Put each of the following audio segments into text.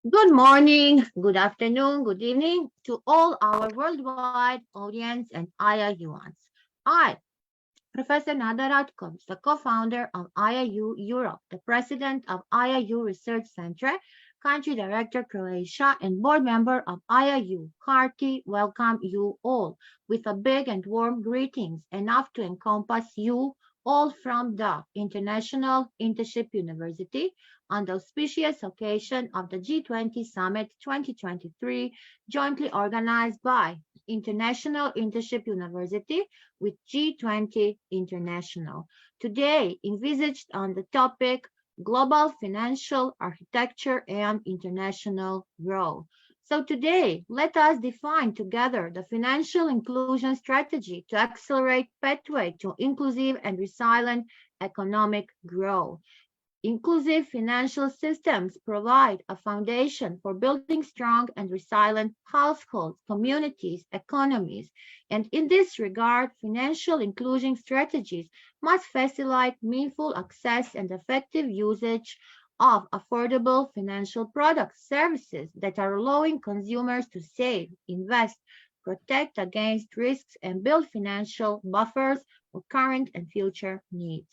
Good morning, good afternoon, good evening to all our worldwide audience and IIUans. I, Professor Nada Ratkovs, the co-founder of IIU Europe, the president of IIU Research Center, country director Croatia, and board member of IIU, hearty welcome you all with a big and warm greetings, enough to encompass you all from the International Internship University on the auspicious occasion of the G20 Summit 2023, jointly organized by International Internship University with G20 International. Today, envisaged on the topic Global Financial Architecture and International Growth. So today, let us define together the financial inclusion strategy to accelerate pathway to inclusive and resilient economic growth. Inclusive financial systems provide a foundation for building strong and resilient households, communities, economies, and in this regard, financial inclusion strategies must facilitate meaningful access and effective usage of affordable financial products, services that are allowing consumers to save, invest, protect against risks, and build financial buffers for current and future needs.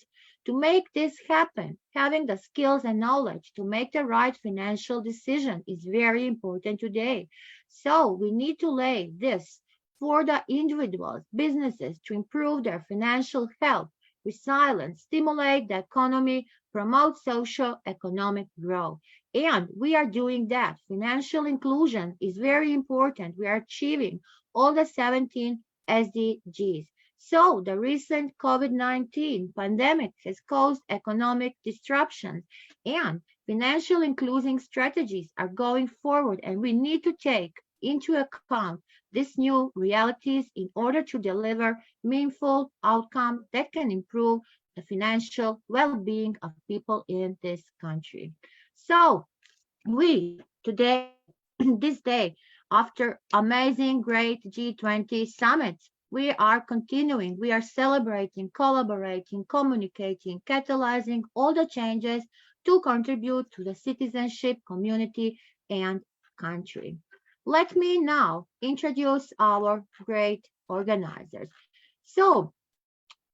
To make this happen, having the skills and knowledge to make the right financial decision is very important today. So we need to lay this for the individuals, businesses to improve their financial health, resilience, stimulate the economy, promote social economic growth. And we are doing that. Financial inclusion is very important. We are achieving all the 17 SDGs. So the recent COVID-19 pandemic has caused economic disruptions and financial inclusion strategies are going forward and we need to take into account these new realities in order to deliver meaningful outcomes that can improve the financial well-being of people in this country. So we today, this day, after amazing great G20 summits, we are continuing, we are celebrating, collaborating, communicating, catalyzing all the changes to contribute to the citizenship, community, and country. Let me now introduce our great organizers. So,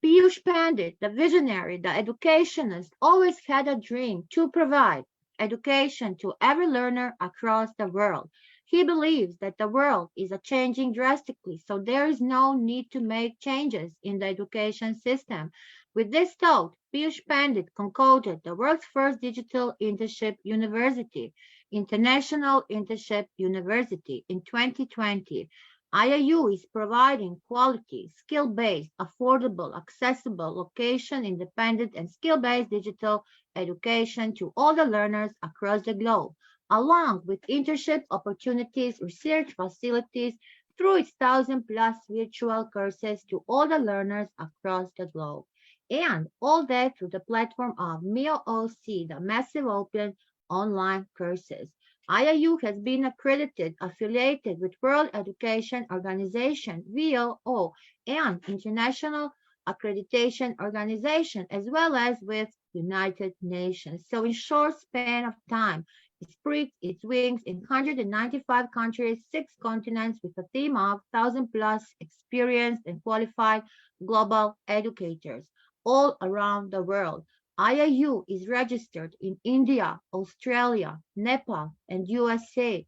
Piyush Pandit, the visionary, the educationist, always had a dream to provide education to every learner across the world. He believes that the world is changing drastically, so there is no need to make changes in the education system. With this thought, Piyush Pandit concocted the world's first digital internship university, International Internship University, in 2020. IIU is providing quality, skill-based, affordable, accessible, location-independent, and skill-based digital education to all the learners across the globe, along with internship opportunities, research facilities through its 1,000+ virtual courses to all the learners across the globe. And all that through the platform of MIOOC, the Massive Open Online Courses. IIU has been accredited, affiliated with World Education Organization, WO, and International Accreditation Organization, as well as with United Nations. So in short span of time, it spread its wings in 195 countries, 6 continents, with a theme of 1,000+ experienced and qualified global educators all around the world. IIU is registered in India, Australia, Nepal, and USA,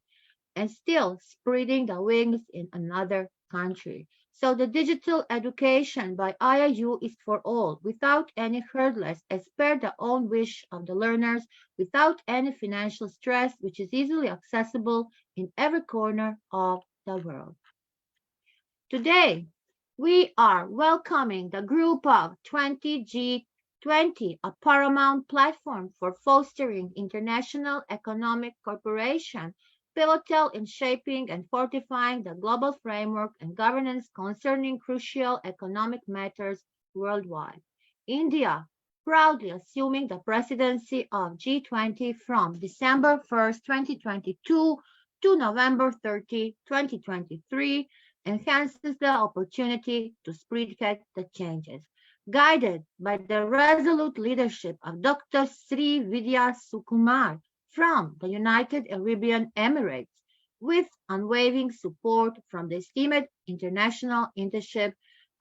and still spreading the wings in another country. So the digital education by IIU is for all, without any hurdles, as per the own wish of the learners, without any financial stress, which is easily accessible in every corner of the world. Today, we are welcoming the group of 20G20, a paramount platform for fostering international economic cooperation, pivotal in shaping and fortifying the global framework and governance concerning crucial economic matters worldwide. India, proudly assuming the presidency of G20 from December 1st, 2022 to November 30, 2023, enhances the opportunity to spearhead the changes. Guided by the resolute leadership of Dr. Sri Vidya Sukumar, from the United Arabian Emirates, with unwavering support from the esteemed International Internship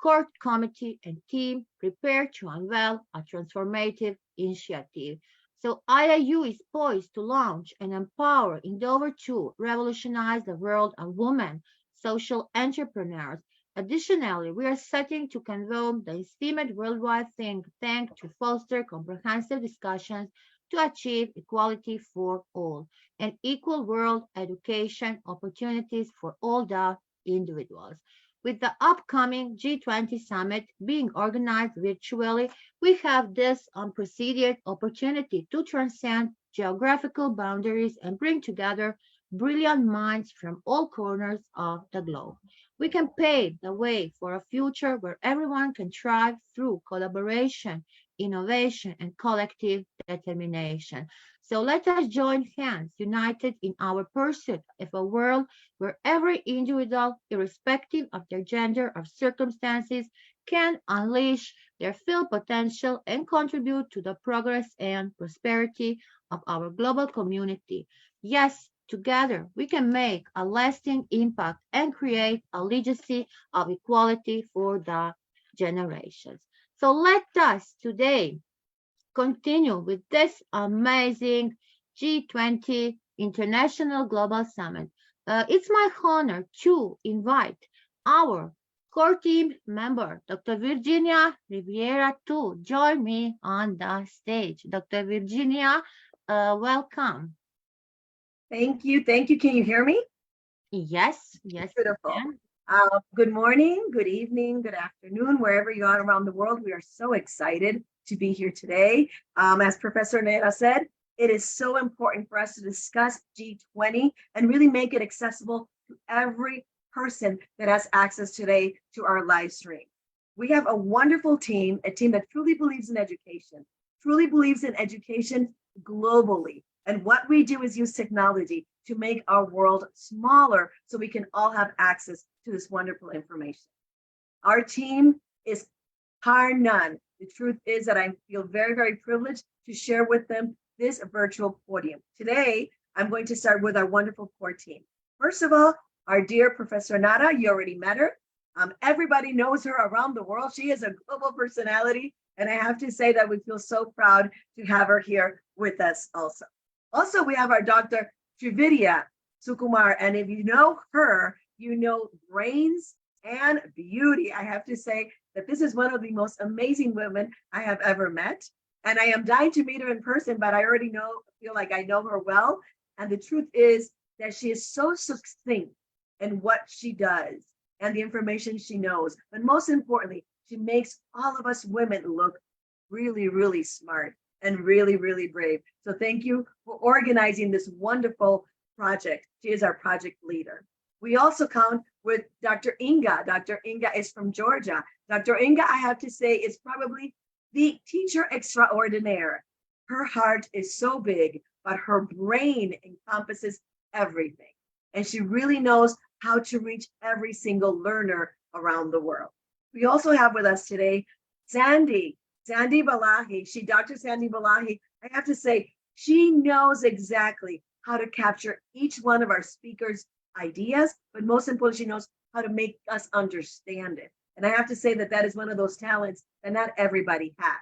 Court Committee and team prepared to unveil a transformative initiative. So IIU is poised to launch and empower Endeavor to revolutionize the world of women, social entrepreneurs. Additionally, we are setting to convene the esteemed worldwide think tank to foster comprehensive discussions to achieve equality for all and equal world education opportunities for all the individuals. With the upcoming G20 summit being organized virtually, we have this unprecedented opportunity to transcend geographical boundaries and bring together brilliant minds from all corners of the globe. We can pave the way for a future where everyone can thrive through collaboration, innovation, and collective determination. So let us join hands, united in our pursuit of a world where every individual, irrespective of their gender or circumstances, can unleash their full potential and contribute to the progress and prosperity of our global community. Yes, together we can make a lasting impact and create a legacy of equality for the generations. So let us today continue with this amazing G20 International Global Summit. It's my honor to invite our core team member, Dr. Virginia Riviera, to join me on the stage. Dr. Virginia, welcome. Thank you. Thank you. Can you hear me? Yes, yes, Beautiful. Good morning, good evening, good afternoon, wherever you are around the world. We are so excited to be here today. As Professor Nera said, it is so important for us to discuss G20 and really make it accessible to every person that has access today to our live stream. We have a wonderful team, a team that truly believes in education globally. And what we do is use technology to make our world smaller so we can all have access to this wonderful information. Our team is par none. The truth is that I feel very, very privileged to share with them this virtual podium. Today, I'm going to start with our wonderful core team. First of all, our dear Professor Nara, you already met her. Everybody knows her around the world. She is a global personality. And I have to say that we feel so proud to have her here with us also. Also, we have our Dr. Trividya Sukumar, and if you know her, you know brains and beauty. I have to say that this is one of the most amazing women I have ever met, and I am dying to meet her in person, but I already feel like I know her well. And the truth is that she is so succinct in what she does and the information she knows. But most importantly, she makes all of us women look really, really smart and really, really brave. So thank you for organizing this wonderful project. She is our project leader. We also count with Dr. Inga. Dr. Inga is from Georgia. Dr. Inga, I have to say, is probably the teacher extraordinaire. Her heart is so big, but her brain encompasses everything. And she really knows how to reach every single learner around the world. We also have with us today Sandy Balahi. Dr. Sandy Balahi, I have to say, she knows exactly how to capture each one of our speakers' ideas, but most importantly, she knows how to make us understand it. And I have to say that that is one of those talents that not everybody has.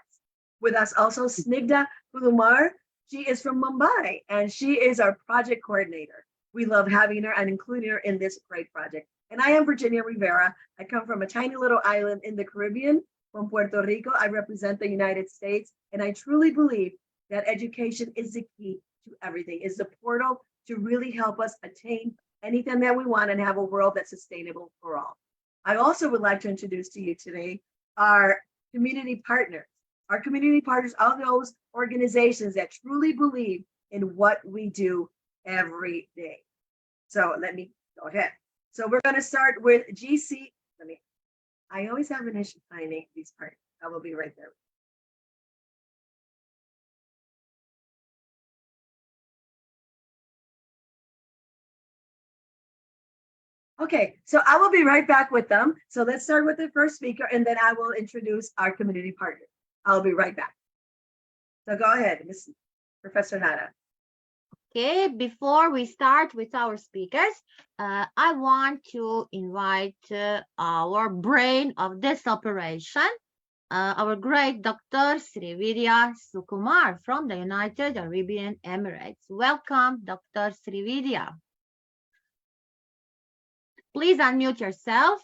With us also, Snigdha Kulumar. She is from Mumbai, and she is our project coordinator. We love having her and including her in this great project. And I am Virginia Rivera. I come from a tiny little island in the Caribbean, from Puerto Rico. I represent the United States, and I truly believe that education is the key to everything, is the portal to really help us attain anything that we want and have a world that's sustainable for all. I also would like to introduce to you today our community partners. Our community partners are those organizations that truly believe in what we do every day. So let me go ahead. So we're going to start with GC. I always have an issue finding these parts. I will be right there. Okay, so I will be right back with them. So let's start with the first speaker, and then I will introduce our community partners. I'll be right back. So go ahead, Ms. Professor Nada. Okay, before we start with our speakers, I want to invite our brain of this operation, our great Dr. Srividya Sukumar from the United Arabian Emirates. Welcome, Dr. Srividya. Please unmute yourself.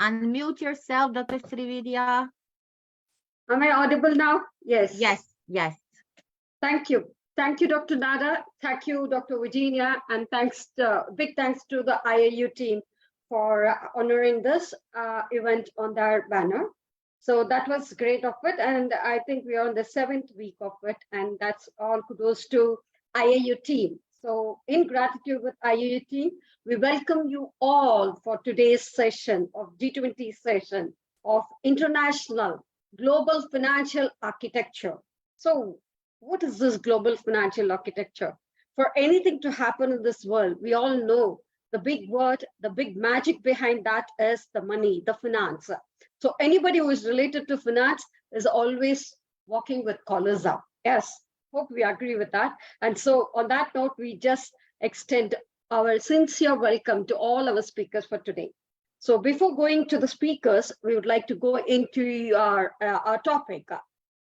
Unmute yourself, Dr. Srividya. Am I audible now? Yes. Yes, yes. Thank you. Thank you, Dr. Nada. Thank you, Dr. Virginia. And big thanks to the IAU team for honoring this event on their banner. So that was great of it. And I think we are on the 7th week of it. And that's all kudos to IAU team. So in gratitude with IAU team, we welcome you all for today's session of G20 session of International Global Financial Architecture. So what is this global financial architecture? For anything to happen in this world, we all know the big word, the big magic behind that is the money, the finance. So anybody who is related to finance is always walking with collars up. Yes, hope we agree with that. And so on that note, we just extend our sincere welcome to all our speakers for today. So before going to the speakers, we would like to go into our topic.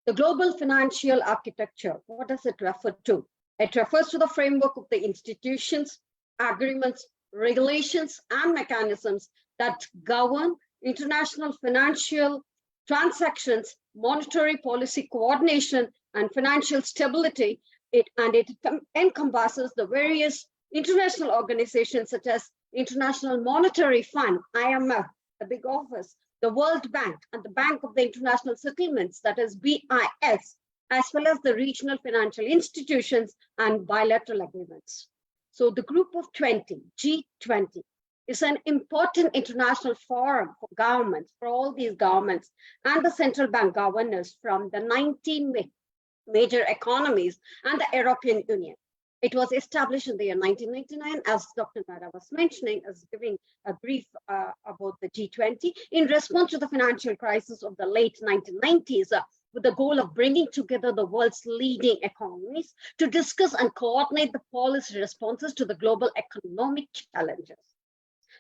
The global financial architecture, what does it refer to? It refers to the framework of the institutions, agreements, regulations, and mechanisms that govern international financial transactions, monetary policy coordination, and financial stability. It encompasses the various international organizations such as International Monetary Fund, IMF, the big office, the World Bank, and the Bank of the International Settlements, that is BIS, as well as the regional financial institutions and bilateral agreements. So the Group of 20, G20, is an important international forum for governments, for all these governments, and the central bank governors from the 19 major economies and the European Union. It was established in the year 1999, as Dr. Nada was mentioning, as giving a brief about the G20, in response to the financial crisis of the late 1990s, with the goal of bringing together the world's leading economies to discuss and coordinate the policy responses to the global economic challenges.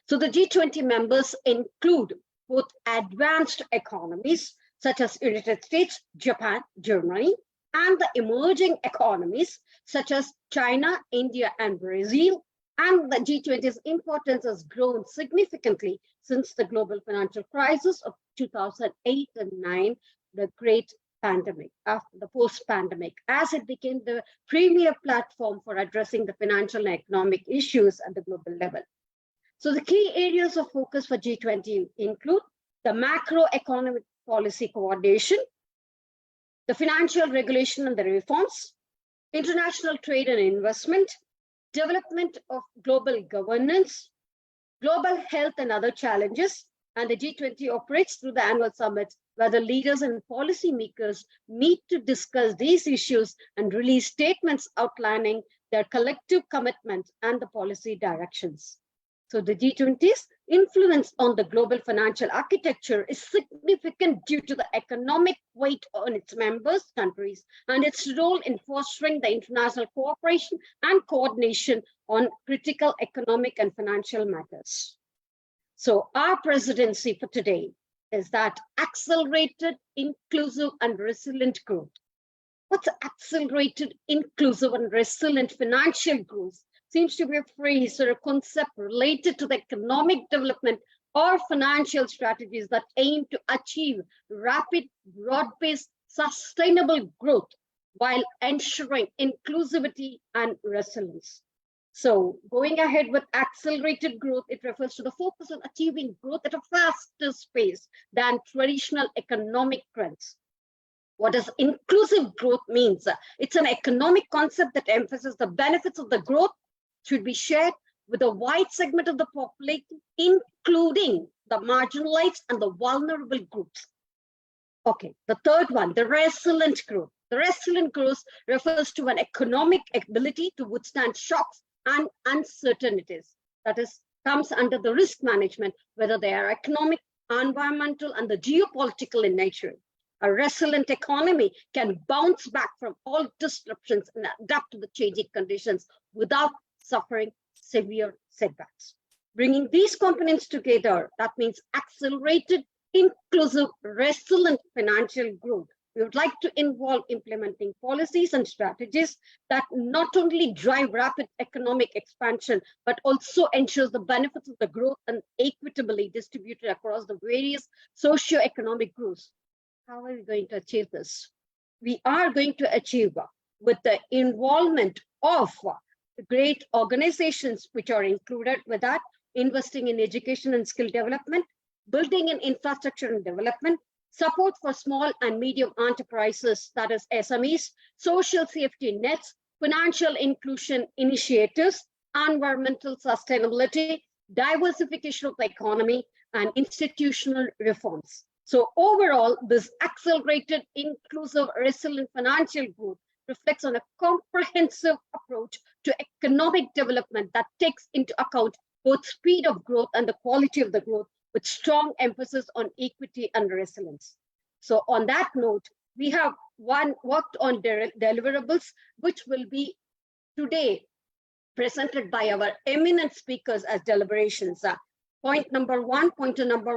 So the G20 members include both advanced economies, such as United States, Japan, Germany, and the emerging economies such as China, India, and Brazil. And the G20's importance has grown significantly since the global financial crisis of 2008 and 9, the great pandemic, after the post-pandemic, as it became the premier platform for addressing the financial and economic issues at the global level. So the key areas of focus for G20 include the macroeconomic policy coordination, the financial regulation and the reforms, international trade and investment, development of global governance, global health and other challenges, and the G20 operates through the annual summits where the leaders and policymakers meet to discuss these issues and release statements outlining their collective commitment and the policy directions. So the G20's influence on the global financial architecture is significant due to the economic weight on its members countries and its role in fostering the international cooperation and coordination on critical economic and financial matters. So our presidency for today is that accelerated, inclusive, and resilient growth. What's accelerated, inclusive, and resilient financial growth? Seems to be a phrase or a concept related to the economic development or financial strategies that aim to achieve rapid, broad-based, sustainable growth while ensuring inclusivity and resilience. So going ahead with accelerated growth, it refers to the focus on achieving growth at a faster pace than traditional economic trends. What does inclusive growth means? It's an economic concept that emphasizes the benefits of the growth should be shared with a wide segment of the population, including the marginalized and the vulnerable groups. Okay, the third one, the resilient growth. The resilient growth refers to an economic ability to withstand shocks and uncertainties. That is, comes under the risk management, whether they are economic, environmental, and the geopolitical in nature. A resilient economy can bounce back from all disruptions and adapt to the changing conditions without suffering severe setbacks. Bringing these components together, that means accelerated, inclusive, resilient financial growth. We would like to involve implementing policies and strategies that not only drive rapid economic expansion, but also ensures the benefits of the growth and equitably distributed across the various socio-economic groups. How are we going to achieve this? We are going to achieve with the involvement of the great organizations which are included with that, investing in education and skill development, building in infrastructure and development, support for small and medium enterprises, that is SMEs, social safety nets, financial inclusion initiatives, environmental sustainability, diversification of the economy, and institutional reforms. So overall, this accelerated, inclusive, resilient financial growth reflects on a comprehensive approach to economic development that takes into account both speed of growth and the quality of the growth, with strong emphasis on equity and resilience. So on that note, we have worked on deliverables, which will be today presented by our eminent speakers as deliberations. Pointer number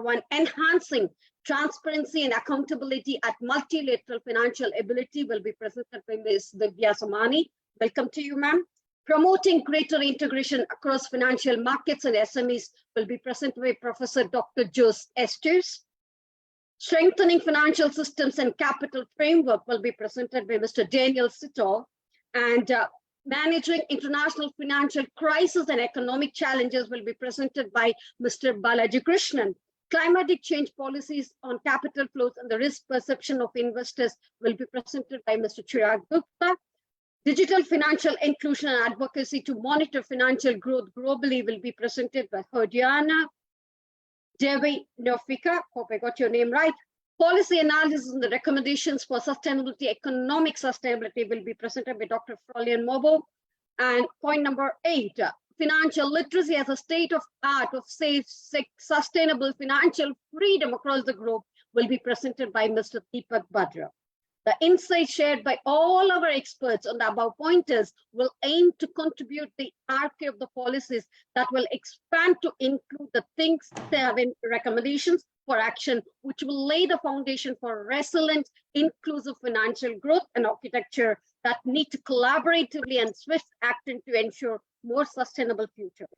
one, enhancing transparency and accountability at multilateral financial ability will be presented by Ms. Divya Somani. Welcome to you, ma'am. Promoting greater integration across financial markets and SMEs will be presented by Professor Dr. Jos Estes. Strengthening financial systems and capital framework will be presented by Mr. Daniel Sito. And managing international financial crisis and economic challenges will be presented by Mr. Balaji Krishnan. Climatic change policies on capital flows and the risk perception of investors will be presented by Mr. Chirag Gupta. Digital financial inclusion and advocacy to monitor financial growth globally will be presented by Hodiana Devi Nofika. Hope I got your name right. Policy analysis and the recommendations for sustainability, economic sustainability will be presented by Dr. Frolian Mobo. And point number 8, financial literacy as a state of art of safe, sustainable financial freedom across the globe will be presented by Mr. Deepak Badra. The insights shared by all our experts on the above pointers will aim to contribute the archive of the policies that will expand to include the things they have in recommendations for action, which will lay the foundation for resilient, inclusive financial growth and architecture that need to collaboratively and swift action to ensure more sustainable future.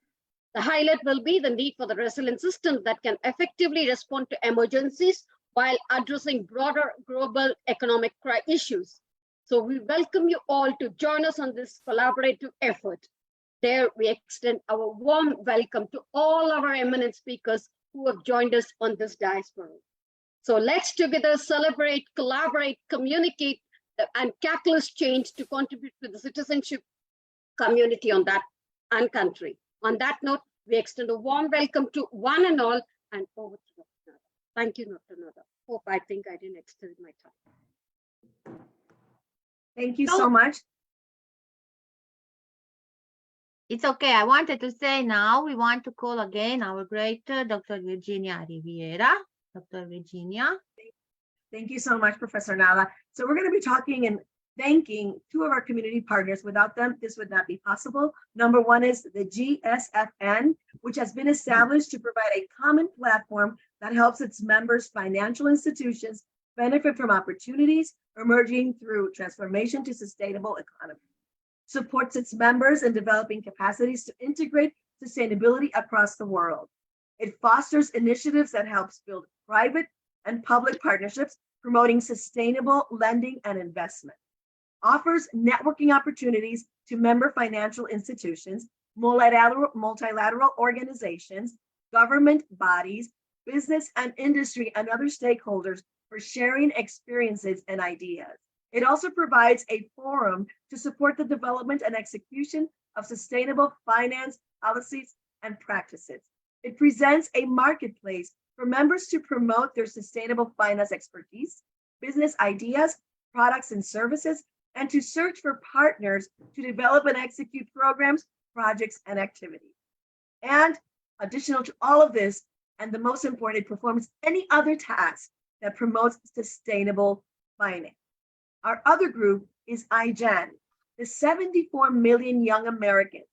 The highlight will be the need for the resilient systems that can effectively respond to emergencies while addressing broader global economic issues. So we welcome you all to join us on this collaborative effort. There we extend our warm welcome to all our eminent speakers who have joined us on this diaspora. So let's together celebrate, collaborate, communicate, and catalyst change to contribute to the citizenship community on that and country. On that note, we extend a warm welcome to one and all, and over to Dr. Nada. Thank you, Dr. Nada. I think I didn't extend my time. Thank you so much. It's okay. I wanted to say now we want to call again our great Dr. Virginia Riviera. Dr. Virginia. Thank you so much, Professor Nala. So we're going to be talking and thanking two of our community partners. Without them, this would not be possible. Number one is the GSFN, which has been established to provide a common platform that helps its members' financial institutions benefit from opportunities emerging through transformation to sustainable economy. Supports its members in developing capacities to integrate sustainability across the world. It fosters initiatives that helps build private and public partnerships, promoting sustainable lending and investment. Offers networking opportunities to member financial institutions, multilateral organizations, government bodies, business and industry, and other stakeholders for sharing experiences and ideas. It also provides a forum to support the development and execution of sustainable finance policies and practices. It presents a marketplace for members to promote their sustainable finance expertise, business ideas, products and services, and to search for partners to develop and execute programs, projects, and activities. And additional to all of this, and the most important, it performs any other task that promotes sustainable finance. Our other group is iGen, the 74 million young Americans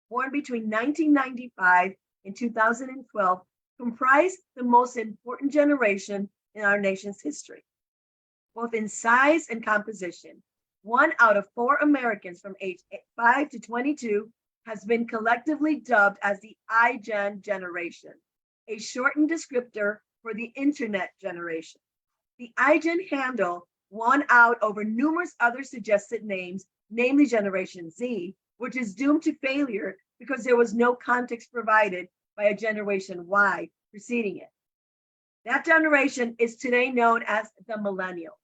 born between 1995 and 2012 comprise the most important generation in our nation's history. Both in size and composition, 1 out of 4 Americans from age 5 to 22 has been collectively dubbed as the iGen generation, a shortened descriptor for the internet generation. The iGen handle won out over numerous other suggested names, namely Generation Z, which is doomed to failure because there was no context provided by a Generation Y preceding it. That generation is today known as the millennials.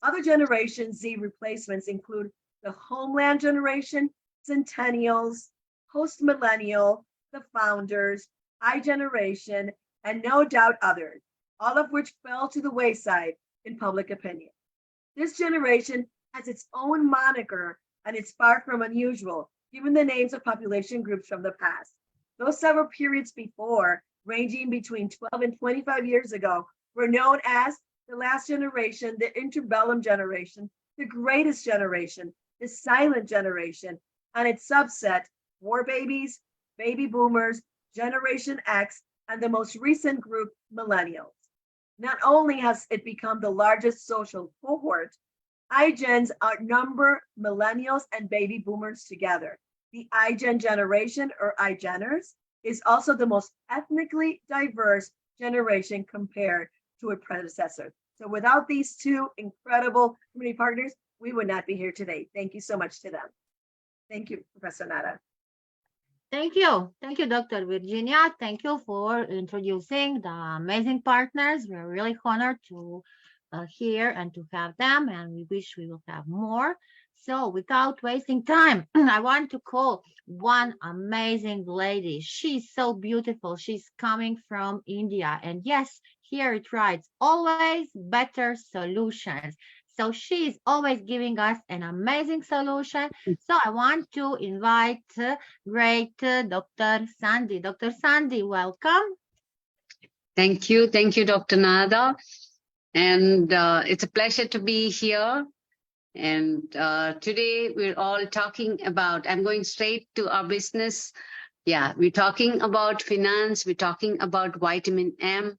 Other Generation Z replacements include the Homeland generation, Centennials, Post-millennial, the Founders, iGeneration, and no doubt others, all of which fell to the wayside in public opinion. This generation has its own moniker, and it's far from unusual, given the names of population groups from the past. Those several periods before, ranging between 12 and 25 years ago, were known as the last generation, the interbellum generation, the greatest generation, the silent generation, and its subset, war babies, baby boomers, Generation X, and the most recent group, millennials. Not only has it become the largest social cohort, iGens outnumber millennials and baby boomers together. The iGen generation, or iGeners, is also the most ethnically diverse generation compared to a predecessor. So without these two incredible community partners, we would not be here today. Thank you so much to them. Thank you, Professor Nada. Thank you. Thank you, Dr. Virginia. Thank you for introducing the amazing partners. We're really honored to hear and to have them, and we wish we will have more. So without wasting time, I want to call one amazing lady. She's so beautiful. She's coming from India. And yes, here it writes, always better solutions. So she's always giving us an amazing solution. So I want to invite great Dr. Sandy. Dr. Sandy, welcome. Thank you, Dr. Nada. And it's a pleasure to be here. And today we're all talking about, I'm going straight to our business. Yeah, we're talking about finance, we're talking about vitamin M.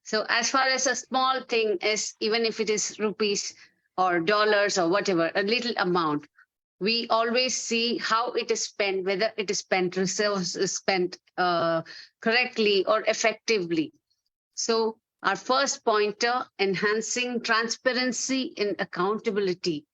So as far as a small thing is, even if it is rupees or dollars or whatever, a little amount, we always see how it is spent, whether it is spent, resources is spent correctly or effectively. So our first pointer, enhancing transparency and accountability.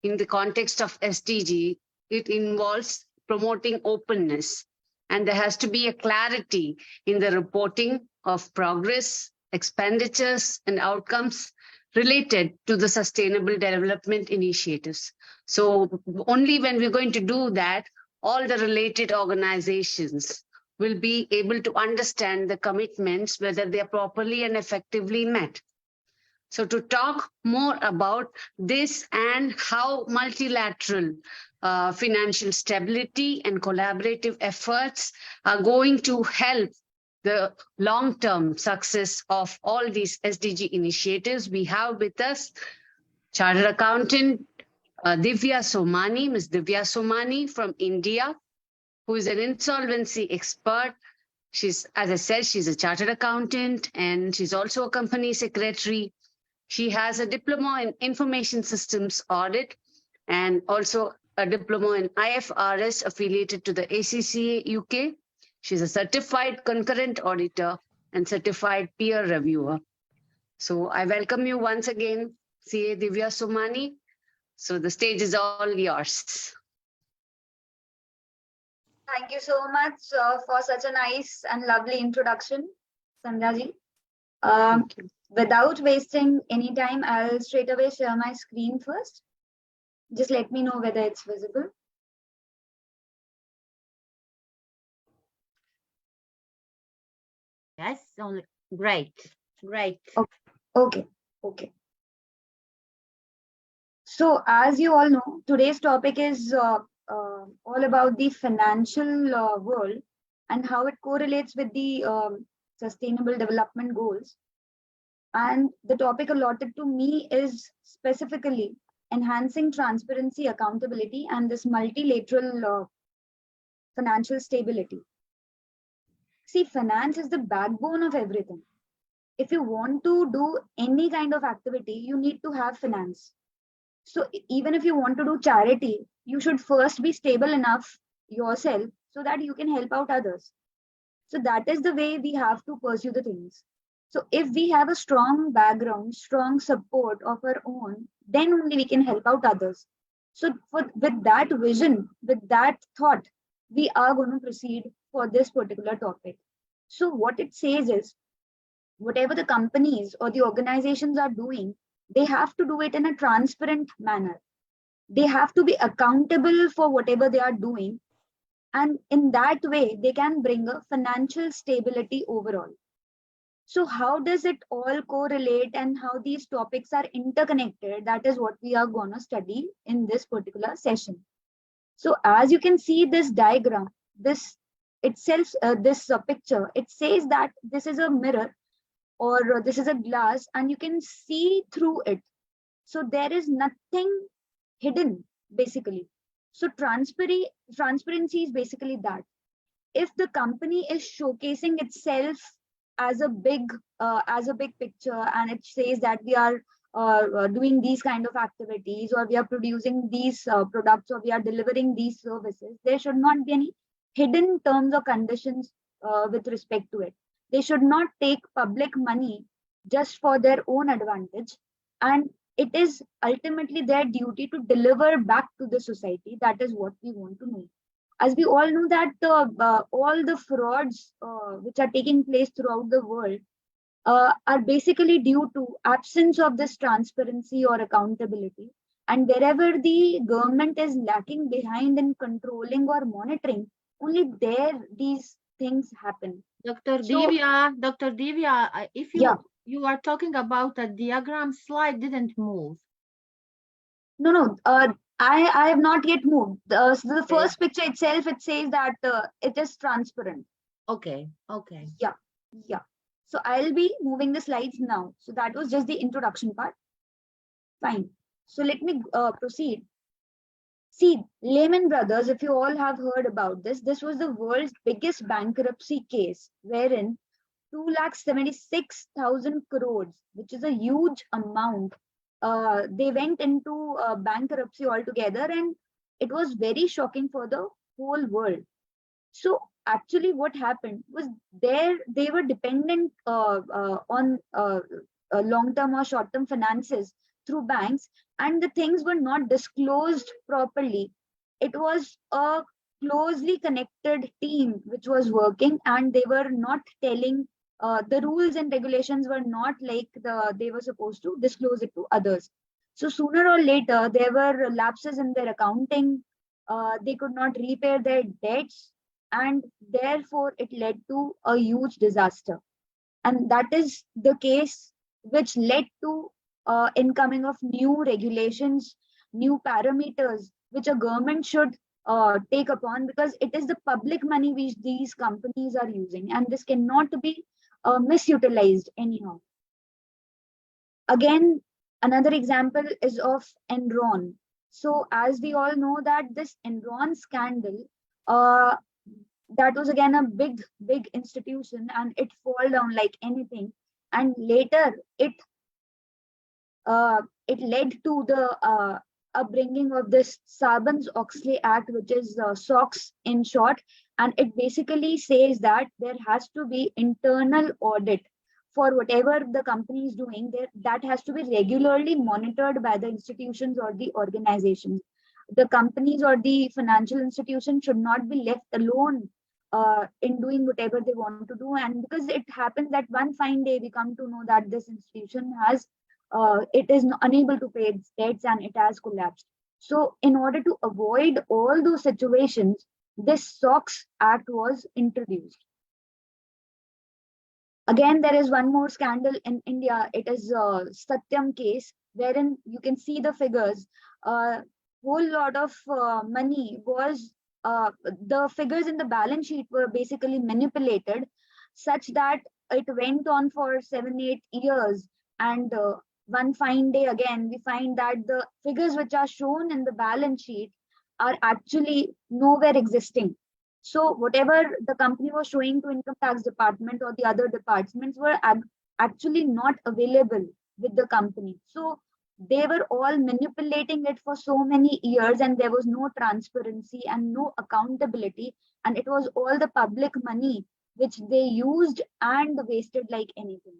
In the context of SDG, it involves promoting openness, and there has to be a clarity in the reporting of progress, expenditures, and outcomes related to the sustainable development initiatives. So only when we're going to do that, all the related organizations will be able to understand the commitments, whether they are properly and effectively met. So to talk more about this and how multilateral financial stability and collaborative efforts are going to help the long-term success of all these SDG initiatives, we have with us Chartered Accountant Divya Somani, Ms. Divya Somani from India, who is an insolvency expert. She's, as I said, she's a chartered accountant and she's also a company secretary. She has a diploma in information systems audit and also a diploma in IFRS affiliated to the ACCA UK. She's a certified concurrent auditor and certified peer reviewer. So I welcome you once again, CA Divya Somani. So the stage is all yours. Thank you so much for such a nice and lovely introduction, Sandhya ji. Without wasting any time, I'll straight away share my screen first. Just let me know whether it's visible. Yes, great, great. Okay. So as you all know, today's topic is all about the financial world and how it correlates with the sustainable development goals. And the topic allotted to me is specifically enhancing transparency, accountability, and this multilateral financial stability. See, finance is the backbone of everything. If you want to do any kind of activity, you need to have finance. So even if you want to do charity, you should first be stable enough yourself so that you can help out others. So that is the way we have to pursue the things. So if we have a strong background, strong support of our own, then only we can help out others. So with that vision, with that thought, we are going to proceed for this particular topic. So what it says is, whatever the companies or the organizations are doing, they have to do it in a transparent manner. They have to be accountable for whatever they are doing. And in that way, they can bring a financial stability overall. So how does it all correlate and how these topics are interconnected? That is what we are going to study in this particular session. So as you can see this diagram, this itself, this picture, it says that this is a mirror or this is a glass and you can see through it. So there is nothing hidden basically. So transparency is basically that. If the company is showcasing itself as a big picture and it says that we are doing these kind of activities or we are producing these products or we are delivering these services, there should not be any hidden terms or conditions with respect to it. They should not take public money just for their own advantage, and it is ultimately their duty to deliver back to the society. That is what we want to know. As we all know that all the frauds which are taking place throughout the world are basically due to absence of this transparency or accountability. And wherever the government is lacking behind in controlling or monitoring, only there these things happen. Dr. So Divya, if yeah, you are talking about a diagram, slide didn't move. no, I have not yet moved. So the Okay. first picture itself, it says that it is transparent. Okay. Okay. Yeah. So I'll be moving the slides now. So that was just the introduction part. Fine. So let me proceed. See, Lehman Brothers, if you all have heard about this, this was the world's biggest bankruptcy case, wherein 2,76,000 crores, which is a huge amount, they went into bankruptcy altogether, and it was very shocking for the whole world. So actually, what happened was they were dependent on long-term or short-term finances through banks, and the things were not disclosed properly. It was a closely connected team which was working, and they were not telling the rules and regulations were not like they were supposed to disclose it to others. So sooner or later, there were lapses in their accounting. They could not repay their debts, and therefore it led to a huge disaster. And that is the case which led to incoming of new regulations, new parameters which a government should take upon, because it is the public money which these companies are using, and this cannot be misutilized anyhow. Again, another example is of Enron. So as we all know that this Enron scandal, uh, that was again a big institution, and it fall down like anything. And later it led to the upbringing of this Sarbanes-Oxley Act, which is SOX in short, and it basically says that there has to be internal audit for whatever the company is doing. There that has to be regularly monitored by the institutions or the organizations. The companies or the financial institution should not be left alone in doing whatever they want to do. And because it happens that one fine day we come to know that this institution has it is unable to pay its debts and it has collapsed. So in order to avoid all those situations, this SOX Act was introduced. Again, there is one more scandal in India. It is Satyam case, wherein you can see the figures. Whole lot of money was the figures in the balance sheet were basically manipulated, such that it went on for 7-8 years, And one fine day again, we find that the figures which are shown in the balance sheet are actually nowhere existing. So whatever the company was showing to income tax department or the other departments were actually not available with the company. So they were all manipulating it for so many years, and there was no transparency and no accountability, and it was all the public money which they used and wasted like anything.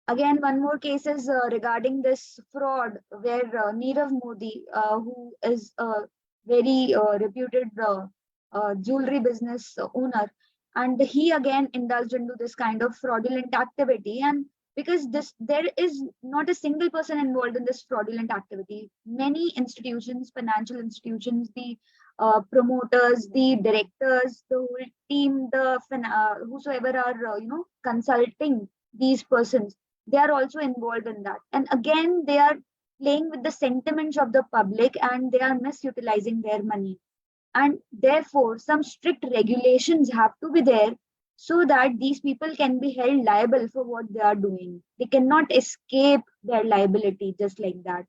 Again, one more case is regarding this fraud where Nirav Modi, who is a very reputed jewelry business owner, and he again indulged into this kind of fraudulent activity. And because there is not a single person involved in this fraudulent activity. Many institutions, financial institutions, the promoters, the directors, the whole team, whosoever are consulting these persons, they are also involved in that. And again, they are playing with the sentiments of the public, and they are misutilizing their money. And therefore, some strict regulations have to be there so that these people can be held liable for what they are doing. They cannot escape their liability just like that.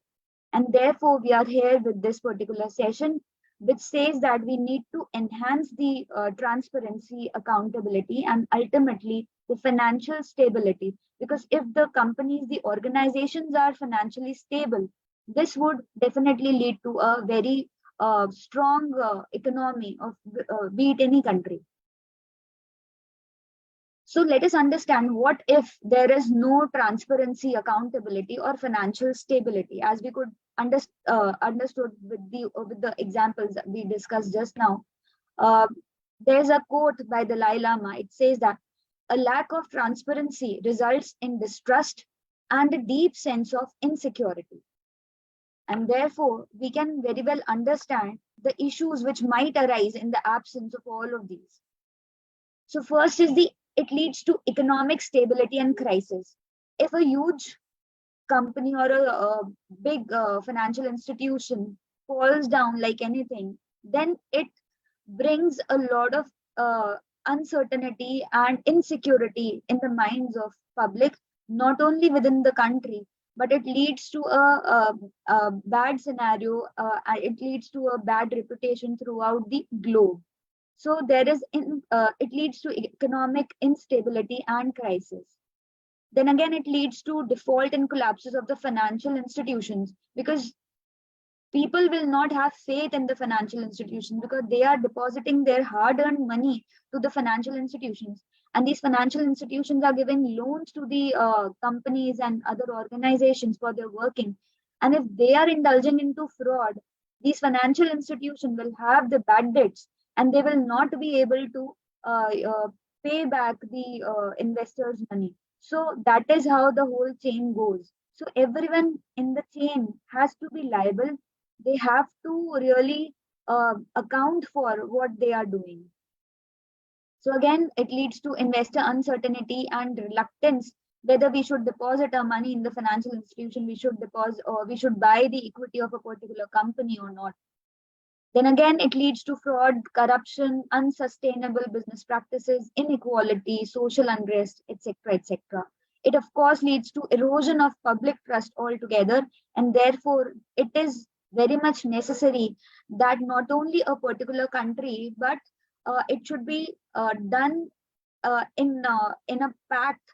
And therefore, we are here with this particular session, which says that we need to enhance the transparency, accountability, and ultimately the financial stability. Because if the companies, the organizations are financially stable, this would definitely lead to a very strong economy of be it any country. So let us understand, what if there is no transparency, accountability, or financial stability, as we could understood with the examples that we discussed just now. Uh, there's a quote by the Dalai Lama. It says that a lack of transparency results in distrust and a deep sense of insecurity. And therefore, we can very well understand the issues which might arise in the absence of all of these. So first is it leads to economic stability and crisis. If a huge company or a big financial institution falls down like anything, then it brings a lot of uncertainty and insecurity in the minds of public, not only within the country, but it leads to a bad scenario. It leads to a bad reputation throughout the globe. So it leads to economic instability and crisis. Then again, it leads to default and collapses of the financial institutions, because people will not have faith in the financial institutions because they are depositing their hard-earned money to the financial institutions, and these financial institutions are giving loans to the companies and other organizations for their working. And if they are indulging into fraud, these financial institutions will have the bad debts, and they will not be able to pay back the investors money. So that is how the whole chain goes. So everyone in the chain has to be liable. They have to really account for what they are doing. So again, it leads to investor uncertainty and reluctance whether we should deposit our money in the financial institution, we should deposit, or we should buy the equity of a particular company or not. Then again, it leads to fraud, corruption, unsustainable business practices, inequality, social unrest, etc., etc. It of course leads to erosion of public trust altogether, and therefore it is very much necessary that not only a particular country, but it should be done in a pact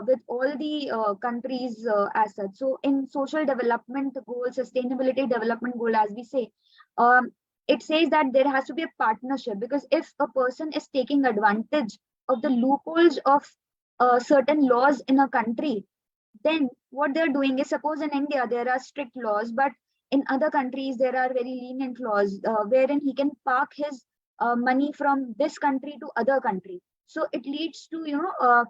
with all the countries as such. So in social development goal, sustainability development goal, as we say, um, it says that there has to be a partnership, because if a person is taking advantage of the loopholes of certain laws in a country, then what they're doing is, suppose in India there are strict laws, but in other countries there are very lenient laws wherein he can park his money from this country to other country. So it leads to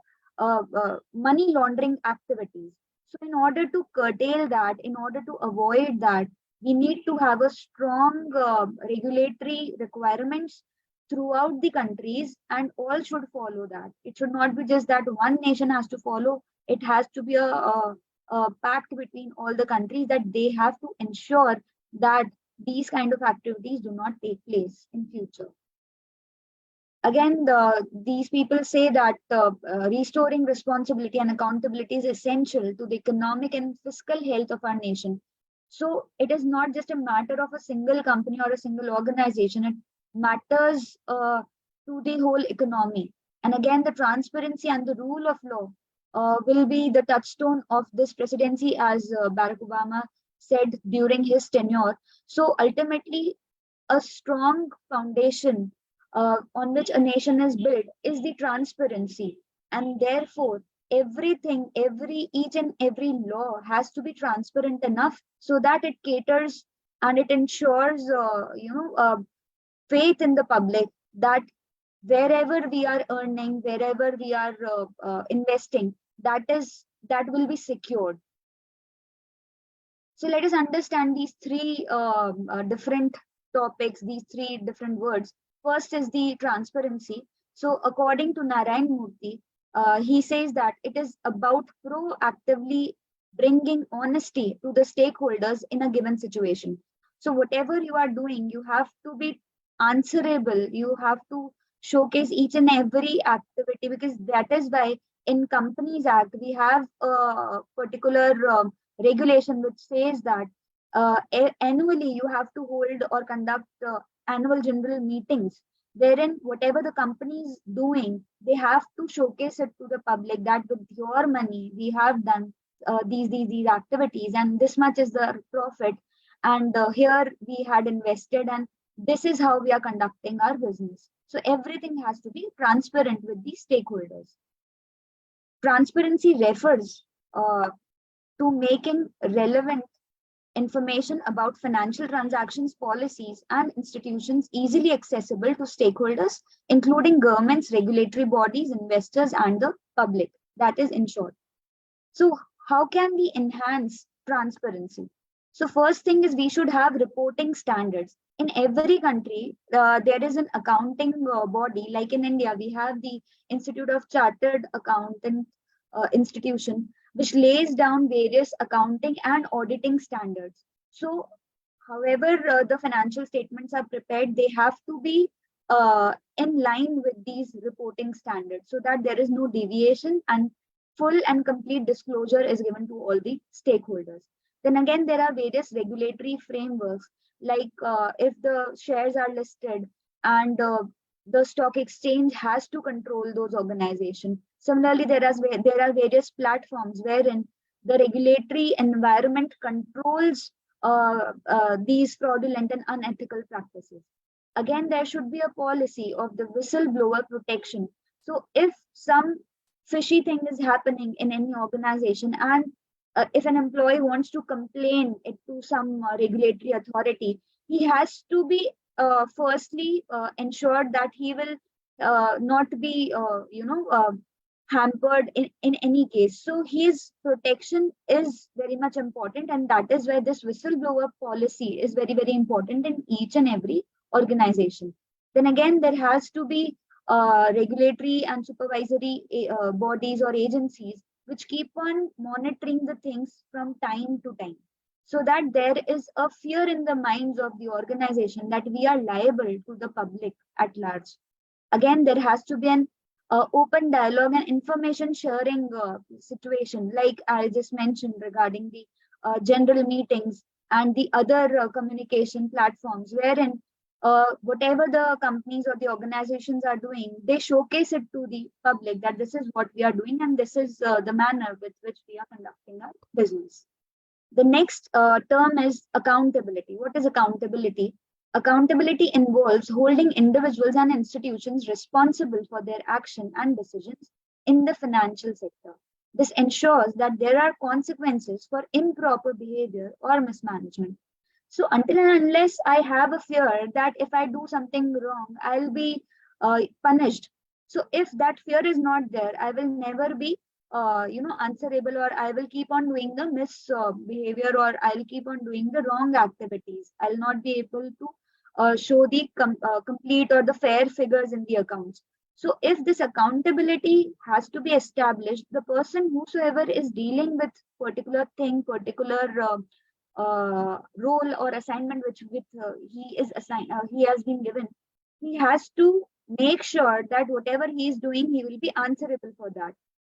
money laundering activities. So in order to curtail that, in order to avoid that, we need to have a strong regulatory requirements throughout the countries, and all should follow that. It should not be just that one nation has to follow. It has to be a pact between all the countries, that they have to ensure that these kind of activities do not take place in future. Again, these people say that restoring responsibility and accountability is essential to the economic and fiscal health of our nation. So it is not just a matter of a single company or a single organization. It matters to the whole economy. And again, the transparency and the rule of law will be the touchstone of this presidency, as Barack Obama said during his tenure. So ultimately, a strong foundation on which a nation is built is the transparency, and therefore each and every law has to be transparent enough so that it caters and it ensures faith in the public, that wherever we are earning, wherever we are investing, that will be secured. So let us understand these three different topics, these three different words. First is the transparency. So according to Narayan Murthy, he says that it is about proactively bringing honesty to the stakeholders in a given situation. So whatever you are doing, you have to be answerable. You have to showcase each and every activity, because that is why in Companies Act we have a particular regulation which says that annually you have to hold or conduct annual general meetings, wherein whatever the company is doing, they have to showcase it to the public that with your money we have done these activities, and this much is the profit, and here we had invested, and this is how we are conducting our business. So everything has to be transparent with the stakeholders. Transparency refers to making relevant information about financial transactions, policies, and institutions easily accessible to stakeholders, including governments, regulatory bodies, investors, and the public. That is in short. So, how can we enhance transparency? So, first thing is we should have reporting standards. In every country, there is an accounting body. Like in India, we have the Institute of Chartered Accountant institution, which lays down various accounting and auditing standards. So, however, the financial statements are prepared, they have to be in line with these reporting standards so that there is no deviation and full and complete disclosure is given to all the stakeholders. Then again, there are various regulatory frameworks, like if the shares are listed and the stock exchange has to control those organizations. Similarly, there are various platforms wherein the regulatory environment controls these fraudulent and unethical practices. Again, there should be a policy of the whistleblower protection. So if some fishy thing is happening in any organization, and if an employee wants to complain it to some regulatory authority, he has to be firstly ensured that he will not be hampered in any case. So his protection is very much important, and that is why this whistleblower policy is very, very important in each and every organization. Then again, there has to be regulatory and supervisory bodies or agencies which keep on monitoring the things from time to time, so that there is a fear in the minds of the organization that we are liable to the public at large. Again, there has to be an open dialogue and information sharing situation, like I just mentioned regarding the general meetings and the other communication platforms, wherein whatever the companies or the organizations are doing, they showcase it to the public that this is what we are doing and this is the manner with which we are conducting our business. The next term is accountability. What is accountability? Accountability involves holding individuals and institutions responsible for their action and decisions in the financial sector. This ensures that there are consequences for improper behavior or mismanagement. So until and unless I have a fear that if I do something wrong, I'll be punished. So if that fear is not there, I will never be, answerable, or I will keep on doing the misbehavior, or I'll keep on doing the wrong activities. I'll not be able to show the complete or the fair figures in the accounts. So if this accountability has to be established, the person whosoever is dealing with particular thing, particular role or assignment which he is assigned, he has been given, he has to make sure that whatever he is doing, he will be answerable for that.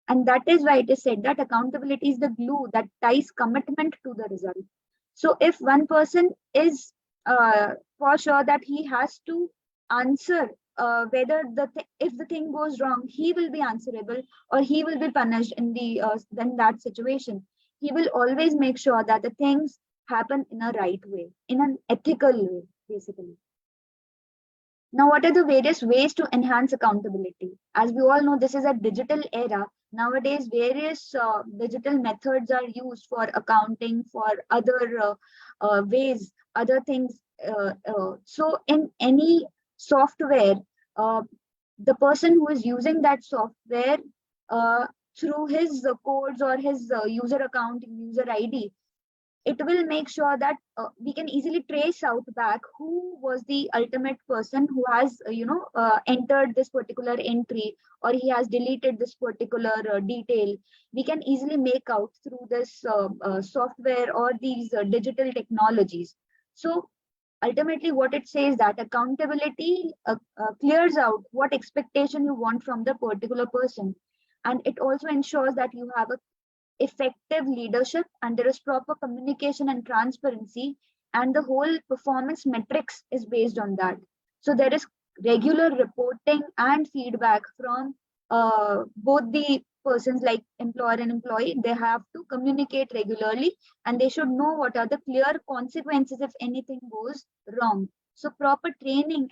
And that is why it is said that accountability is the glue that ties commitment to the result. So if one person is for sure that he has to answer whether if the thing goes wrong, he will be answerable or he will be punished in that situation. He will always make sure that the things happen in a right way, in an ethical way, basically. Now, what are the various ways to enhance accountability? As we all know, this is a digital era. Nowadays, various digital methods are used for accounting, for other ways, other things. So, in any software, the person who is using that software through his codes or his user account, user ID, it will make sure that we can easily trace out back who was the ultimate person who has entered this particular entry, or he has deleted this particular detail. We can easily make out through this software or these digital technologies. So ultimately what it says that accountability clears out what expectation you want from the particular person, and it also ensures that you have a effective leadership and there is proper communication and transparency, and the whole performance metrics is based on that. So there is regular reporting and feedback from both the persons, like employer and employee. They have to communicate regularly and they should know what are the clear consequences if anything goes wrong. So proper training.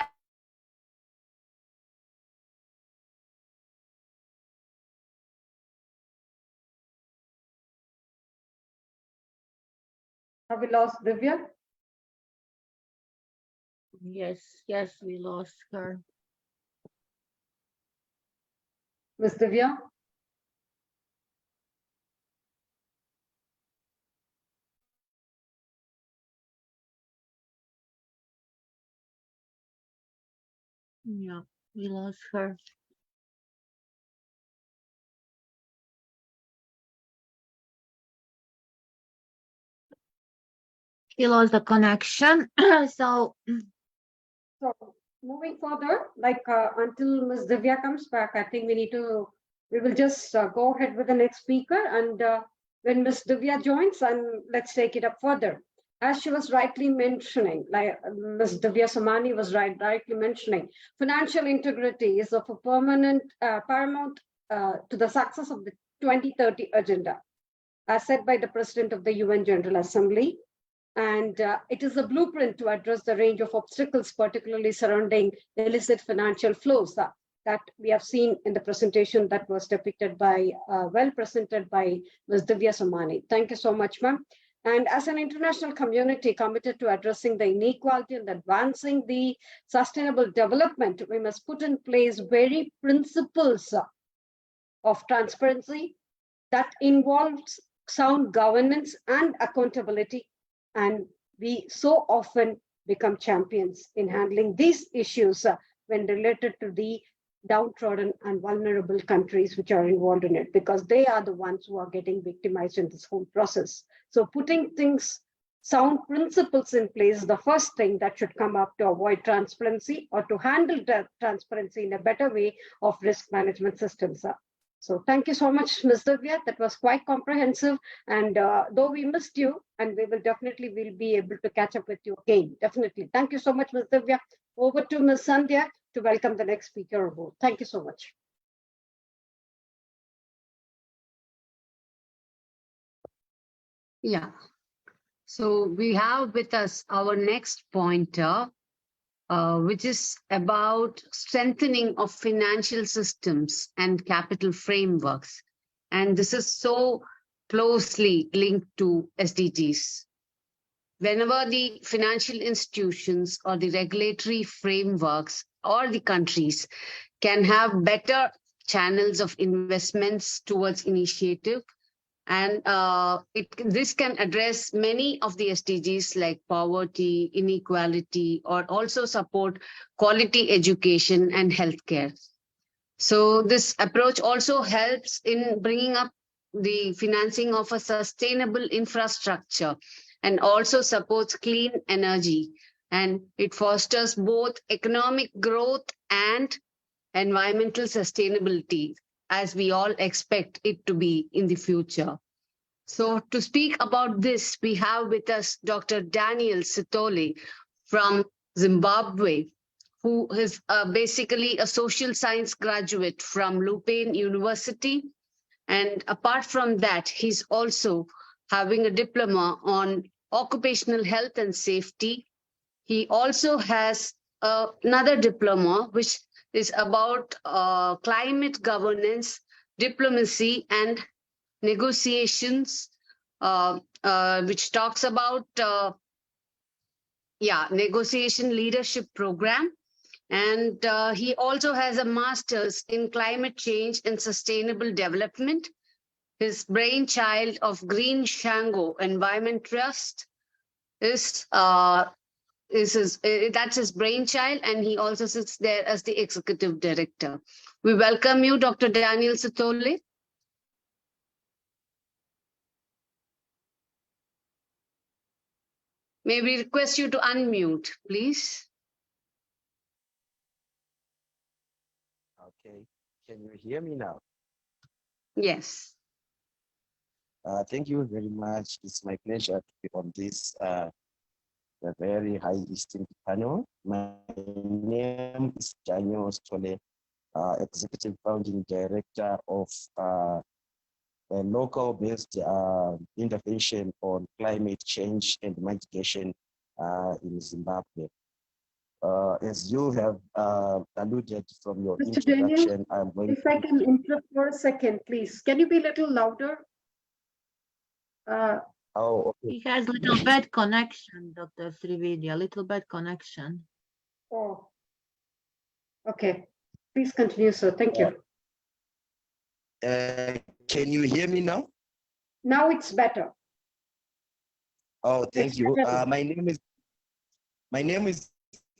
Have we lost Divya? Yes, we lost her. Miss Divya? Yeah, we lost her. He lost the connection. So So moving further, like until Ms. Divya comes back, I think we will just go ahead with the next speaker. And when Ms. Divya joins, and let's take it up further. As she was rightly mentioning, like Ms. Divya Somani was rightly mentioning, financial integrity is of a paramount to the success of the 2030 agenda, as said by the President of the UN General Assembly. And it is a blueprint to address the range of obstacles, particularly surrounding illicit financial flows that we have seen in the presentation that was depicted by, well presented by Ms. Divya Somani. Thank you so much, ma'am. And as an international community committed to addressing the inequality and advancing the sustainable development, we must put in place very principles of transparency that involves sound governance and accountability. And we so often become champions in handling these issues when related to the downtrodden and vulnerable countries which are involved in it, because they are the ones who are getting victimized in this whole process. So putting sound principles in place is the first thing that should come up to avoid transparency or to handle transparency in a better way of risk management systems. So thank you so much, Ms. Divya. That was quite comprehensive. And though we missed you, and we will be able to catch up with you again. Definitely. Thank you so much, Ms. Divya. Over to Ms. Sandhya to welcome the next speaker aboard. Thank you so much. Yeah. So we have with us our next pointer, which is about strengthening of financial systems and capital frameworks. And this is so closely linked to SDGs. Whenever the financial institutions or the regulatory frameworks or the countries can have better channels of investments towards initiative, and this can address many of the SDGs like poverty, inequality, or also support quality education and healthcare. So this approach also helps in bringing up the financing of a sustainable infrastructure and also supports clean energy. And it fosters both economic growth and environmental sustainability as we all expect it to be in the future. So to speak about this, we have with us Dr. Daniel Sitole from Zimbabwe, who is basically a social science graduate from Lupin University. And apart from that, he's also having a diploma on occupational health and safety. He also has another diploma, which is about climate governance, diplomacy, and negotiations, which talks about negotiation leadership program. And he also has a master's in climate change and sustainable development. His brainchild of Green Shango Environment Trust is that's his brainchild, and he also sits there as the executive director. We welcome you, Dr. Daniel Sitole. May we request you to unmute, please? Okay, can you hear me now? Yes. Thank you very much. It's my pleasure to be on this a very high esteemed panel. My name is Daniel Stole, Executive Founding Director of a local-based intervention on climate change and mitigation in Zimbabwe. As you have alluded from your Mr. Daniel, introduction, I'm going if I can interrupt for a second, please. Can you be a little louder? Oh, okay. He has little bad connection, Dr. Srividya, little bad connection. Oh, okay. Please continue, sir. Thank you. Can you hear me now? Now it's better. Oh, thank It's you. better. My name is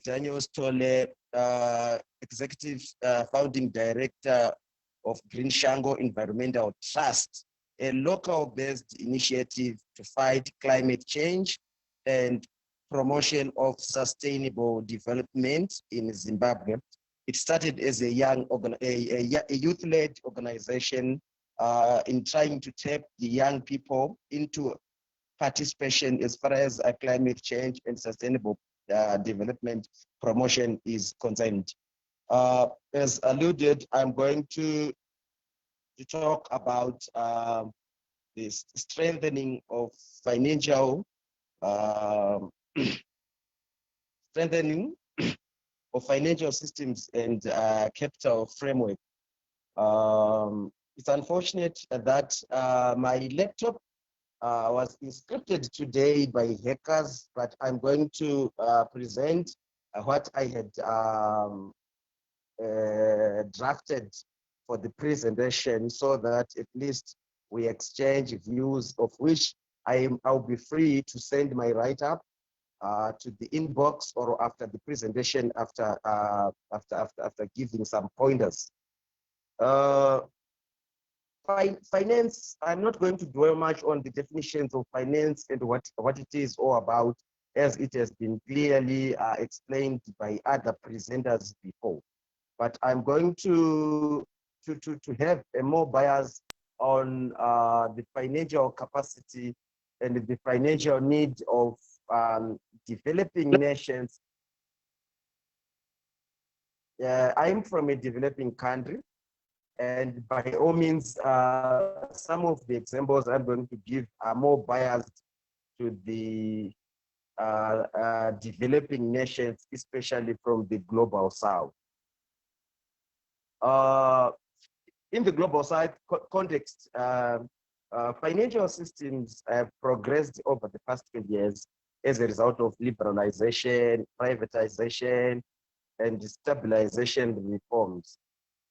Daniel Stole, Executive Founding Director of Green Shango Environmental Trust, a local-based initiative to fight climate change and promotion of sustainable development in Zimbabwe. It started as a youth-led organization in trying to tap the young people into participation as far as climate change and sustainable development promotion is concerned. As alluded, I'm going to talk about this strengthening of financial systems and capital framework. It's unfortunate that my laptop was encrypted today by hackers, but I'm going to present what I had drafted for the presentation so that at least we exchange views, of which I'll be free to send my write-up to the inbox or after the presentation after giving some pointers. Finance, I'm not going to dwell much on the definitions of finance and what it is all about, as it has been clearly explained by other presenters before. But I'm going to have a more bias on the financial capacity and the financial need of developing nations. I'm from a developing country, and by all means, some of the examples I'm going to give are more biased to the developing nations, especially from the global south. In the global south context, financial systems have progressed over the past 20 years as a result of liberalization, privatization, and stabilization reforms.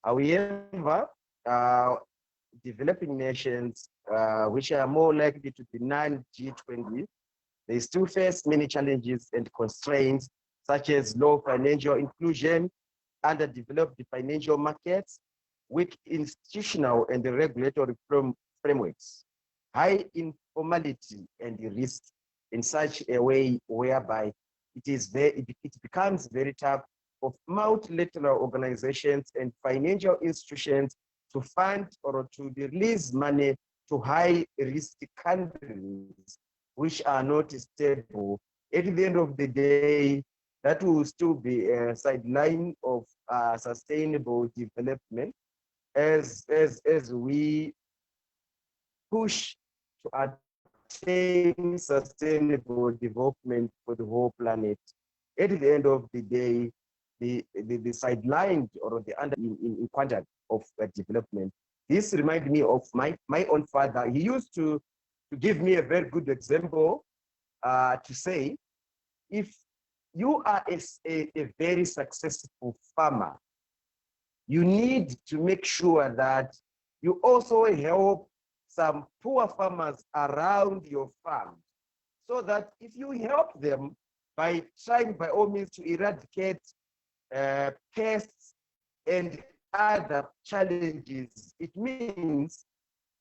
However, developing nations, which are more likely to be non-G20, they still face many challenges and constraints, such as low financial inclusion, underdeveloped financial markets, weak institutional and regulatory frameworks, high informality and risk in such a way whereby it becomes very tough of multilateral organizations and financial institutions to fund or to release money to high-risk countries which are not stable. At the end of the day, that will still be a sideline of sustainable development as we push to attain sustainable development for the whole planet. At the end of the day, the sidelined or the under in quadrant of development. This reminds me of my own father. He used to give me a very good example to say, if you are a very successful farmer, you need to make sure that you also help some poor farmers around your farm, so that if you help them by trying by all means to eradicate pests and other challenges, it means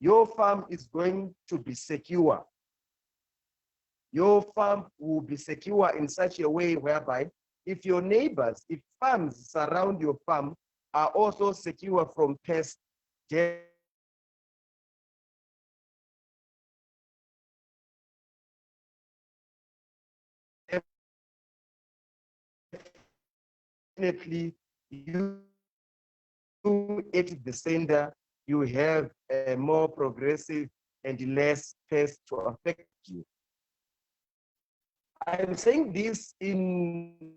your farm is going to be secure. Your farm will be secure in such a way whereby if your neighbors, if farms surround your farm are also secure from pests, definitely you at the center, you have a more progressive and less pests to affect you. I'm saying this in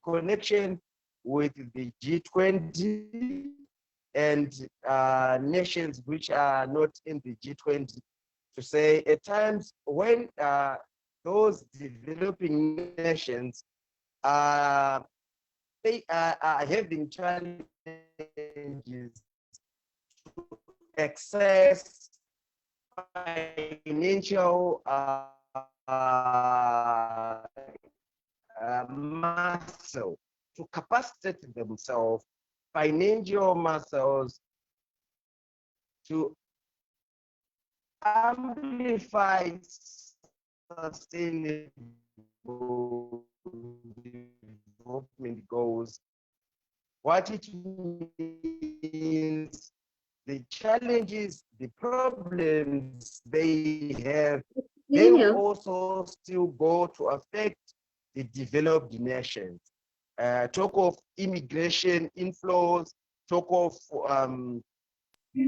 connection with the G20 and nations which are not in the G20, to say at times when those developing nations they are having challenges to access financial muscle to capacitate themselves, financial muscles to amplify sustainable development goals. What it means, the challenges, the problems they have, they will Daniel, also still go to affect the developed nations. Talk of immigration inflows, talk of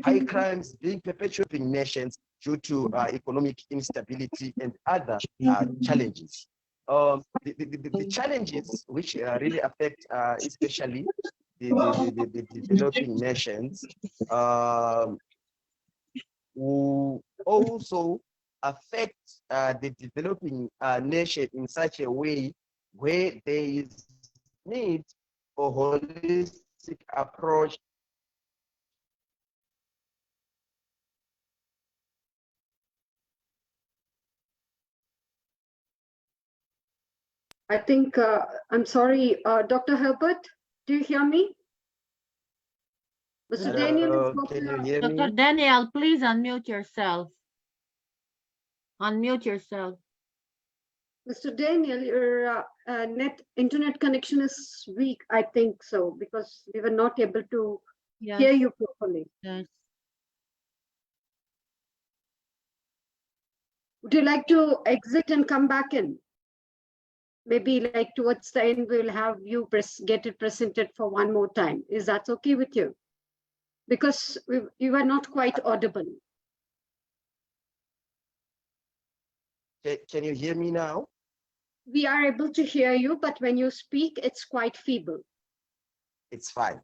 high crimes being perpetuated in nations due to economic instability and other challenges. The challenges which really affect especially the developing nations will also affect the developing nation in such a way where there is need for holistic approach. I think, I'm sorry, Dr. Herbert, do you hear me? Mr. Daniel is Can you hear Dr. me? Daniel, please unmute yourself. Unmute yourself. Mr. Daniel, your internet connection is weak, I think so, because we were not able to Yes, hear you properly. yes. Would you like to exit and come back in? Maybe like towards the end, we'll have you get it presented for one more time. Is that okay with you? Because you are not quite audible. Can you hear me now? We are able to hear you, but when you speak, it's quite feeble. It's fine.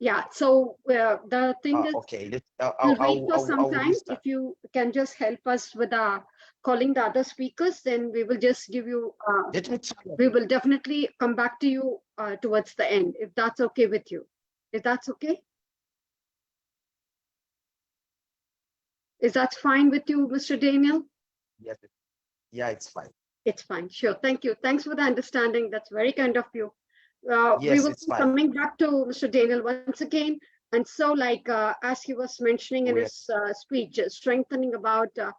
Yeah, so the thing is, Okay, we'll wait for some I'll time. restart. If you can just help us with calling the other speakers, then we will just give you, Let me try. we will definitely come back to you towards the end, if that's okay with you. If that's okay? Is that fine with you, Mr. Daniel? Yes, yeah, it's fine. It's fine. Sure. Thank you. Thanks for the understanding. That's very kind of you. We Yes, will it's be fine. coming back to Mr. Daniel once again. And so, like as he was mentioning in his speech, strengthening about the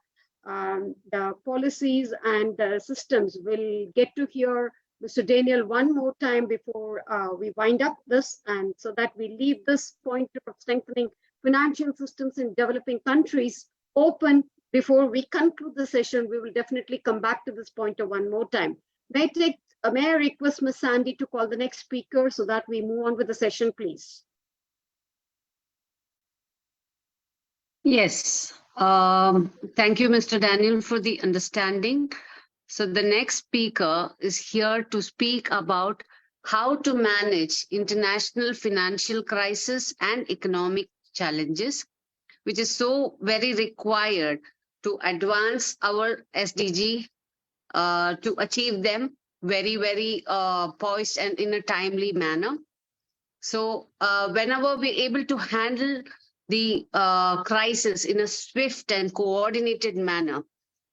policies and the systems, we'll get to hear Mr. Daniel one more time before we wind up this, and so that we leave this point of strengthening financial systems in developing countries open before we conclude the session. We will definitely come back to this point one more time. May I request Ms. Sandy to call the next speaker so that we move on with the session, please. Yes. Thank you, Mr. Daniel, for the understanding. So the next speaker is here to speak about how to manage international financial crisis and economic challenges, which is so very required to advance our SDG, to achieve them very, very poised and in a timely manner. So whenever we're able to handle the crisis in a swift and coordinated manner,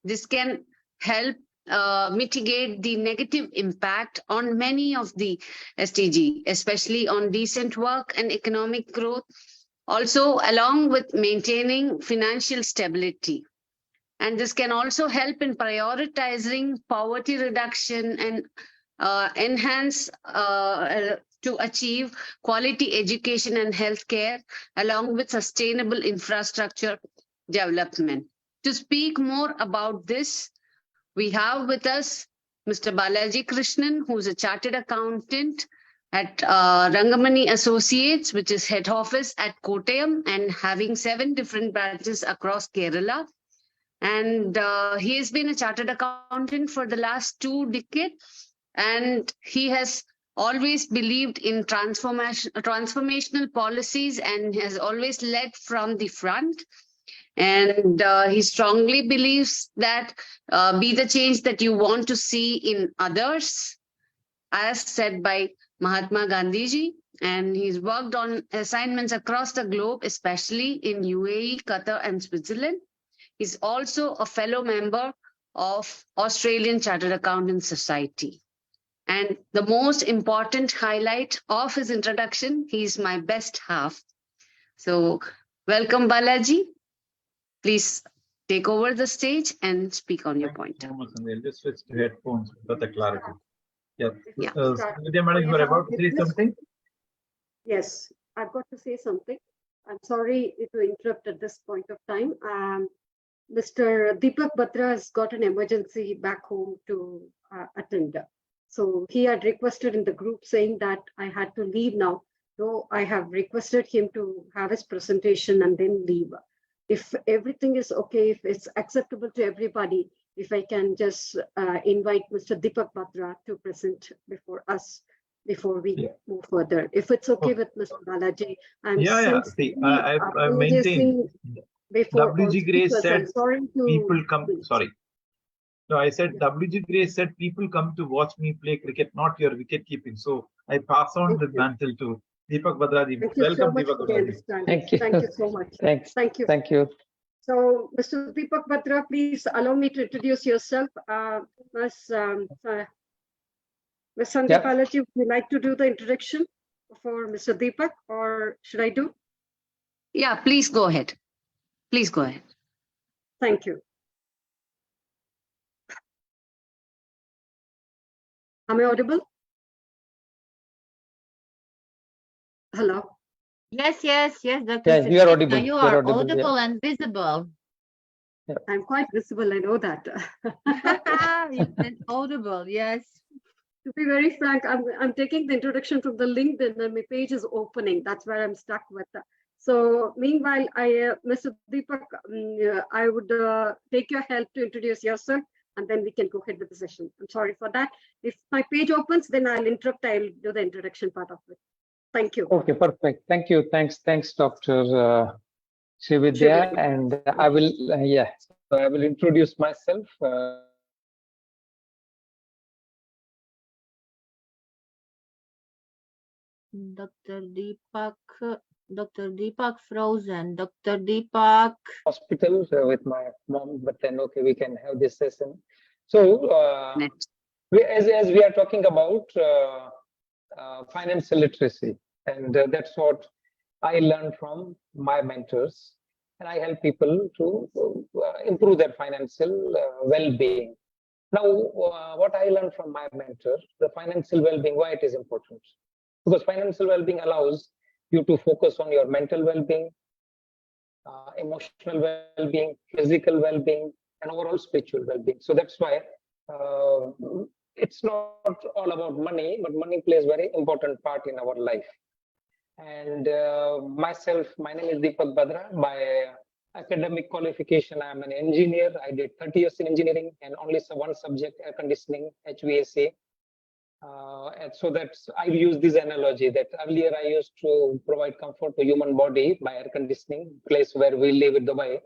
this can help mitigate the negative impact on many of the SDG, especially on decent work and economic growth, also along with maintaining financial stability. And this can also help in prioritizing poverty reduction and enhance to achieve quality education and healthcare, along with sustainable infrastructure development. To speak more about this, we have with us Mr. Balaji Krishnan, who's a chartered accountant at Rangamani Associates, which is head office at Kottayam and having 7 different branches across Kerala. And he has been a chartered accountant for the last 2 decades, and he has always believed in transformational policies and has always led from the front. And he strongly believes that be the change that you want to see in others, as said by Mahatma Gandhiji. And he's worked on assignments across the globe, especially in UAE, Qatar, and Switzerland. He's also a fellow member of Australian Chartered Accountants Society. And the most important highlight of his introduction, he's my best half. So welcome, Balaji. Please take over the stage and speak on your point. Thank you so much, I'll just switch to headphones for the clarity. Yeah. Yeah. Vidya madam, you were about to say something? Yes, I've got to say something. I'm sorry to interrupt at this point of time. Mr. Deepak Batra has got an emergency back home to attend. So he had requested in the group saying that I had to leave now. So I have requested him to have his presentation and then leave. If everything is okay, if it's acceptable to everybody, if I can just invite Mr. Deepak Batra to present before us, before we move further. If it's okay with Mr. Balaji. See, I maintain WG Grace said people come, sorry. No, I said WG Grace said people come to watch me play cricket, not your wicket keeping. So I pass on the mantle to Deepak Badraji. Welcome, Deepak Badraji. Thank you. Thank you so much. Thanks. Thank you. Thank you. So, Mr. Deepak Batra, please allow me to introduce yourself. Ms. Sandeep Balaji, would you like to do the introduction for Mr. Deepak, or should I do? Yeah, please go ahead. Please go ahead. Thank you. Am I audible? Hello. Yes, Dr. Yeah, you are audible. You are audible yeah. and visible. I'm quite visible, I know that. It's audible, yes. To be very frank, I'm taking the introduction from the LinkedIn and my page is opening. That's where I'm stuck with. So meanwhile, Mr. Deepak, I would take your help to introduce yourself and then we can go ahead with the session. I'm sorry for that. If my page opens, then I'll interrupt. I'll do the introduction part of it. Thank you. Okay, perfect. Thank you. Thanks, Dr. Srividya. And I will, so I will introduce myself. Dr. Deepak frozen. Dr. Deepak. Hospital with my mom, but then okay, we can have this session. So as we are talking about financial literacy, and that's what I learned from my mentors, and I help people to improve their financial well-being. Now, what I learned from my mentor, the financial well-being, why it is important. Because financial well-being allows you to focus on your mental well-being, emotional well-being, physical well-being, and overall spiritual well-being. So that's why it's not all about money, but money plays a very important part in our life. And myself, my name is Deepak Badra. By academic qualification, I'm an engineer. I did 30 years in engineering and only one subject, air conditioning, HVAC. And so that's, I use this analogy that earlier I used to provide comfort to human body by air conditioning, place where we live in Dubai.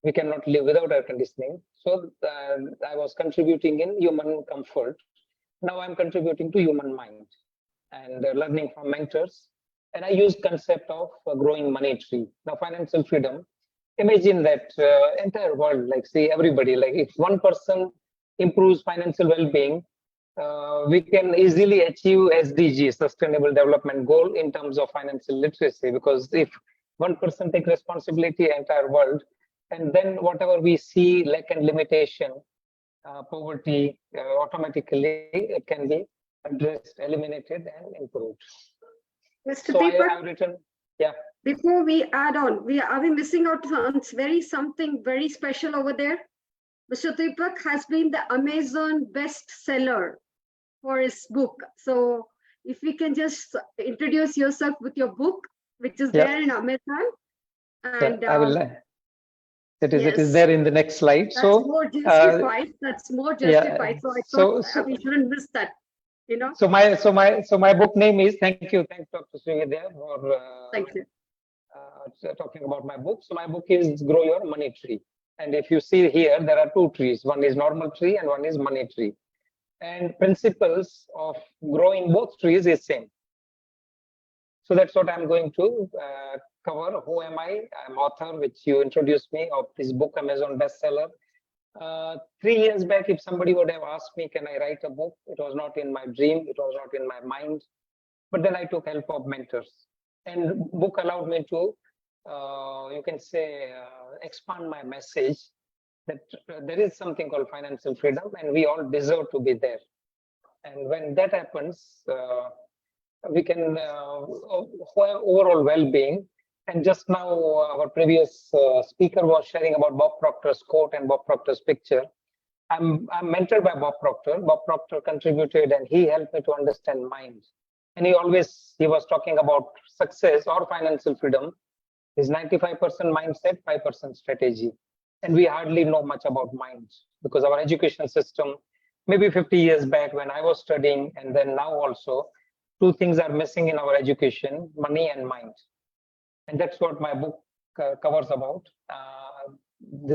We cannot live without air conditioning. So I was contributing in human comfort. Now I'm contributing to human mind and learning from mentors. And I use concept of growing money tree. Now financial freedom, imagine that entire world, like say everybody, like if one person improves financial well-being, we can easily achieve SDG, Sustainable Development Goal, in terms of financial literacy. Because if one person take responsibility, entire world, and then whatever we see lack and limitation, poverty, automatically it can be addressed, eliminated, and improved. Mr. So Deepak, I've written, yeah. Before we add on, are we missing out on something very special over there? Mr. Deepak has been the Amazon bestseller for his book. So if we can just introduce yourself with your book, which is there in Amazon. And I will. It is. Yes. It is there in the next slide. That's so more justified. That's more justified. So I thought we shouldn't miss that. You know. So my book name is. Thank you, Dr. Srividya, for thank you. Talking about my book. So my book is Grow Your Money Tree. And if you see here, there are two trees. One is normal tree and one is money tree. And principles of growing both trees is same. So that's what I'm going to cover. Who am I? I'm author, which you introduced me, of this book, Amazon bestseller. 3 years back, if somebody would have asked me, can I write a book? It was not in my dream. It was not in my mind. But then I took help of mentors. And book allowed me to, you can say, expand my message that there is something called financial freedom and we all deserve to be there. And when that happens, we can have overall well-being. And just now, our previous speaker was sharing about Bob Proctor's quote and Bob Proctor's picture. I'm mentored by Bob Proctor. Bob Proctor contributed and he helped me to understand mind. And he was talking about success or financial freedom is 95% mindset, 5% strategy. And we hardly know much about mind because our education system, maybe 50 years back when I was studying and then now also, two things are missing in our education, money and mind. And that's what my book covers about.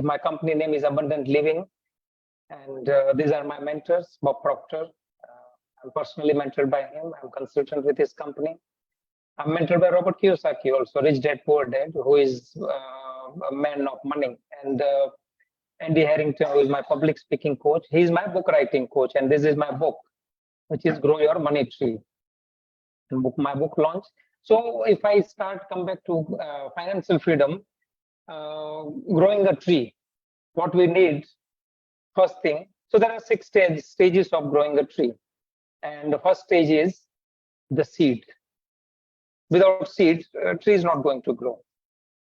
My company name is Abundant Living. And these are my mentors, Bob Proctor. I'm personally mentored by him. I'm a consultant with his company. I'm mentored by Robert Kiyosaki, also Rich Dad Poor Dad, who is a man of money. And Andy Harrington, who is my public speaking coach. He's my book writing coach. And this is my book, which is Grow Your Money Tree. My book launch. So if I come back to financial freedom, growing a tree, what we need, first thing. So there are 6 stages of growing a tree. And the first stage is the seed. Without seed, a tree is not going to grow.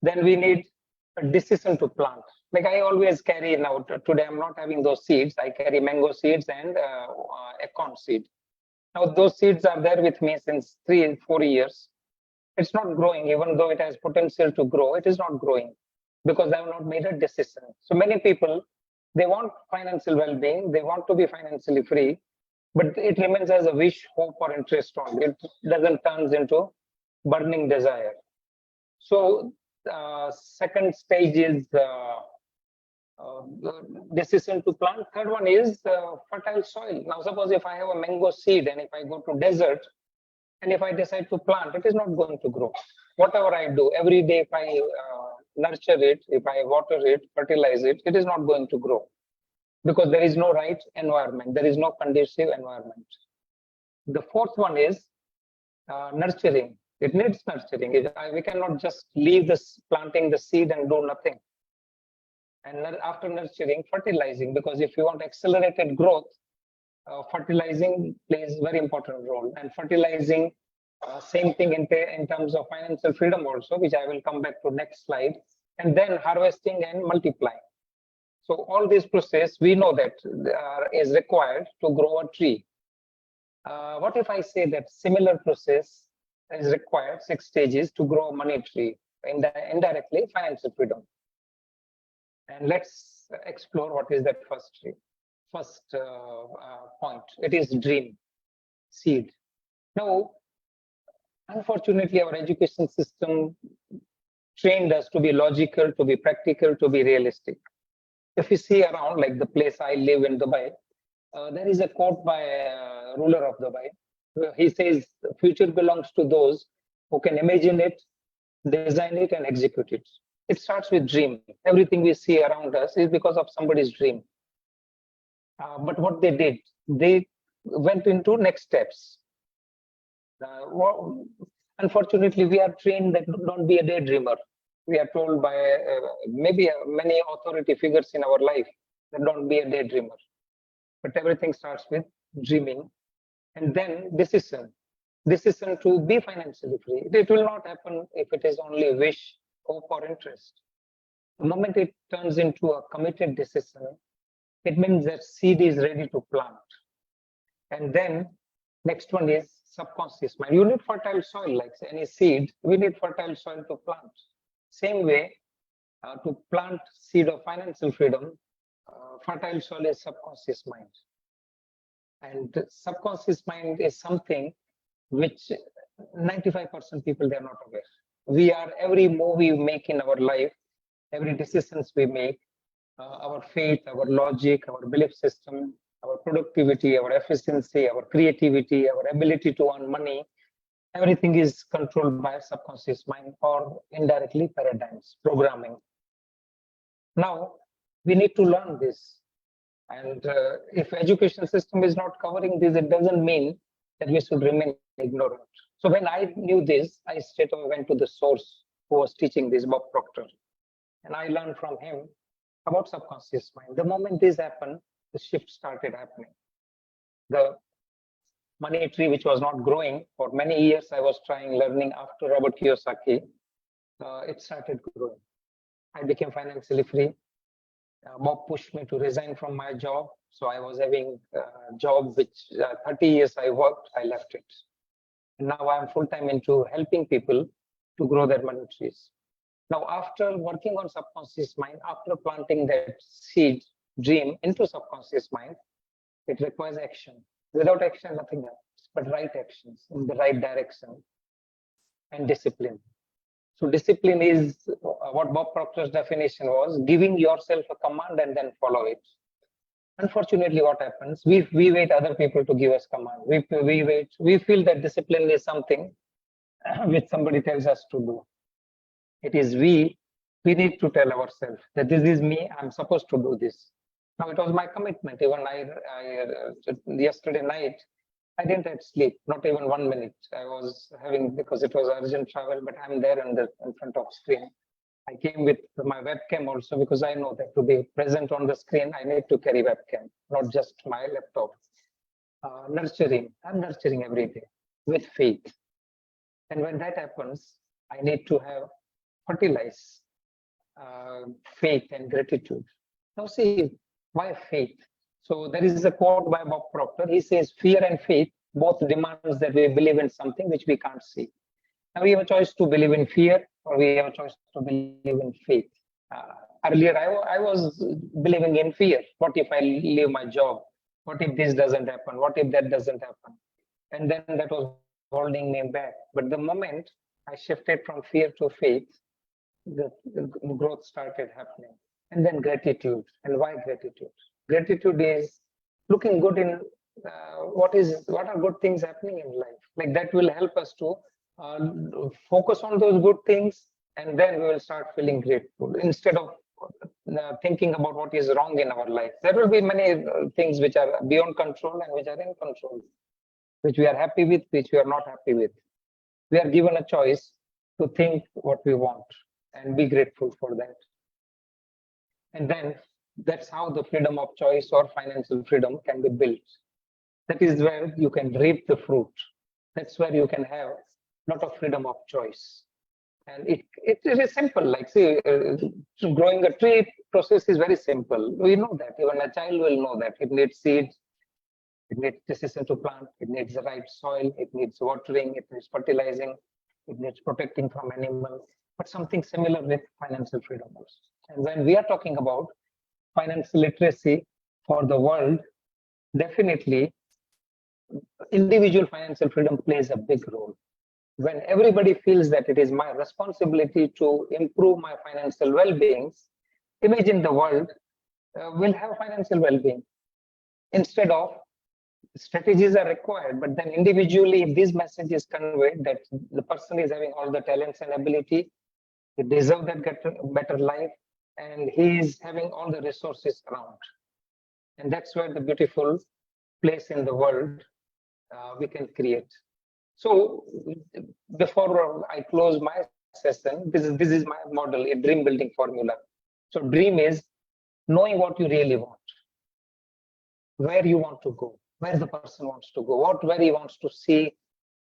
Then we need a decision to plant. Like I always carry now, today I'm not having those seeds. I carry mango seeds and acorn seed. Now those seeds are there with me since 3 and 4 years. It's not growing, even though it has potential to grow, it is not growing because they have not made a decision. So many people, they want financial well-being, they want to be financially free, but it remains as a wish, hope, or interest only. It doesn't turn into burning desire. So second stage is decision to plant. Third one is fertile soil. Now suppose if I have a mango seed and if I go to desert and if I decide to plant, it is not going to grow. Whatever I do every day, if I nurture it, if I water it, fertilize it, it is not going to grow because there is no right environment. There is no conducive environment. The fourth one is nurturing. It needs nurturing. We cannot just leave this planting the seed and do nothing. And after nurturing, fertilizing, because if you want accelerated growth, fertilizing plays a very important role. And fertilizing, same thing in terms of financial freedom also, which I will come back to next slide. And then harvesting and multiplying. So all this process, we know that is required to grow a tree. What if I say that similar process is required, 6 stages to grow a money tree, indirectly financial freedom. And let's explore what is that first tree. First point, it is dream, seed. Now, unfortunately, our education system trained us to be logical, to be practical, to be realistic. If you see around, like the place I live in Dubai, there is a quote by a ruler of Dubai. He says, the future belongs to those who can imagine it, design it, and execute it. It starts with dream. Everything we see around us is because of somebody's dream. But what they did, they went into next steps. Unfortunately, we are trained that don't be a daydreamer. We are told by maybe many authority figures in our life that don't be a daydreamer. But everything starts with dreaming, and then decision to be financially free. It will not happen if it is only wish, hope, or interest. The moment it turns into a committed decision, it means that seed is ready to plant. And then next one is subconscious mind. You need fertile soil, like any seed. We need fertile soil to plant. Same way, to plant seed of financial freedom, fertile soil is subconscious mind. And subconscious mind is something which 95% people, they are not aware. We are, every move we make in our life, every decisions we make, our faith, our logic, our belief system, our productivity, our efficiency, our creativity, our ability to earn money, everything is controlled by subconscious mind, or indirectly paradigms, programming. Now, we need to learn this. And if education system is not covering this, it doesn't mean that we should remain ignorant. So when I knew this, I straight away went to the source who was teaching this, Bob Proctor. And I learned from him about subconscious mind. The moment this happened, the shift started happening. The money tree, which was not growing for many years, I was trying learning after Robert Kiyosaki, it started growing. I became financially free. Bob pushed me to resign from my job. So I was having a job which 30 years I worked, I left it. And now I'm full-time into helping people to grow their money trees. Now, after working on subconscious mind, after planting that seed dream into subconscious mind, it requires action. Without action, nothing happens, but right actions in the right direction and discipline. So discipline is what Bob Proctor's definition was, giving yourself a command and then follow it. Unfortunately, what happens, we wait other people to give us command. We wait, we feel that discipline is something which somebody tells us to do. It is we need to tell ourselves that this is me, I'm supposed to do this. Now, it was my commitment. Even yesterday night, I didn't have sleep, not even 1 minute. I was having, because it was urgent travel, but I'm there in front of screen. I came with my webcam also, because I know that to be present on the screen, I need to carry webcam, not just my laptop. Nurturing, I'm nurturing every day with faith. And when that happens, I need to have fertilize faith and gratitude. Now see, why faith? So there is a quote by Bob Proctor. He says, fear and faith both demands that we believe in something which we can't see. Now we have a choice to believe in fear, or we have a choice to believe in faith. Earlier, I was believing in fear. What if I leave my job? What if this doesn't happen? What if that doesn't happen? And then that was holding me back. But the moment I shifted from fear to faith, the growth started happening. And then gratitude. And why gratitude? Gratitude is looking good in what are good things happening in life. Like that will help us to focus on those good things, and then we will start feeling grateful instead of thinking about what is wrong in our life. There will be many things which are beyond control and which are in control, which we are happy with, which we are not happy with. We are given a choice to think what we want and be grateful for that. And then that's how the freedom of choice or financial freedom can be built. That is where you can reap the fruit. That's where you can have a lot of freedom of choice. And it is simple, like say, growing a tree process is very simple. We know that, even a child will know that. It needs seeds, it needs decision to plant, it needs the right soil, it needs watering, it needs fertilizing, it needs protecting from animals, but something similar with financial freedom also. And when we are talking about financial literacy for the world, definitely individual financial freedom plays a big role. When everybody feels that it is my responsibility to improve my financial well-being, imagine the world will have financial well-being. Instead of strategies are required, but then individually, if this message is conveyed that the person is having all the talents and ability, he deserves that better life, and he is having all the resources around. And that's where the beautiful place in the world we can create. So before I close my session, this is my model, a dream building formula. So dream is knowing what you really want, where you want to go, where the person wants to go, where he wants to see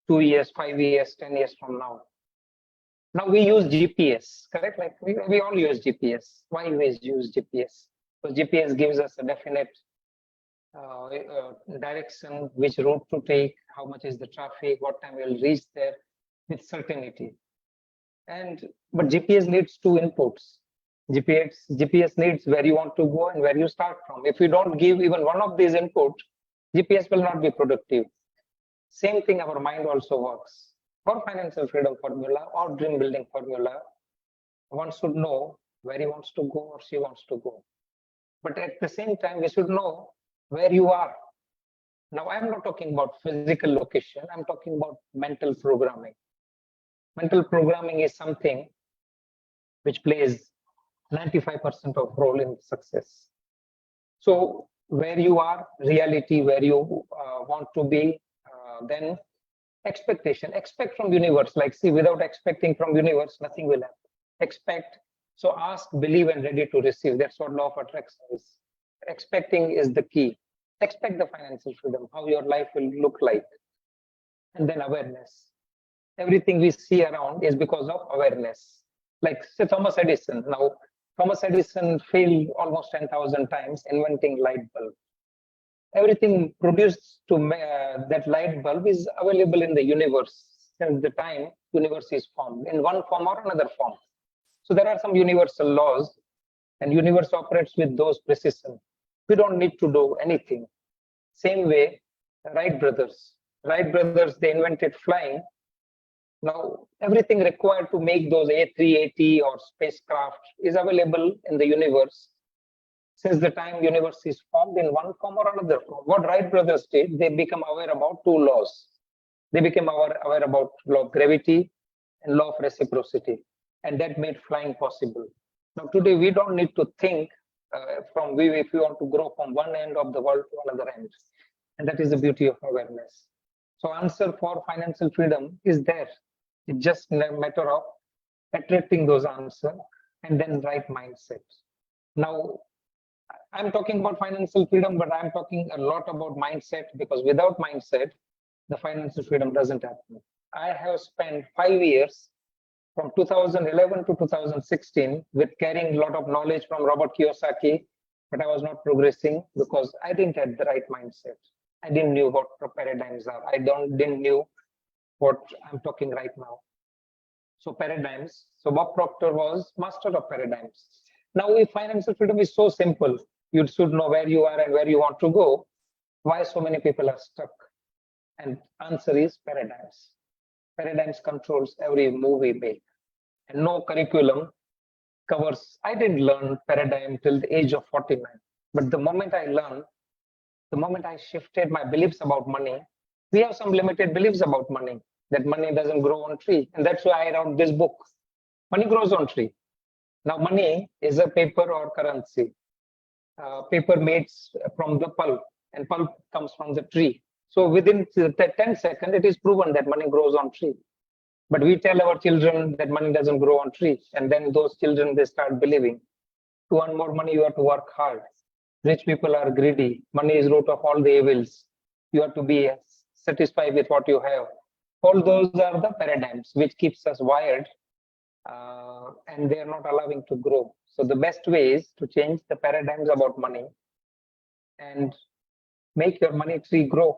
2 years, 5 years, 10 years from now. Now we use GPS, correct? Like we all use GPS. Why we use GPS? Because GPS gives us a definite direction, which route to take, how much is the traffic, what time we'll reach there with certainty. But GPS needs 2 inputs. GPS needs where you want to go and where you start from. If you don't give even one of these inputs, GPS will not be productive. Same thing, our mind also works. For financial freedom formula or dream building formula, one should know where he wants to go or she wants to go. But at the same time, we should know where you are. Now, I'm not talking about physical location. I'm talking about mental programming. Mental programming is something which plays 95% of role in success. So where you are, reality, where you want to be, then expectation. Expect from universe. Like, see, without expecting from universe, nothing will happen. Expect. So ask, believe, and ready to receive. That's what law of attraction is. Expecting is the key. Expect the financial freedom, how your life will look like. And then awareness. Everything we see around is because of awareness. Like say Thomas Edison. Now, Thomas Edison failed almost 10,000 times inventing light bulb. Everything produced to that light bulb is available in the universe since the time universe is formed in one form or another form. So there are some universal laws, and universe operates with those precision. We don't need to do anything. Same way, Wright brothers, they invented flying. Now, everything required to make those A380 or spacecraft is available in the universe. Since the time universe is formed in one form or another form. What Wright brothers did, they become aware about 2 laws. They became aware about law of gravity and law of reciprocity. And that made flying possible. Now, today, we don't need to think if we want to grow from one end of the world to another end. And that is the beauty of awareness. So answer for financial freedom is there. It's just a matter of attracting those answers and then right mindset. Now, I'm talking about financial freedom, but I'm talking a lot about mindset, because without mindset, the financial freedom doesn't happen. I have spent 5 years from 2011 to 2016 with carrying a lot of knowledge from Robert Kiyosaki, but I was not progressing because I didn't have the right mindset. I didn't know what paradigms are. I didn't know what I'm talking right now. So paradigms. So Bob Proctor was master of paradigms. Now, if financial freedom is so simple, you should know where you are and where you want to go. Why so many people are stuck? And answer is paradigms. Paradigms controls every move we make. And no curriculum covers. I didn't learn paradigm till the age of 49. But the moment I learned, the moment I shifted my beliefs about money, we have some limited beliefs about money, that money doesn't grow on tree. And that's why I wrote this book. Money grows on tree. Now, money is a paper or currency. Paper made from the pulp, and pulp comes from the tree. So within 10 seconds, it is proven that money grows on tree. But we tell our children that money doesn't grow on tree. And then those children, they start believing. To earn more money, you have to work hard. Rich people are greedy. Money is root of all the evils. You have to be satisfied with what you have. All those are the paradigms which keeps us wired, and they are not allowing to grow. So the best way is to change the paradigms about money and make your money tree grow.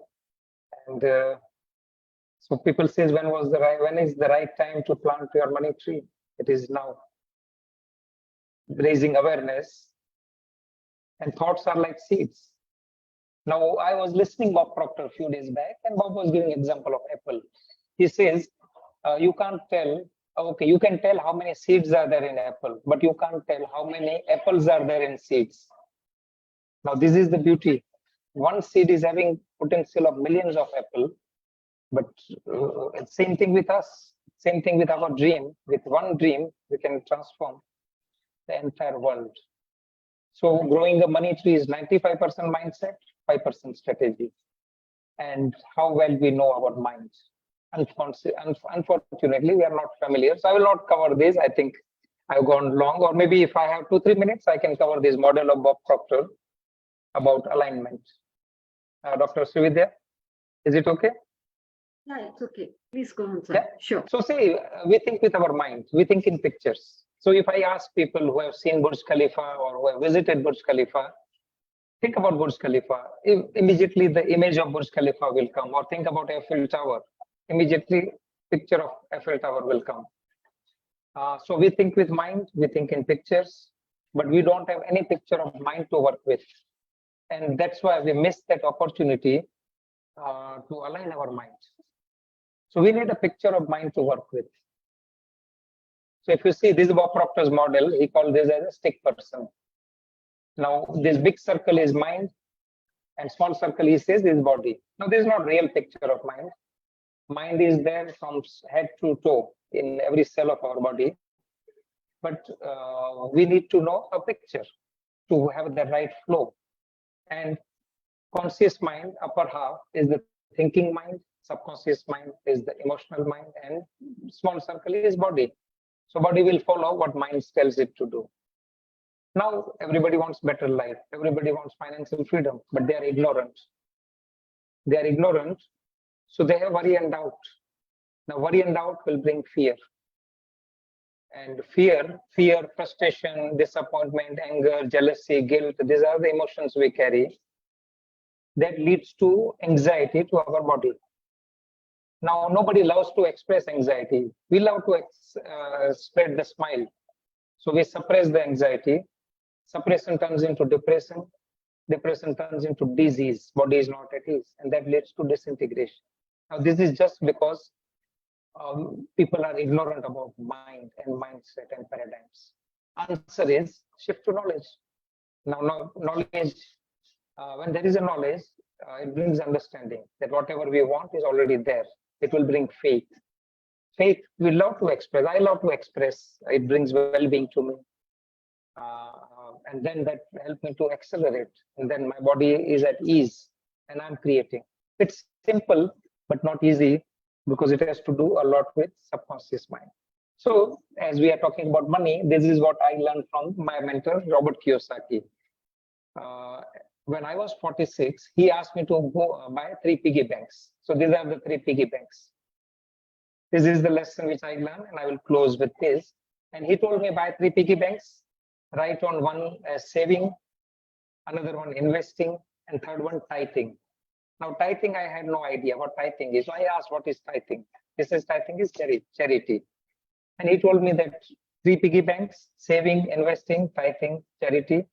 And so people says, when is the right time to plant your money tree? It is now. Raising awareness, and thoughts are like seeds. Now, I was listening Bob Proctor a few days back, and Bob was giving example of apple. He says, you can't tell, okay, you can tell how many seeds are there in apple, but you can't tell how many apples are there in seeds. Now, this is the beauty. One seed is having potential of millions of apple, but same thing with us, same thing with our dream. With one dream, we can transform the entire world. So growing a money tree is 95% mindset, 5% strategy. And how well we know our minds. Unfortunately, we are not familiar. So I will not cover this. I think I've gone long, or maybe if I have 2-3 minutes, I can cover this model of Bob Proctor about alignment. Dr. Srividya, is it okay? Yeah, it's okay. Please go on, sir. Yeah? Sure. So say we think with our minds, we think in pictures. So if I ask people who have seen Burj Khalifa or who have visited Burj Khalifa, think about Burj Khalifa, immediately the image of Burj Khalifa will come, or think about Eiffel Tower, immediately picture of Eiffel Tower will come. So we think with mind, we think in pictures, but we don't have any picture of mind to work with. And that's why we miss that opportunity to align our mind. So we need a picture of mind to work with. So if you see, this is Bob Proctor's model. He called this as a stick person. Now, this big circle is mind, and small circle, he says, is body. Now, this is not real picture of mind. Mind is there from head to toe in every cell of our body. But we need to know a picture to have the right flow. And conscious mind, upper half, is the thinking mind. Subconscious mind is the emotional mind, and small circle is body. So body will follow what mind tells it to do. Now, everybody wants better life. Everybody wants financial freedom, but they are ignorant. They are ignorant, so they have worry and doubt. Now, worry and doubt will bring fear. And fear, frustration, disappointment, anger, jealousy, guilt, these are the emotions we carry. That leads to anxiety to our body. Now, nobody loves to express anxiety. We love to spread the smile. So we suppress the anxiety. Suppression turns into depression. Depression turns into disease. Body is not at ease. And that leads to disintegration. Now, this is just because people are ignorant about mind and mindset and paradigms. Answer is shift to knowledge. Now, knowledge, when there is a knowledge, it brings understanding that whatever we want is already there. It will bring faith. Faith we love to express. I love to express. It brings well-being to me. And then that helps me to accelerate. And then my body is at ease and I'm creating. It's simple, but not easy because it has to do a lot with subconscious mind. So as we are talking about money, this is what I learned from my mentor, Robert Kiyosaki. When I was 46, he asked me to go buy 3 piggy banks. So these are the 3 piggy banks. This is the lesson which I learned, and I will close with this. And he told me buy 3 piggy banks, write on one saving, another one investing, and third one tithing. Now tithing, I had no idea what tithing is. So I asked, what is tithing? He says tithing is charity. And he told me that 3 piggy banks, saving, investing, tithing, charity.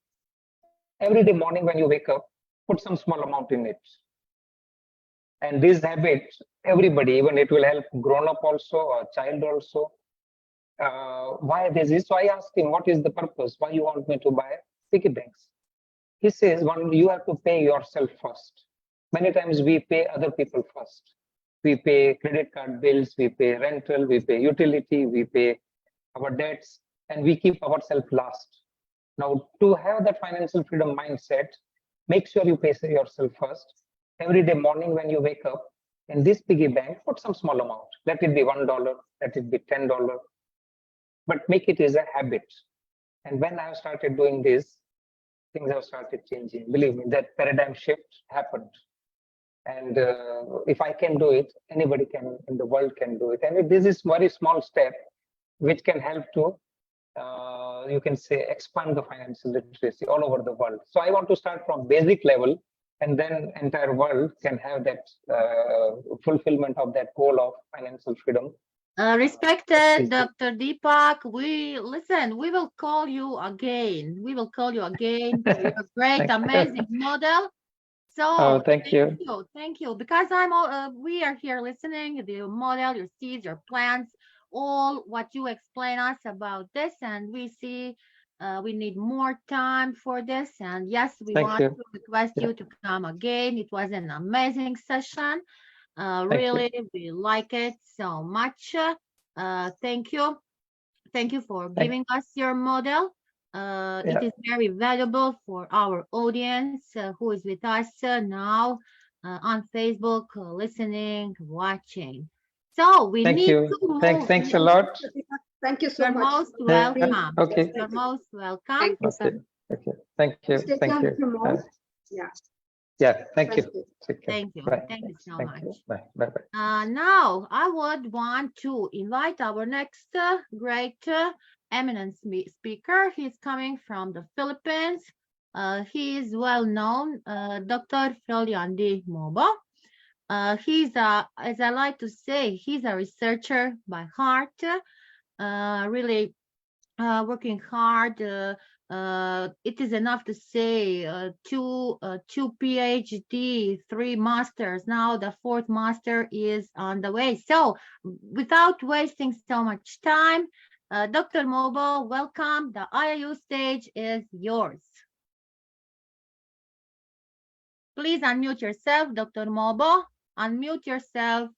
Every day morning when you wake up, put some small amount in it. And this habit, everybody, even it will help grown up also or child also. Why this is? So I asked him, what is the purpose? Why you want me to buy piggy banks? He says, one, you have to pay yourself first. Many times we pay other people first. We pay credit card bills, we pay rental, we pay utility, we pay our debts, and we keep ourselves last. Now, to have that financial freedom mindset, make sure you pay yourself first. Every day morning when you wake up, in this piggy bank, put some small amount. Let it be $1, let it be $10. But make it as a habit. And when I started doing this, things have started changing. Believe me, that paradigm shift happened. And if I can do it, anybody can in the world can do it. And this is very small step which can help to, you can say, expand the financial literacy all over the world. So I want to start from basic level, and then entire world can have that fulfillment of that goal of financial freedom. Respected Dr. Deepak, we will call you again. We will call you again for your great, amazing model. So thank you. Thank you. Because we are here listening, the model, your seeds, your plants, all what you explain us about this, and we see we need more time for this. And yes, we want to request you to come again. It was an amazing session. Really, we like it so much. Thank you. Thank you for giving us your model. It is very valuable for our audience who is with us now on Facebook, listening, watching. So we need to move. Thanks a lot. Thank you so You're much. most welcome. Okay. You're most welcome. Thank you, sir. Okay. Thank you. Stay Thank tuned you. for more. Yeah. Yeah. Thank you. Take care. Thank you. Bye. Thank you so Thank much. you. Bye. Bye. Bye. Now, I would want to invite our next great eminent speaker. He's coming from the Philippines. He is well known, Dr. Frolyandi Mobo. He's as I like to say, he's a researcher by heart, really working hard. It is enough to say two PhD, 3 masters. Now the 4th master is on the way. So without wasting so much time, Dr. Mobo, welcome. The IIU stage is yours. Please unmute yourself, Dr. Mobo. Unmute yourself.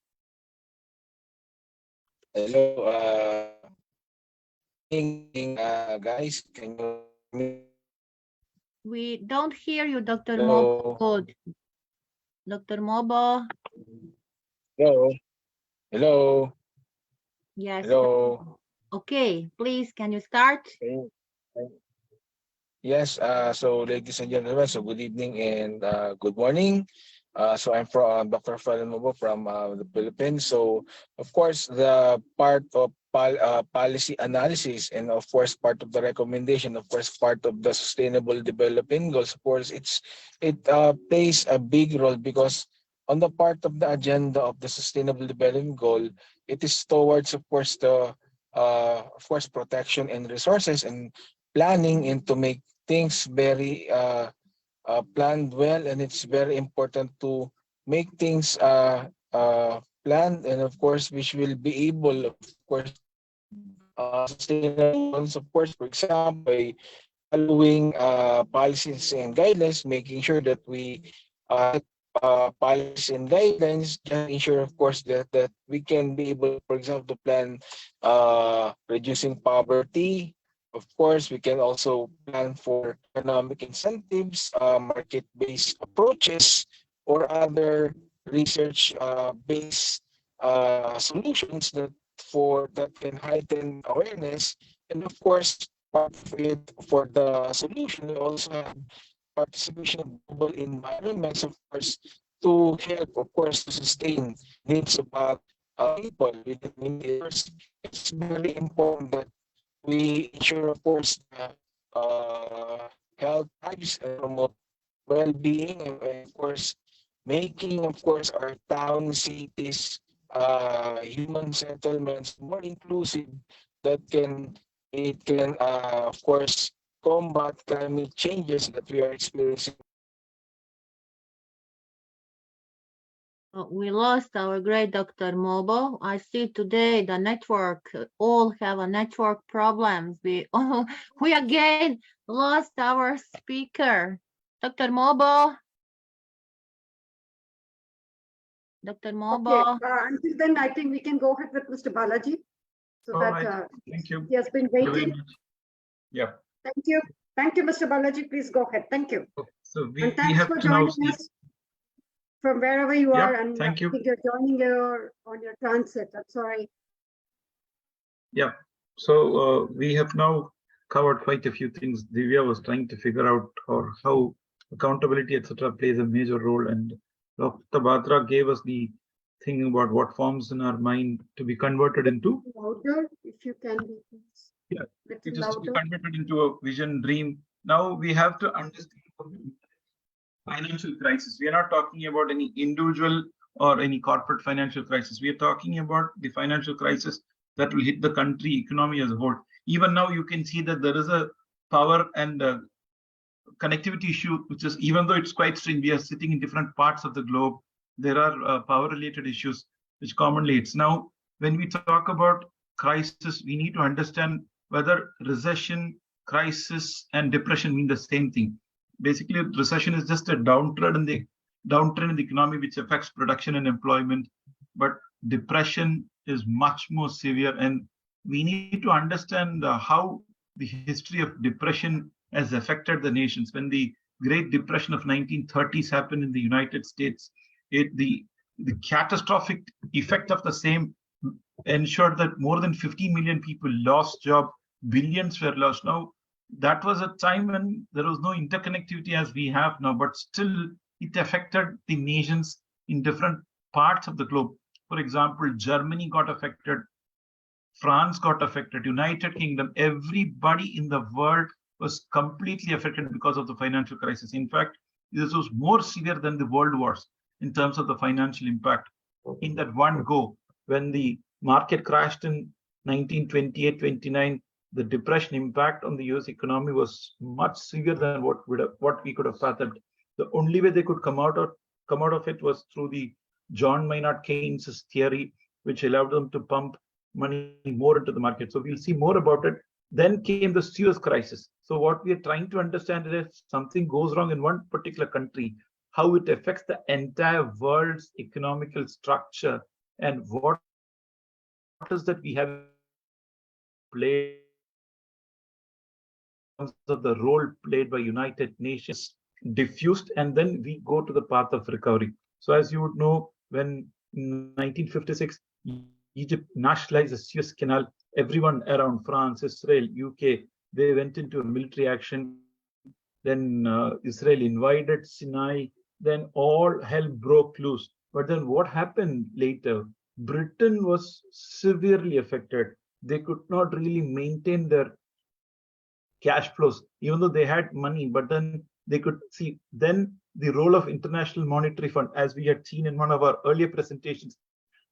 Hello, guys. Can you hear me? We don't hear you, Dr. Hello. Mobo. Good. Dr. Mobo. Hello. Hello. Yes. Hello. Okay, please, can you start? Yes, so ladies and gentlemen, so good evening and good morning. So I'm from Dr. Falmobo from the Philippines. So of course, the part of policy analysis and of course part of the recommendation, of course part of the sustainable development goals, of course it plays a big role because on the part of the agenda of the sustainable development goal, it is towards of course the protection and resources and planning and to make things very planned well, and it's very important to make things planned, and of course which will be able of course sustainable goals, of course, for example by following policies and guidelines, making sure that we policies and guidelines just ensure of course that we can be able, for example, to plan reducing poverty. Of course, we can also plan for economic incentives, market-based approaches, or other research-based solutions that can heighten awareness. And of course, part of it for the solution, we also have participation of global environments, of course, to help, of course, to sustain needs of people within the universe. It's very important that we ensure, of course, health lives and promote well-being, and of course, making, of course, our towns, cities, human settlements more inclusive. That it can, of course, combat climate changes that we are experiencing. We lost our great Dr. Mobo. I see today the network, all have a network problems. We again lost our speaker. Dr. Mobo. Dr. Mobo. Okay, until then, I think we can go ahead with Mr. Balaji. So All that right. Thank you. he has been Thank you very waiting. much. Yeah. Thank you. Thank you, Mr. Balaji. Please go ahead. Thank you. So we And thanks have for to now joining see. us from wherever you are. Yeah, And thank you. I think you're joining on your transit. I'm sorry. Yeah. So we have now covered quite a few things. Divya was trying to figure out or how accountability, etc., plays a major role. And Dr. Batra gave us the thing about what forms in our mind to be converted into. Louder, if you can be, please. Yeah, Little it is to be louder. converted into a vision, dream. Now we have to understand financial crisis. We are not talking about any individual or any corporate financial crisis. We are talking about the financial crisis that will hit the country economy as a whole. Even now, you can see that there is a power and connectivity issue, which is, even though it's quite strange, we are sitting in different parts of the globe. There are power related issues which commonly it's now when we talk about crisis, we need to understand whether recession, crisis, and depression mean the same thing. Basically, recession is just a downtrend in the economy which affects production and employment, but depression is much more severe, and we need to understand how the history of depression has affected the nations. When the Great Depression of 1930s happened in the United States, the catastrophic effect of the same ensured that more than 50 million people lost job, billions were lost. Now, that was a time when there was no interconnectivity as we have now, but still it affected the nations in different parts of the globe. For example, Germany got affected, France got affected, United Kingdom, everybody in the world was completely affected because of the financial crisis. In fact, this was more severe than the world wars in terms of the financial impact. In that one go, when the market crashed in 1928-29, the depression impact on the US economy was much severe than what we could have fathomed. The only way they could come out of it was through the John Maynard Keynes' theory, which allowed them to pump money more into the market. So we'll see more about it. Then came the Suez crisis. So what we are trying to understand is if something goes wrong in one particular country, how it affects the entire world's economical structure, and what is that we have played in terms of the role played by United Nations diffused, and then we go to the path of recovery. So as you would know, when in 1956, Egypt nationalized the Suez Canal, everyone around France, Israel, UK, they went into a military action. Then Israel invaded Sinai. Then all hell broke loose. But then what happened later? Britain was severely affected. They could not really maintain their cash flows, even though they had money, but then they could see then the role of International Monetary Fund, as we had seen in one of our earlier presentations.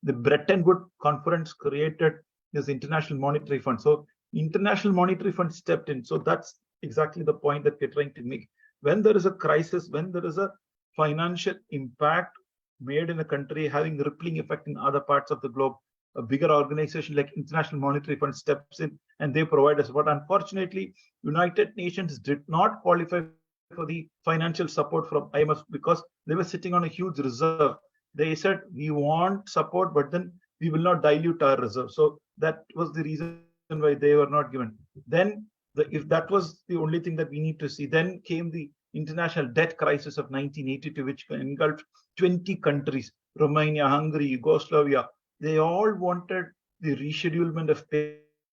The Bretton Woods Conference created this International Monetary Fund. So International Monetary Fund stepped in. So that's exactly the point that we're trying to make. When there is a crisis, when there is a financial impact made in a country having rippling effect in other parts of the globe, a bigger organization like International Monetary Fund steps in and they provide us. But unfortunately, United Nations did not qualify for the financial support from IMF because they were sitting on a huge reserve. They said, we want support, but then we will not dilute our reserve. So that was the reason why they were not given. Then, if that was the only thing that we need to see, then came the international debt crisis of 1982, which engulfed 20 countries, Romania, Hungary, Yugoslavia. They all wanted the reschedulement of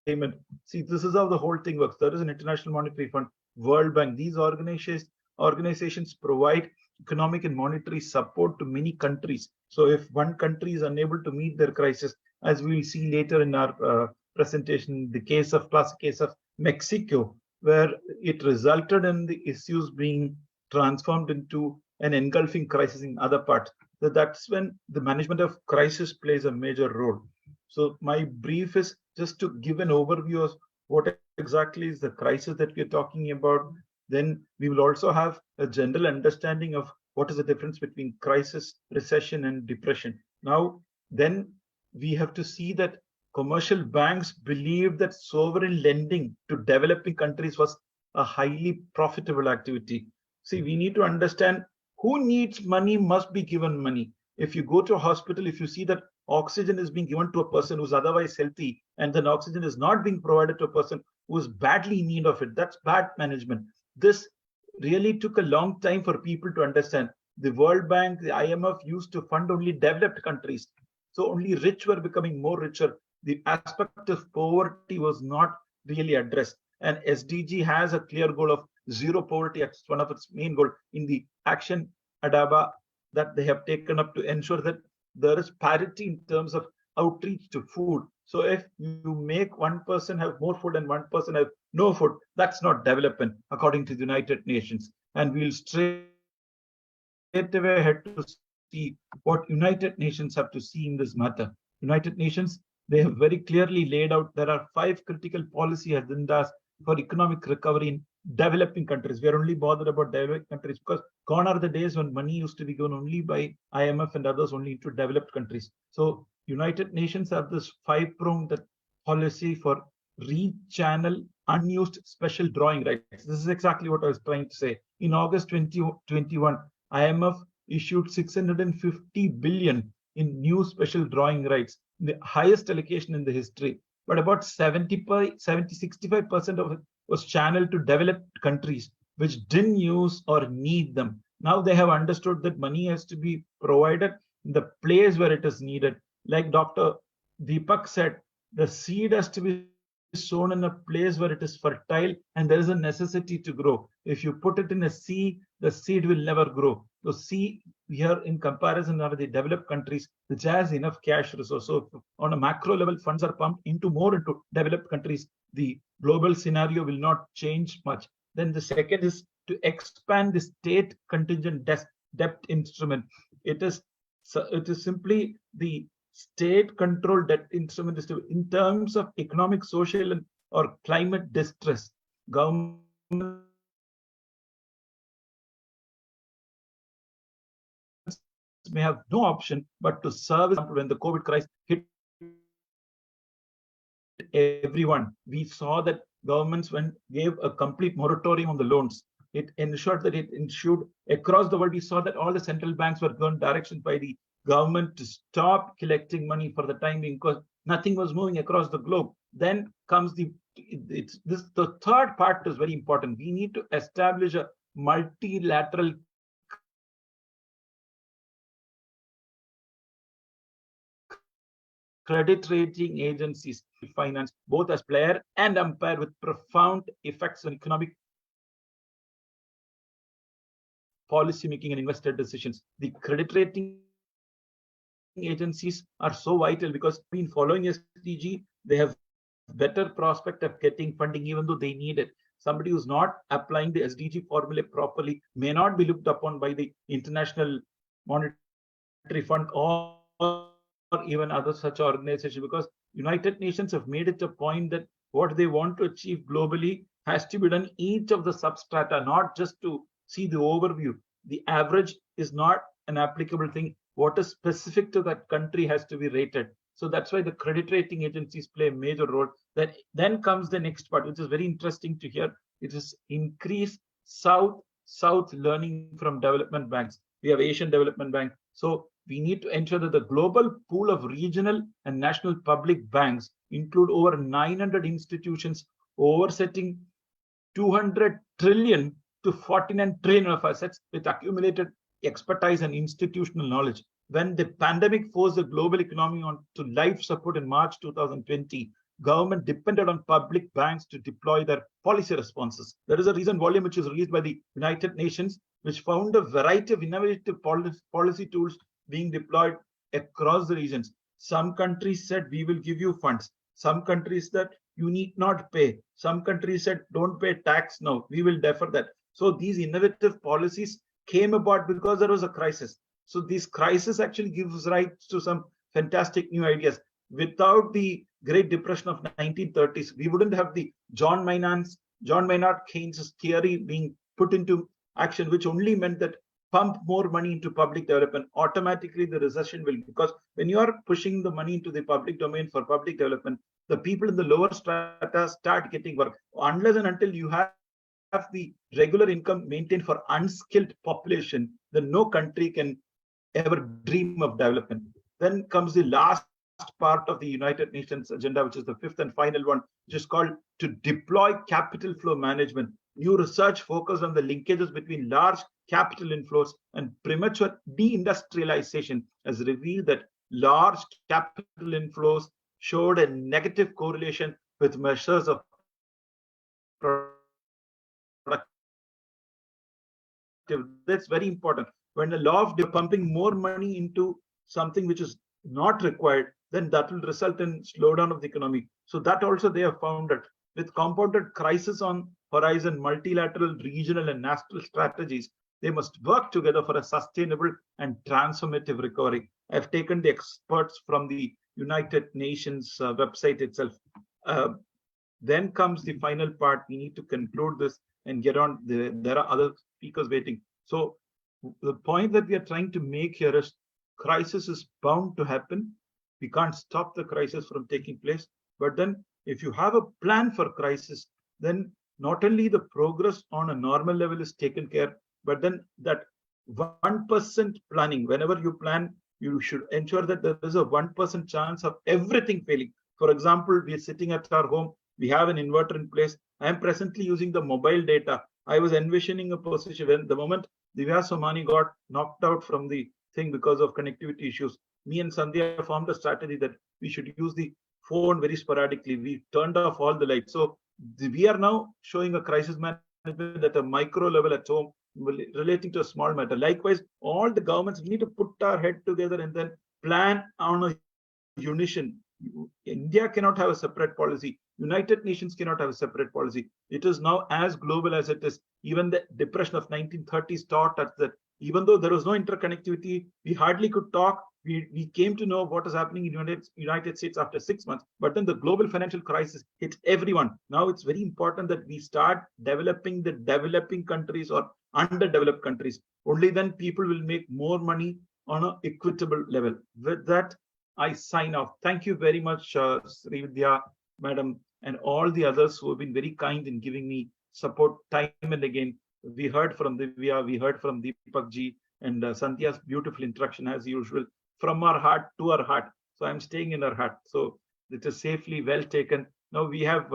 payment. See, this is how the whole thing works. There is an International Monetary Fund, World Bank. These organizations provide economic and monetary support to many countries. So if one country is unable to meet their crisis, as we will see later in our presentation, the classic case of Mexico, where it resulted in the issues being transformed into an engulfing crisis in other parts. So that's when the management of crisis plays a major role. So my brief is just to give an overview of what exactly is the crisis that we're talking about. Then we will also have a general understanding of what is the difference between crisis, recession, and depression. Now, then we have to see that commercial banks believed that sovereign lending to developing countries was a highly profitable activity. See, we need to understand who needs money must be given money. If you go to a hospital, if you see that oxygen is being given to a person who's otherwise healthy, and then oxygen is not being provided to a person who is badly in need of it, that's bad management. This really took a long time for people to understand. The World Bank, the IMF used to fund only developed countries. So only rich were becoming more richer. The aspect of poverty was not really addressed. And SDG has a clear goal of zero poverty as one of its main goal in the action ADABA that they have taken up to ensure that there is parity in terms of outreach to food. So if you make one person have more food and one person have no food, that's not development according to the United Nations. And we'll straight away head to see what United Nations have to see in this matter. United Nations, they have very clearly laid out there are 5 critical policy agendas for economic recovery in developing countries. We are only bothered about developing countries because gone are the days when money used to be given only by IMF and others only into developed countries. So United Nations have this 5-pronged policy for rechannel unused special drawing rights. This is exactly what I was trying to say. In August 2021, IMF issued 650 billion in new special drawing rights, the highest allocation in the history. But about 65% of it was channeled to developed countries which didn't use or need them. Now they have understood that money has to be provided in the place where it is needed. Like Dr. Deepak said, the seed has to be sown in a place where it is fertile and there is a necessity to grow. If you put it in a sea, the seed will never grow. So see here in comparison are the developed countries which has enough cash resource. So on a macro level, funds are pumped more into developed countries. The global scenario will not change much. Then the second is to expand the state contingent debt instrument. It is simply the state controlled debt instrument is in terms of economic, social, or climate distress. Government may have no option but to serve when the COVID crisis hit everyone. We saw that governments gave a complete moratorium on the loans. It ensured that it ensured across the world. We saw that all the central banks were given direction by the government to stop collecting money for the time being because nothing was moving across the globe. Then comes the third part is very important. We need to establish a multilateral credit rating agencies finance both as player and umpire with profound effects on economic policy making and investor decisions. The credit rating agencies are so vital because been following SDG, they have better prospect of getting funding even though they need it. Somebody who's not applying the SDG formula properly may not be looked upon by the International Monetary Fund or even other such organizations, because United Nations have made it a point that what they want to achieve globally has to be done each of the substrata, not just to see the overview. The average is not an applicable thing. What is specific to that country has to be rated. So that's why the credit rating agencies play a major role. That then comes the next part, which is very interesting to hear. It is increase South learning from development banks. We have Asian Development Bank. So we need to ensure that the global pool of regional and national public banks include over 900 institutions oversetting 200 trillion to 49 trillion of assets with accumulated expertise and institutional knowledge. When the pandemic forced the global economy on to life support in March 2020, government depended on public banks to deploy their policy responses. There is a recent volume which was released by the United Nations, which found a variety of innovative policy tools being deployed across the regions. Some countries said, we will give you funds. Some countries said, you need not pay. Some countries said, don't pay tax now, we will defer that. So these innovative policies came about because there was a crisis. So this crisis actually gives rise to some fantastic new ideas. Without the Great Depression of 1930s, we wouldn't have the John Maynard Keynes' theory being put into action, which only meant that pump more money into public development, automatically the recession will, because when you are pushing the money into the public domain for public development, the people in the lower strata start getting work. Unless and until you have the regular income maintained for unskilled population, then no country can ever dream of development. Then comes the last part of the United Nations agenda, which is the fifth and final one, which is called to deploy capital flow management. New research focused on the linkages between large capital inflows and premature deindustrialization has revealed that large capital inflows showed a negative correlation with measures of productive. That's very important. When the law of pumping more money into something which is not required, then that will result in slowdown of the economy. So that also they have found that with compounded crisis on horizon, multilateral, regional, and national strategies, they must work together for a sustainable and transformative recovery. I've taken the experts from the United Nations website itself. Then comes the final part. We need to conclude this and get on. There are other speakers waiting. So the point that we are trying to make here is crisis is bound to happen. We can't stop the crisis from taking place. But then if you have a plan for crisis, then not only the progress on a normal level is taken care, but then that 1% planning, whenever you plan, you should ensure that there is a 1% chance of everything failing. For example, we are sitting at our home, we have an inverter in place. I am presently using the mobile data. I was envisioning a position when the moment Divya Somani got knocked out from the thing because of connectivity issues, me and Sandhya formed a strategy that we should use the phone very sporadically. We turned off all the lights. So we are now showing a crisis management at a micro level at home, relating to a small matter. Likewise, all the governments, we need to put our head together and then plan on a unison. India cannot have a separate policy. United Nations cannot have a separate policy. It is now as global as it is. Even the depression of 1930s taught us that even though there was no interconnectivity, we hardly could talk. We came to know what is happening in United States after 6 months. But then the global financial crisis hit everyone. Now it's very important that we start developing the developing countries or underdeveloped countries. Only then people will make more money on an equitable level. With that, I sign off. Thank you very much, Srividya, Madam, and all the others who have been very kind in giving me support time and again. We heard from Divya, we heard from Deepak ji, and Sandhya's beautiful introduction as usual, from our heart to our heart. So I'm staying in our heart. So it is safely well taken. Now we have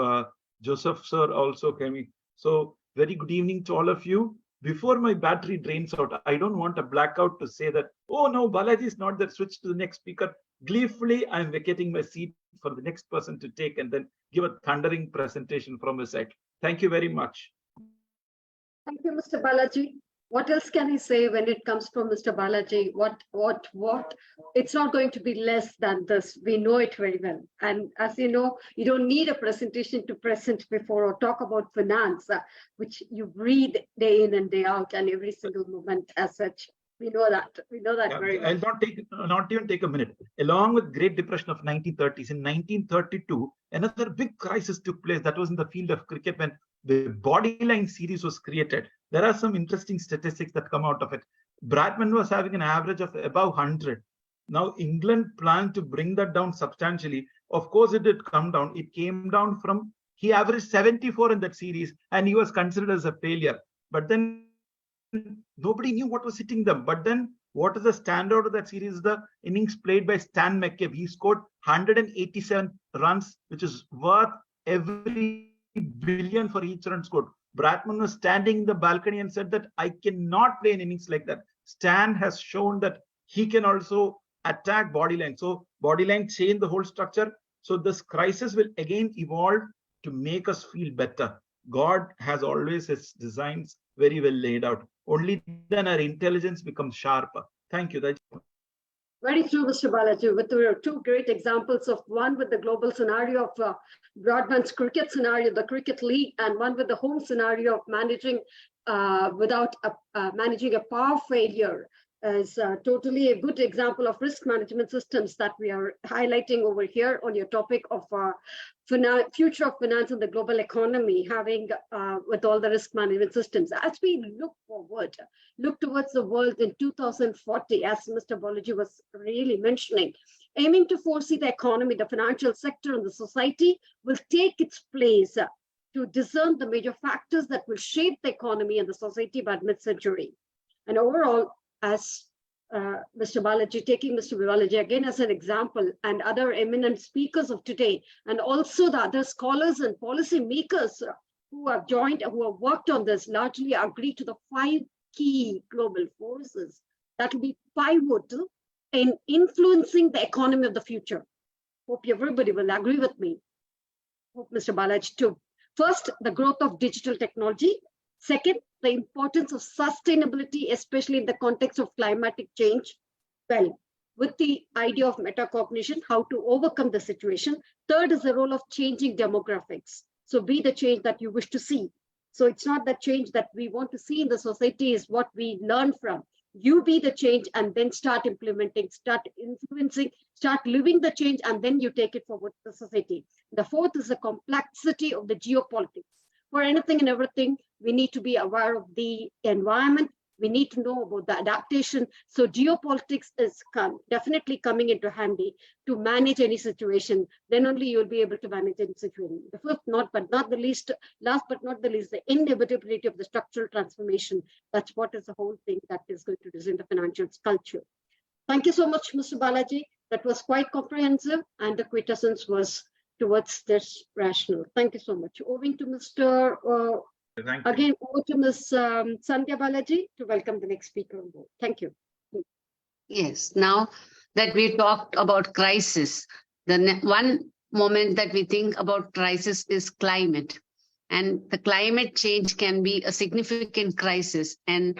Joseph sir also coming. So very good evening to all of you. Before my battery drains out, I don't want a blackout to say that, oh no, Balaji is not there, switch to the next speaker. Gleefully, I'm vacating my seat for the next person to take and then give a thundering presentation from his side. Thank you very much. Thank you, Mr. Balaji. What else can I say when it comes from Mr. Balaji? What? It's not going to be less than this. We know it very well. And as you know, you don't need a presentation to present before or talk about finance, which you breathe day in and day out and every single moment as such. We know that. We know that very well. I'll not even take a minute. Along with Great Depression of 1930s, in 1932, another big crisis took place. That was in the field of cricket when the Bodyline series was created. There are some interesting statistics that come out of it. Bradman was having an average of above 100. Now England planned to bring that down substantially. Of course, it did come down. It came down from, he averaged 74 in that series and he was considered as a failure. But then nobody knew what was hitting them. But then what is the standout of that series? The innings played by Stan McCabe. He scored 187 runs, which is worth every billion for each run scored. Bradman was standing in the balcony and said that I cannot play an innings like that. Stan has shown that he can also attack Bodyline. So Bodyline changed the whole structure. So this crisis will again evolve to make us feel better. God has always his designs very well laid out. Only then our intelligence becomes sharper. Thank you. Very true, Mr. Balaji, with two great examples of one with the global scenario of Bradman's cricket scenario, the cricket league, and one with the home scenario of managing managing a power failure is totally a good example of risk management systems that we are highlighting over here on your topic of future of finance and the global economy, having with all the risk management systems. As we look towards the world in 2040, as Mr. Balaji was really mentioning, aiming to foresee the economy, the financial sector, and the society will take its place to discern the major factors that will shape the economy and the society by mid-century. And overall, as Mr. Balaji, taking Mr. Balaji again as an example, and other eminent speakers of today, and also the other scholars and policy makers who have joined, who have worked on this, largely agree to the 5 key global forces that will be pivotal in influencing the economy of the future. Hope everybody will agree with me. Hope Mr. Balaji too. First, the growth of digital technology. Second, the importance of sustainability, especially in the context of climatic change. Well, with the idea of metacognition, how to overcome the situation. Third is the role of changing demographics. So be the change that you wish to see. So it's not the change that we want to see in the society is what we learn from. You be the change and then start implementing, start influencing, start living the change, and then you take it forward to the society. The fourth is the complexity of the geopolitics. For anything and everything, we need to be aware of the environment. We need to know about the adaptation. So geopolitics is definitely coming into handy to manage any situation. Then only you'll be able to manage any situation. The fifth, last but not the least, the inevitability of the structural transformation. That's what is the whole thing that is going to design the financial culture. Thank you so much, Mr. Balaji. That was quite comprehensive, and the quintessence was towards this rationale. Thank you so much. Owing to Mr. Again, over to Ms. Sandhya Balaji to welcome the next speaker on board. Thank you. Yes, now that we talked about crisis, the one moment that we think about crisis is climate. And the climate change can be a significant crisis, and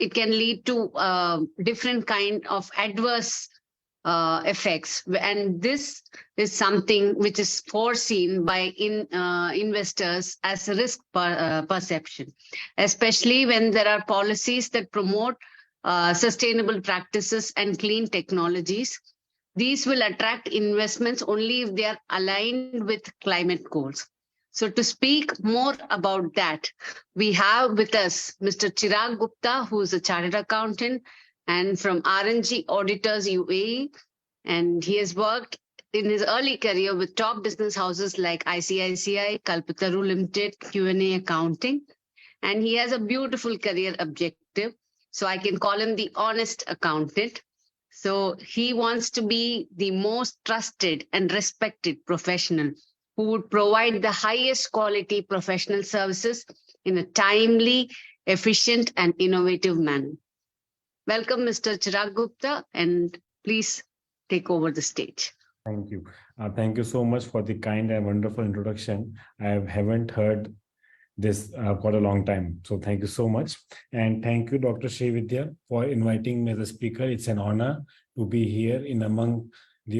it can lead to different kind of adverse effects. And this is something which is foreseen by investors as a risk perception, especially when there are policies that promote sustainable practices and clean technologies. These will attract investments only if they are aligned with climate goals. So to speak more about that, we have with us Mr. Chirag Gupta, who is a chartered accountant and from RNG Auditors UAE. And he has worked in his early career with top business houses like ICICI, Kalpataru Limited, Q&A Accounting. And he has a beautiful career objective. So I can call him the honest accountant. So he wants to be the most trusted and respected professional who would provide the highest quality professional services in a timely, efficient, and innovative manner. Welcome, Mr. Chirag Gupta, and please take over the stage. Thank you. Thank you so much for the kind and wonderful introduction. I haven't heard this for a long time. So thank you so much. And thank you, Dr. Srividya, for inviting me as a speaker. It's an honor to be here in among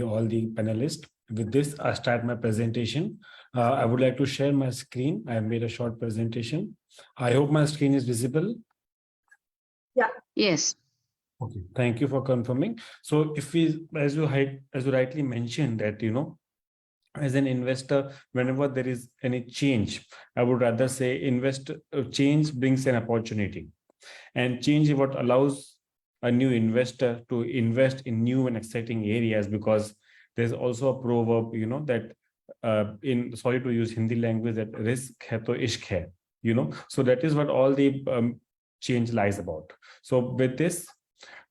all the panelists. With this, I start my presentation. I would like to share my screen. I have made a short presentation. I hope my screen is visible. Yeah. Yes. Okay, thank you for confirming. So if we, as you rightly mentioned that, as an investor, whenever there is any change, I would rather say change brings an opportunity, and change is what allows a new investor to invest in new and exciting areas, because there's also a proverb, that sorry to use Hindi language, that risk hai to ishq hai, so that is what all the change lies about. So with this,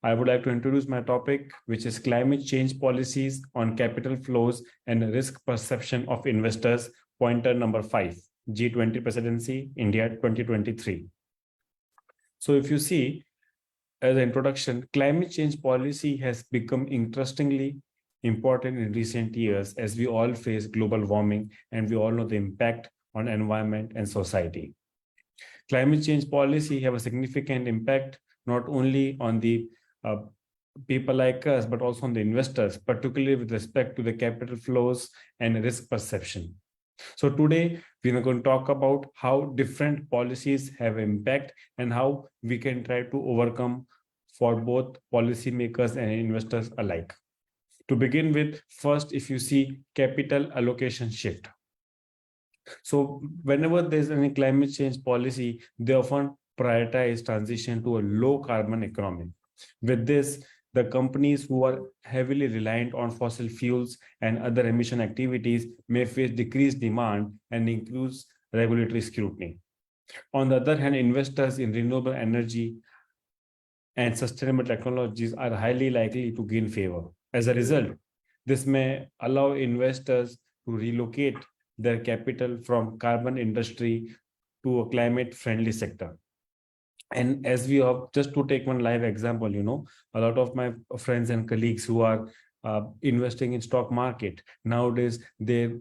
I would like to introduce my topic, which is climate change policies on capital flows and risk perception of investors, pointer number 5, G20 Presidency, India 2023. So if you see, as an introduction, climate change policy has become interestingly important in recent years as we all face global warming and we all know the impact on environment and society. Climate change policy have a significant impact not only on the people like us, but also on the investors, particularly with respect to the capital flows and risk perception. So today, we are going to talk about how different policies have impact and how we can try to overcome for both policymakers and investors alike. To begin with, first, if you see capital allocation shift. So whenever there's any climate change policy, they often prioritize transition to a low carbon economy. With this, the companies who are heavily reliant on fossil fuels and other emission activities may face decreased demand and increased regulatory scrutiny. On the other hand, investors in renewable energy and sustainable technologies are highly likely to gain favor. As a result, this may allow investors to relocate their capital from carbon industry to a climate-friendly sector. And as we have, just to take one live example, a lot of my friends and colleagues who are investing in stock market nowadays, they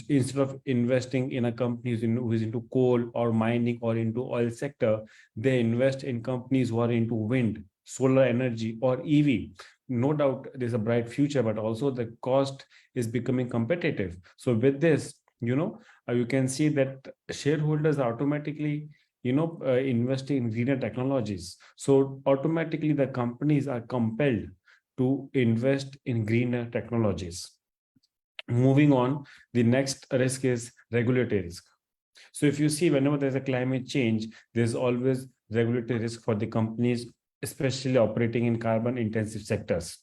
instead of investing in a company who is into coal or mining or into oil sector, they invest in companies who are into wind, solar energy, or EV. No doubt there's a bright future, but also the cost is becoming competitive. So with this, you can see that shareholders are automatically investing in greener technologies. So automatically the companies are compelled to invest in greener technologies. Moving on, the next risk is regulatory risk. So if you see, whenever there's a climate change, there's always regulatory risk for the companies, especially operating in carbon intensive sectors.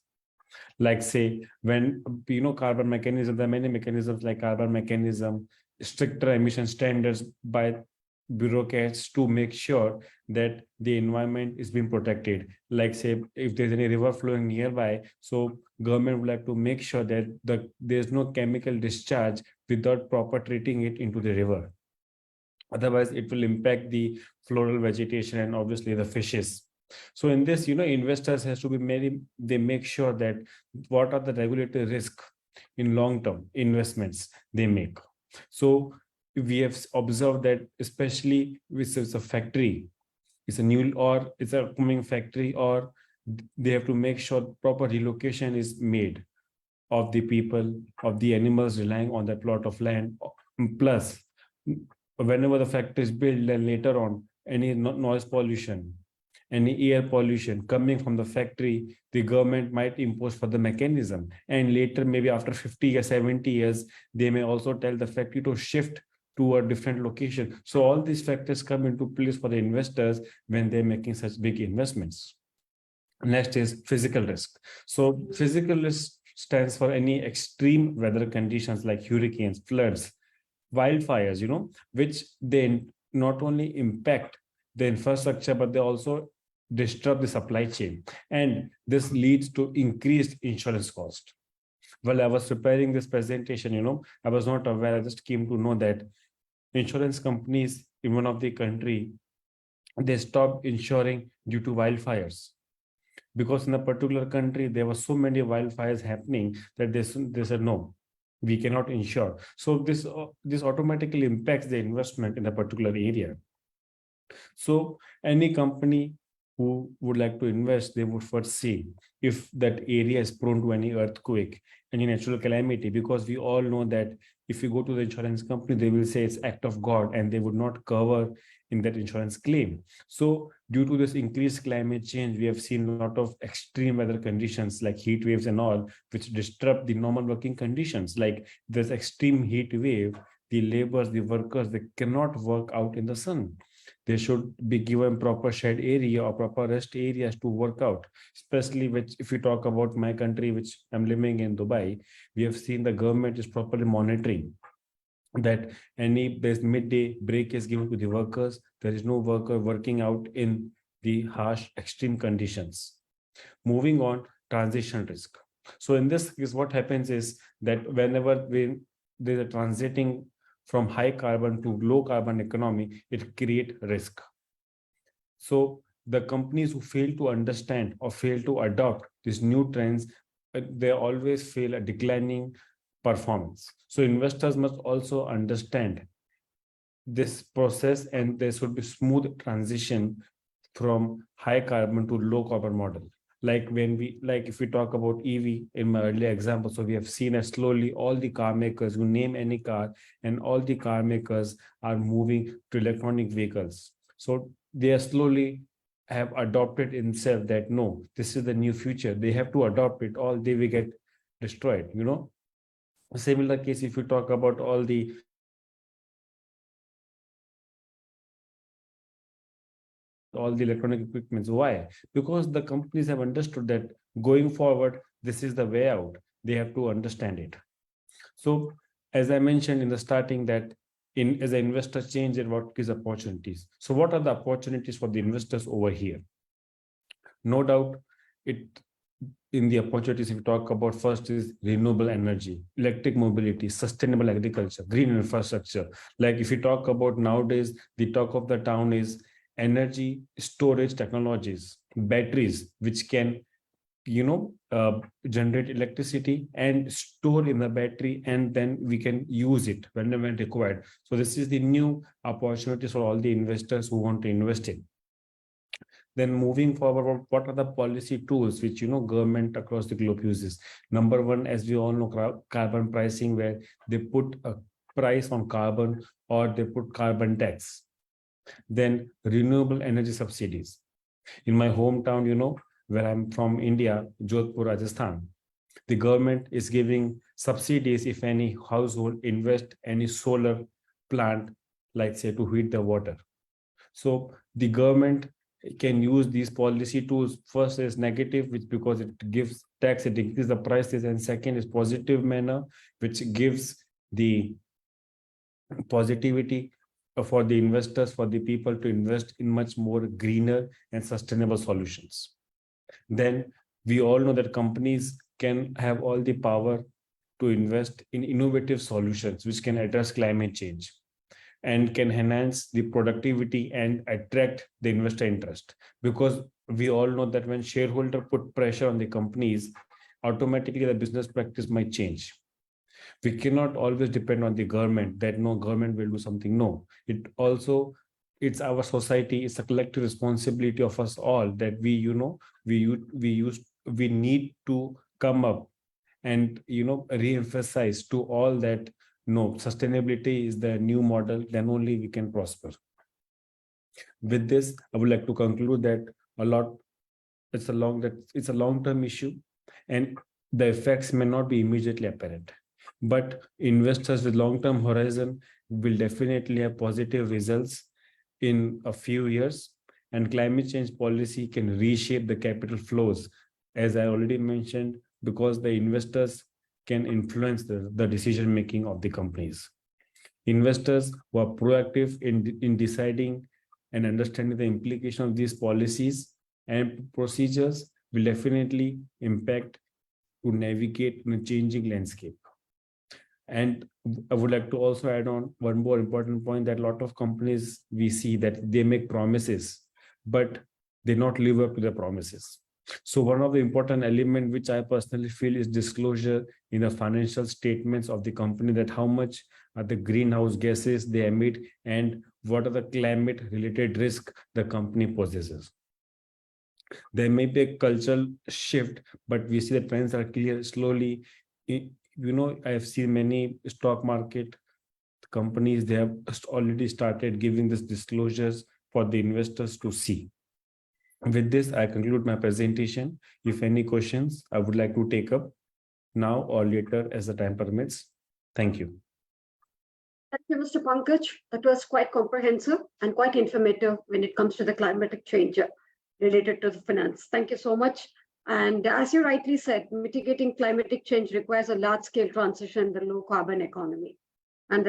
Like say, when carbon mechanism, there are many mechanisms like carbon mechanism, stricter emission standards by bureaucrats to make sure that the environment is being protected. Like say, if there's any river flowing nearby, so government would like to make sure that there's no chemical discharge without proper treating it into the river. Otherwise, it will impact the floral vegetation and obviously the fishes. So in this, investors has to be they make sure that what are the regulatory risk in long-term investments they make. So we have observed that especially with a factory, it's a new or it's a coming factory, or they have to make sure proper relocation is made of the people, of the animals relying on that plot of land. Plus, whenever the factory is built, then later on, any noise pollution, any air pollution coming from the factory, the government might impose for the mechanism. And later, maybe after 50 or 70 years, they may also tell the factory to shift to a different location. So all these factors come into place for the investors when they're making such big investments. Next is physical risk. So physical risk stands for any extreme weather conditions like hurricanes, floods, wildfires, which they not only impact the infrastructure, but they also disrupt the supply chain. And this leads to increased insurance cost. While I was preparing this presentation, I was not aware, I just came to know that insurance companies in one of the country, they stopped insuring due to wildfires. Because in a particular country, there were so many wildfires happening that they said, no, we cannot insure. So this automatically impacts the investment in a particular area. So any company who would like to invest, they would first see if that area is prone to any earthquake, any natural calamity, because we all know that if you go to the insurance company, they will say it's act of God and they would not cover in that insurance claim. So due to this increased climate change, we have seen a lot of extreme weather conditions like heat waves and all, which disrupt the normal working conditions. Like this extreme heat wave, the laborers, the workers, they cannot work out in the sun. They should be given proper shed area or proper rest areas to work out. Especially if we talk about my country, which I'm living in, Dubai, we have seen the government is properly monitoring that there's midday break is given to the workers. There is no worker working out in the harsh extreme conditions. Moving on, transition risk. So in this case, what happens is that whenever there's a transiting from high carbon to low carbon economy, it creates risk. So the companies who fail to understand or fail to adopt these new trends, they always fail a declining performance. So investors must also understand this process, and there should be smooth transition from high carbon to low carbon model. Like if we talk about EV in my earlier example, so we have seen as slowly all the car makers, you name any car, and all the car makers are moving to electronic vehicles. So they are slowly have adopted in self that no, this is the new future. They have to adopt it, or they will get destroyed. Similar case if you talk about all the electronic equipments. Why? Because the companies have understood that going forward, this is the way out. They have to understand it. So as I mentioned in the starting that as an investor change and what is opportunities. So what are the opportunities for the investors over here? No doubt in the opportunities if we talk about, first is renewable energy, electric mobility, sustainable agriculture, green infrastructure. Like if you talk about nowadays, the talk of the town is energy storage technologies, batteries, which can generate electricity and store in the battery, and then we can use it whenever required. So this is the new opportunities for all the investors who want to invest in. Then moving forward, what are the policy tools which government across the globe uses? Number one, as we all know, carbon pricing, where they put a price on carbon or they put carbon tax. Then renewable energy subsidies. In my hometown, where I'm from, India, Jodhpur, Rajasthan, the government is giving subsidies if any household invest any solar plant, like say to heat the water. So the government can use these policy tools. First is negative, which because it gives tax, it increases the prices, and second is positive manner, which gives the positivity for the investors, for the people to invest in much more greener and sustainable solutions. Then we all know that companies can have all the power to invest in innovative solutions which can address climate change and can enhance the productivity and attract the investor interest. Because we all know that when shareholder put pressure on the companies, automatically the business practice might change. We cannot always depend on the government that no, government will do something. No, it's our society, it's a collective responsibility of us all that we need to come up and re-emphasize to all that no, sustainability is the new model, then only we can prosper. With this, I would like to conclude that it's a long-term issue, and the effects may not be immediately apparent. But investors with long-term horizon will definitely have positive results in a few years, and climate change policy can reshape the capital flows, as I already mentioned, because the investors can influence the decision making of the companies. Investors who are proactive in deciding and understanding the implication of these policies and procedures will definitely impact to navigate in a changing landscape. And I would like to also add on one more important point, that a lot of companies we see that they make promises, but they not live up to their promises. So one of the important elements which I personally feel is disclosure in the financial statements of the company, that how much are the greenhouse gases they emit and what are the climate related risks the company possesses. There may be a cultural shift, but we see the trends are clear slowly. I have seen many stock market companies, they have already started giving these disclosures for the investors to see. With this, I conclude my presentation. If any questions, I would like to take up now or later as the time permits. Thank you. Thank you, Mr. Pankaj. That was quite comprehensive and quite informative when it comes to the climatic change related to the finance. Thank you so much. And as you rightly said, mitigating climatic change requires a large-scale transition in the low-carbon economy. And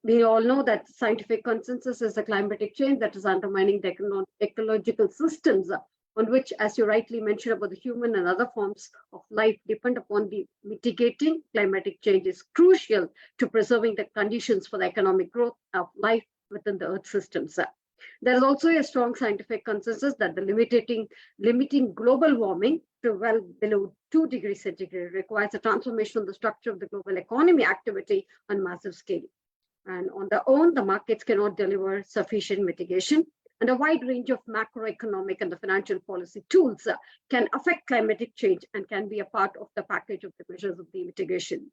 we all know that scientific consensus is the climatic change that is undermining the ecological systems on which, as you rightly mentioned, about the human and other forms of life depend upon. The mitigating climatic change is crucial to preserving the conditions for the economic growth of life within the Earth systems. There is also a strong scientific consensus that the limiting global warming to well below 2 degrees centigrade requires a transformation of the structure of the global economy activity on massive scale. And on their own, the markets cannot deliver sufficient mitigation, and a wide range of macroeconomic and the financial policy tools can affect climatic change and can be a part of the package of the measures of the mitigation.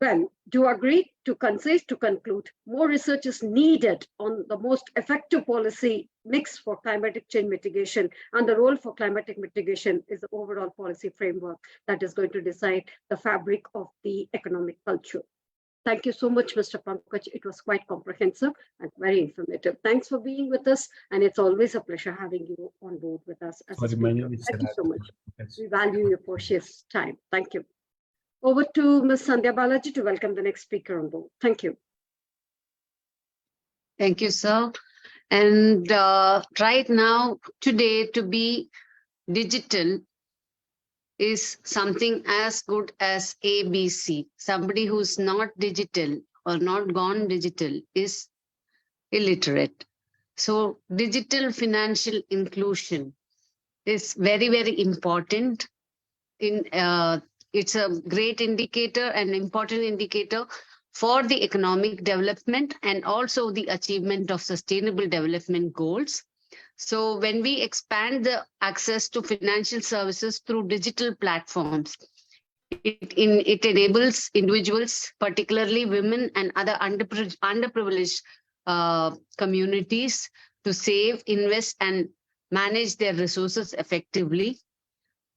Well, do you agree? To conclude, more research is needed on the most effective policy mix for climatic change mitigation, and the role for climatic mitigation is the overall policy framework that is going to decide the fabric of the economic culture. Thank you so much, Mr. Pankaj. It was quite comprehensive and very informative. Thanks for being with us, and it's always a pleasure having you on board with us as a speaker. Thank you so much. We value your precious time. Thank you. Over to Ms. Sandhya Balaji to welcome the next speaker on board. Thank you. Thank you, sir. And right now, today, to be digital is something as good as ABC. Somebody who's not digital or not gone digital is illiterate. So digital financial inclusion is very, very important. it's a great indicator, an important indicator for the economic development and also the achievement of sustainable development goals. So when we expand the access to financial services through digital platforms, it enables individuals, particularly women and other underprivileged communities, to save, invest, and manage their resources effectively.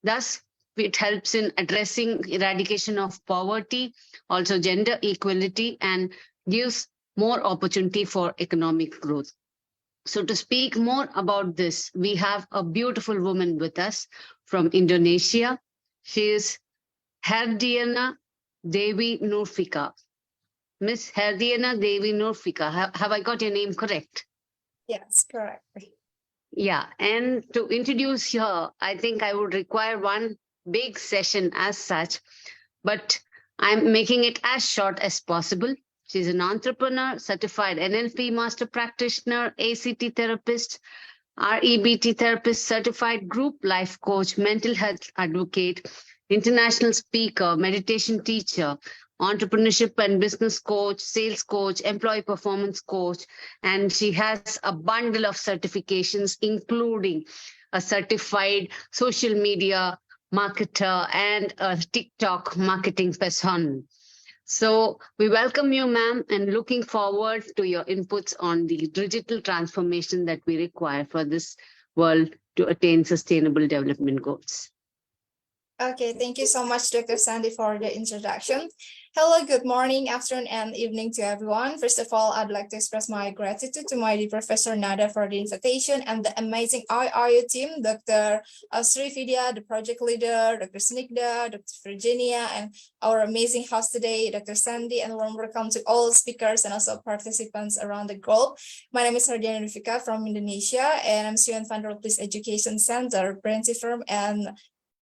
Thus, it helps in addressing eradication of poverty, also gender equality, and gives more opportunity for economic growth. So to speak more about this, we have a beautiful woman with us from Indonesia. She is Herdiana Dewi Nurfika. Miss Herdiana Dewi Nurfika, have I got your name correct? Yes, correct. Yeah, and to introduce her, I think I would require one big session as such, but I'm making it as short as possible. She's an entrepreneur, certified NLP master practitioner, ACT therapist, REBT therapist, certified group life coach, mental health advocate, international speaker, meditation teacher, entrepreneurship and business coach, sales coach, employee performance coach, and she has a bundle of certifications, including a certified social media marketer and a TikTok marketing person. So we welcome you, ma'am, and looking forward to your inputs on the digital transformation that we require for this world to attain sustainable development goals. Okay, thank you so much, Dr. Sandy, for the introduction. Hello, good morning, afternoon, and evening to everyone. First of all, I'd like to express my gratitude to my dear Professor Nada for the invitation and the amazing IRU team, Dr. Sri Vidya, the project leader, Dr. Snigda, Dr. Virginia, and our amazing host today, Dr. Sandy, and warm welcome to all speakers and also participants around the globe. My name is Herdiana Nurfika from Indonesia, and I'm student founder of Peace Education Center, Presidency firm, and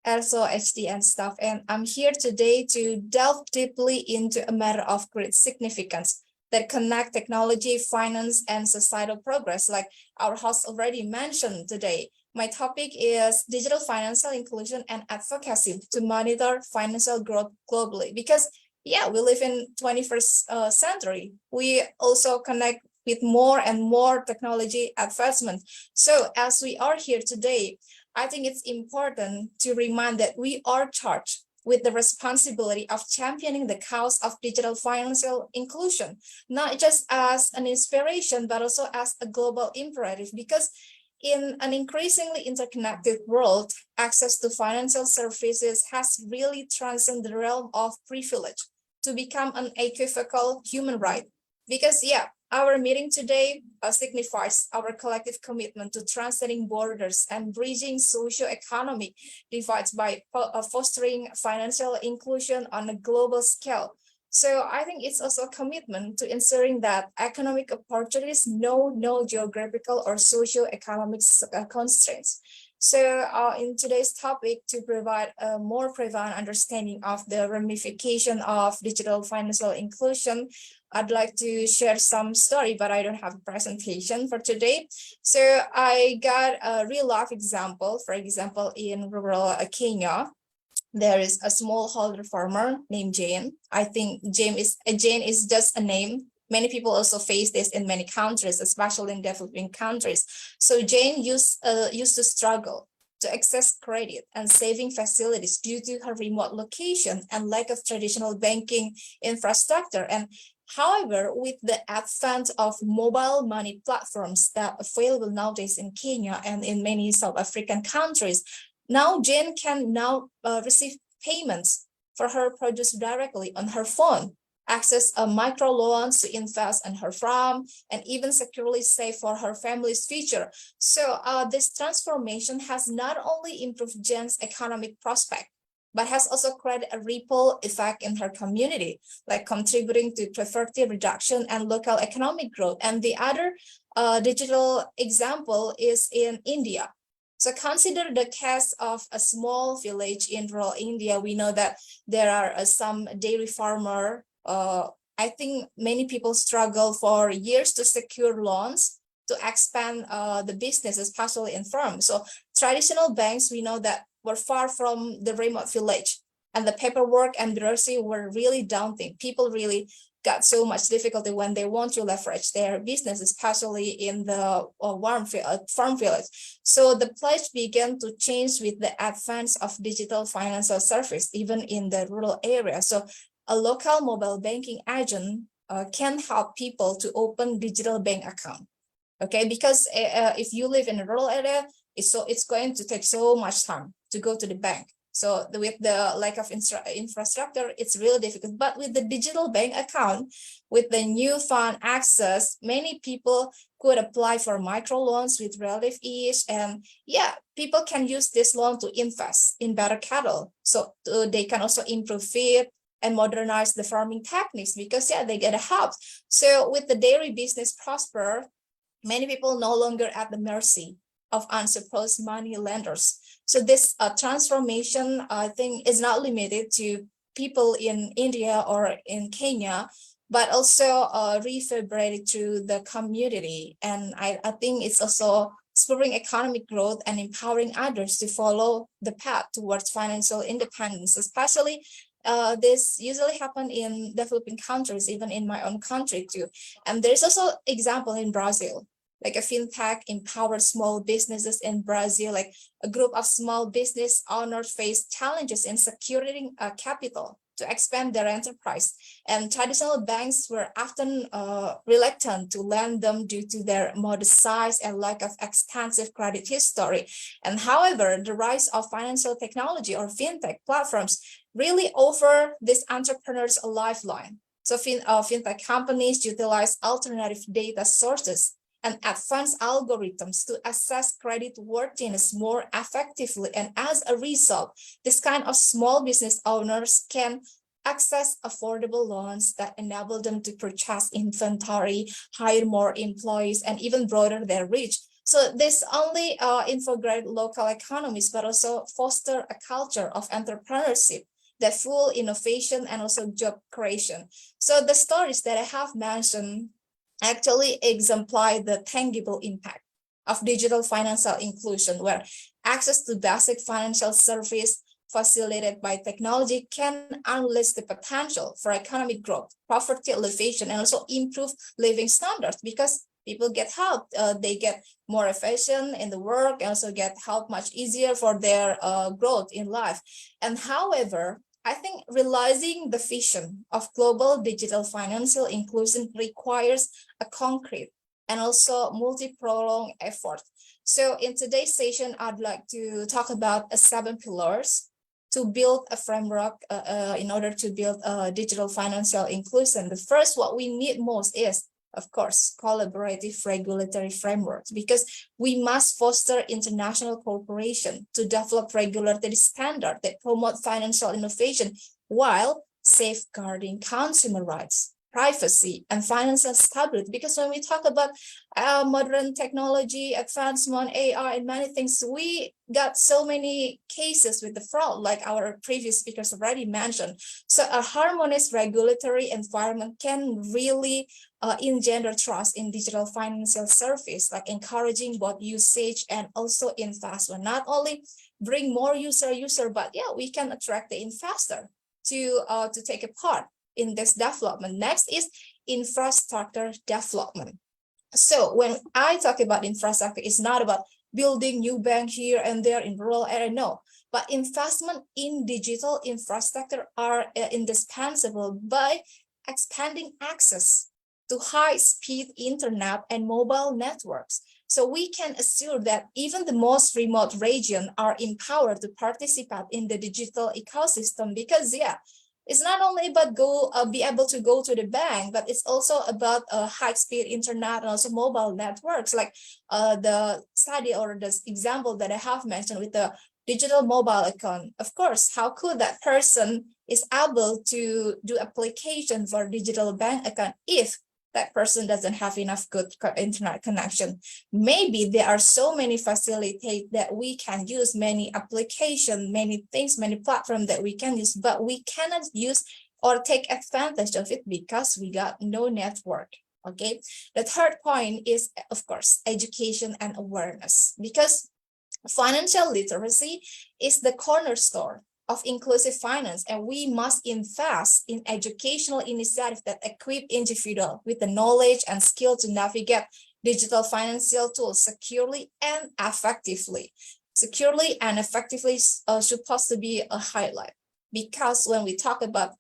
also HD and stuff. And I'm here today to delve deeply into a matter of great significance that connect technology, finance, and societal progress, like our host already mentioned today. My topic is digital financial inclusion and advocacy to monitor financial growth globally. Because yeah, we live in 21st century. We also connect with more and more technology advancement. So as we are here today, I think it's important to remind that we are charged with the responsibility of championing the cause of digital financial inclusion, not just as an inspiration, but also as a global imperative, because in an increasingly interconnected world, access to financial services has really transcended the realm of privilege to become an equivocal human right. Because yeah, our meeting today signifies our collective commitment to transcending borders and bridging socio-economic divides by fostering financial inclusion on a global scale. So I think it's also a commitment to ensuring that economic opportunities know no geographical or socio-economic constraints. So in today's topic, to provide a more profound understanding of the ramification of digital financial inclusion, I'd like to share some story, but I don't have a presentation for today. So I got a real life example. For example, in rural Kenya, there is a smallholder farmer named Jane. I think Jane is just a name. Many people also face this in many countries, especially in developing countries. So Jane used to struggle to access credit and saving facilities due to her remote location and lack of traditional banking infrastructure. And however, with the advent of mobile money platforms that are available nowadays in Kenya and in many South African countries, now Jane can now receive payments for her produce directly on her phone, access a microloans to invest in her farm, and even securely save for her family's future. So this transformation has not only improved Jane's economic prospect, but has also created a ripple effect in her community, like contributing to poverty reduction and local economic growth. And the other digital example is in India. So consider the case of a small village in rural India. We know that there are some dairy farmer. I think many people struggle for years to secure loans to to expand the business, especially in firms. So traditional banks, we know that were far from the remote village, and the paperwork and bureaucracy were really daunting. People really got so much difficulty when they want to leverage their business, especially in the farm village. So the pledge began to change with the advance of digital financial service, even in the rural area. So a local mobile banking agent can help people to open digital bank account. Okay, because if you live in a rural area, it's going to take so much time to go to the bank. So with the lack of infrastructure, it's really difficult. But with the digital bank account, with the new fund access, many people could apply for microloans with relative ease. And yeah, people can use this loan to invest in better cattle. So they can also improve feed and modernize the farming techniques, because yeah, they get help. So with the dairy business prosper, many people no longer at the mercy of unsupposed money lenders. So this transformation, I think, is not limited to people in India or in Kenya, but also reverberated through the community. And I think it's also spurring economic growth and empowering others to follow the path towards financial independence, especially this usually happen in developing countries, even in my own country too. And there's also example in Brazil, like a fintech empowered small businesses in Brazil. Like a group of small business owners face challenges in securing capital to expand their enterprise. And traditional banks were often reluctant to lend them due to their modest size and lack of extensive credit history. And however, the rise of financial technology or fintech platforms really offer these entrepreneurs a lifeline. So fintech companies utilize alternative data sources and advanced algorithms to assess credit worthiness more effectively. And as a result, this kind of small business owners can access affordable loans that enable them to purchase inventory, hire more employees, and even broaden their reach. So this only integrate local economies, but also foster a culture of entrepreneurship that fuel innovation and also job creation. So the stories that I have mentioned actually exemplify the tangible impact of digital financial inclusion, where access to basic financial service facilitated by technology can unleash the potential for economic growth, poverty alleviation, and also improve living standards, because people get help, they get more efficient in the work, and also get help much easier for their growth in life. And however, I think realizing the vision of global digital financial inclusion requires a concrete and also multi-pronged effort. So in today's session, I'd like to talk about 7 pillars to build a framework in order to build a digital financial inclusion. The first, what we need most is, of course, collaborative regulatory frameworks, because we must foster international cooperation to develop regulatory standards that promote financial innovation while safeguarding consumer rights, privacy, and financial stability. Because when we talk about modern technology, advancement, AI, and many things, we got so many cases with the fraud, like our previous speakers already mentioned. So a harmonious regulatory environment can really engender trust in digital financial service, like encouraging both usage and also investment. Not only bring more user, but yeah, we can attract the investor to take a part in this development. Next is infrastructure development. So when I talk about infrastructure, it's not about building new bank here and there in rural area, no. But investment in digital infrastructure are indispensable by expanding access to high-speed internet and mobile networks. So we can assure that even the most remote region are empowered to participate in the digital ecosystem, because yeah, it's not only about be able to go to the bank, but it's also about high-speed internet and also mobile networks, like the study or the example that I have mentioned with the digital mobile account. Of course, how could that person is able to do application for digital bank account if that person doesn't have enough good internet connection? Maybe there are so many facilities that we can use, many applications, many things, many platforms that we can use, but we cannot use or take advantage of it because we got no network. Okay. The third point is, of course, education and awareness, because financial literacy is the cornerstone of inclusive finance, and we must invest in educational initiatives that equip individuals with the knowledge and skill to navigate digital financial tools securely and effectively. Securely and effectively supposed to be a highlight, because when we talk about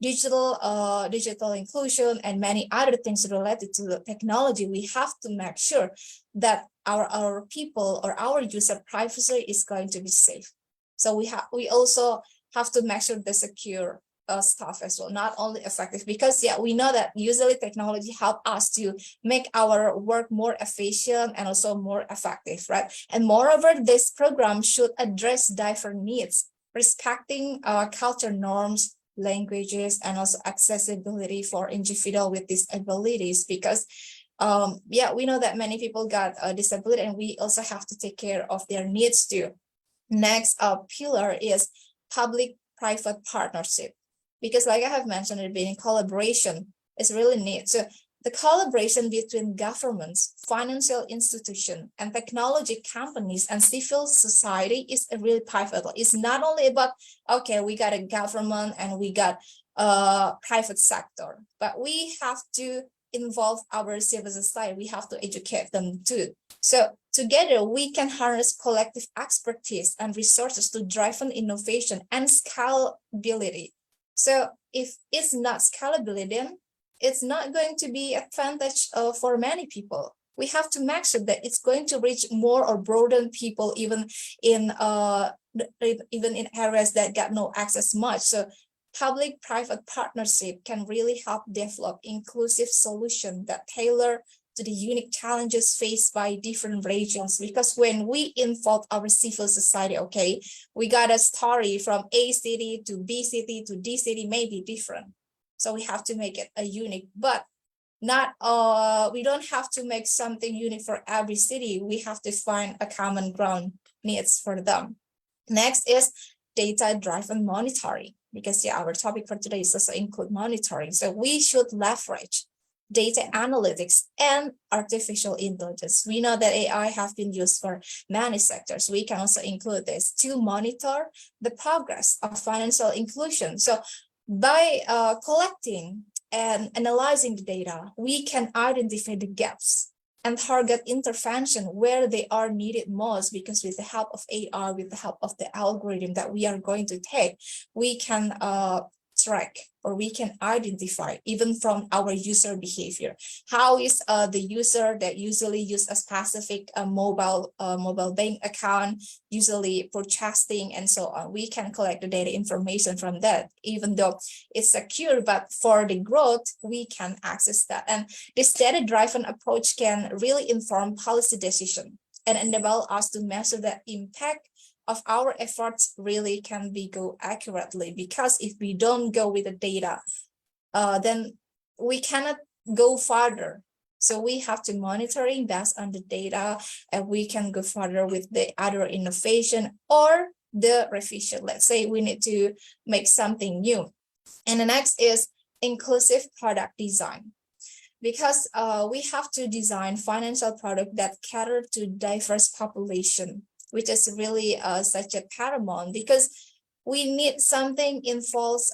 digital inclusion and many other things related to the technology, we have to make sure that our people or our user privacy is going to be safe. So we also have to make sure the secure stuff as well, not only effective, because yeah, we know that usually technology help us to make our work more efficient and also more effective, right? And moreover, this program should address different needs, respecting culture norms, languages, and also accessibility for individuals with disabilities, because yeah, we know that many people got a disability, and we also have to take care of their needs too. Next pillar is public-private partnership, because like I have mentioned at the beginning, collaboration is really neat. So the collaboration between governments, financial institutions, and technology companies and civil society is really pivotal. It's not only about, okay, we got a government and we got a private sector, but we have to involve our civil society. We have to educate them too. So together we can harness collective expertise and resources to drive on innovation and scalability. So if it's not scalability, then it's not going to be advantage for many people. We have to make sure that it's going to reach more or broaden people, even in areas that got no access much. So public-private partnership can really help develop inclusive solutions that tailor to the unique challenges faced by different regions. Because when we involve our civil society, okay, we got a story from A city to B city to D city may be different. So we have to make it a unique, but not we don't have to make something unique for every city. We have to find a common ground needs for them. Next is data-driven monitoring, because yeah, our topic for today is also include monitoring. So we should leverage data analytics and artificial intelligence. We know that AI have been used for many sectors. We can also include this to monitor the progress of financial inclusion. So by collecting and analyzing the data, we can identify the gaps and target intervention where they are needed most, because with the help of AI, with the help of the algorithm that we are going to take, we can track, or we can identify even from our user behavior. How is the user that usually use a specific mobile bank account, usually purchasing and so on. We can collect the data information from that, even though it's secure, but for the growth, we can access that. And this data-driven approach can really inform policy decision and enable us to measure the impact of our efforts really can be go accurately, because if we don't go with the data, then we cannot go further. So we have to monitoring based on the data, and we can go further with the other innovation or the revision. Let's say we need to make something new. And the next is inclusive product design, because we have to design financial product that cater to diverse population, which is really such a paramount, because we need something involves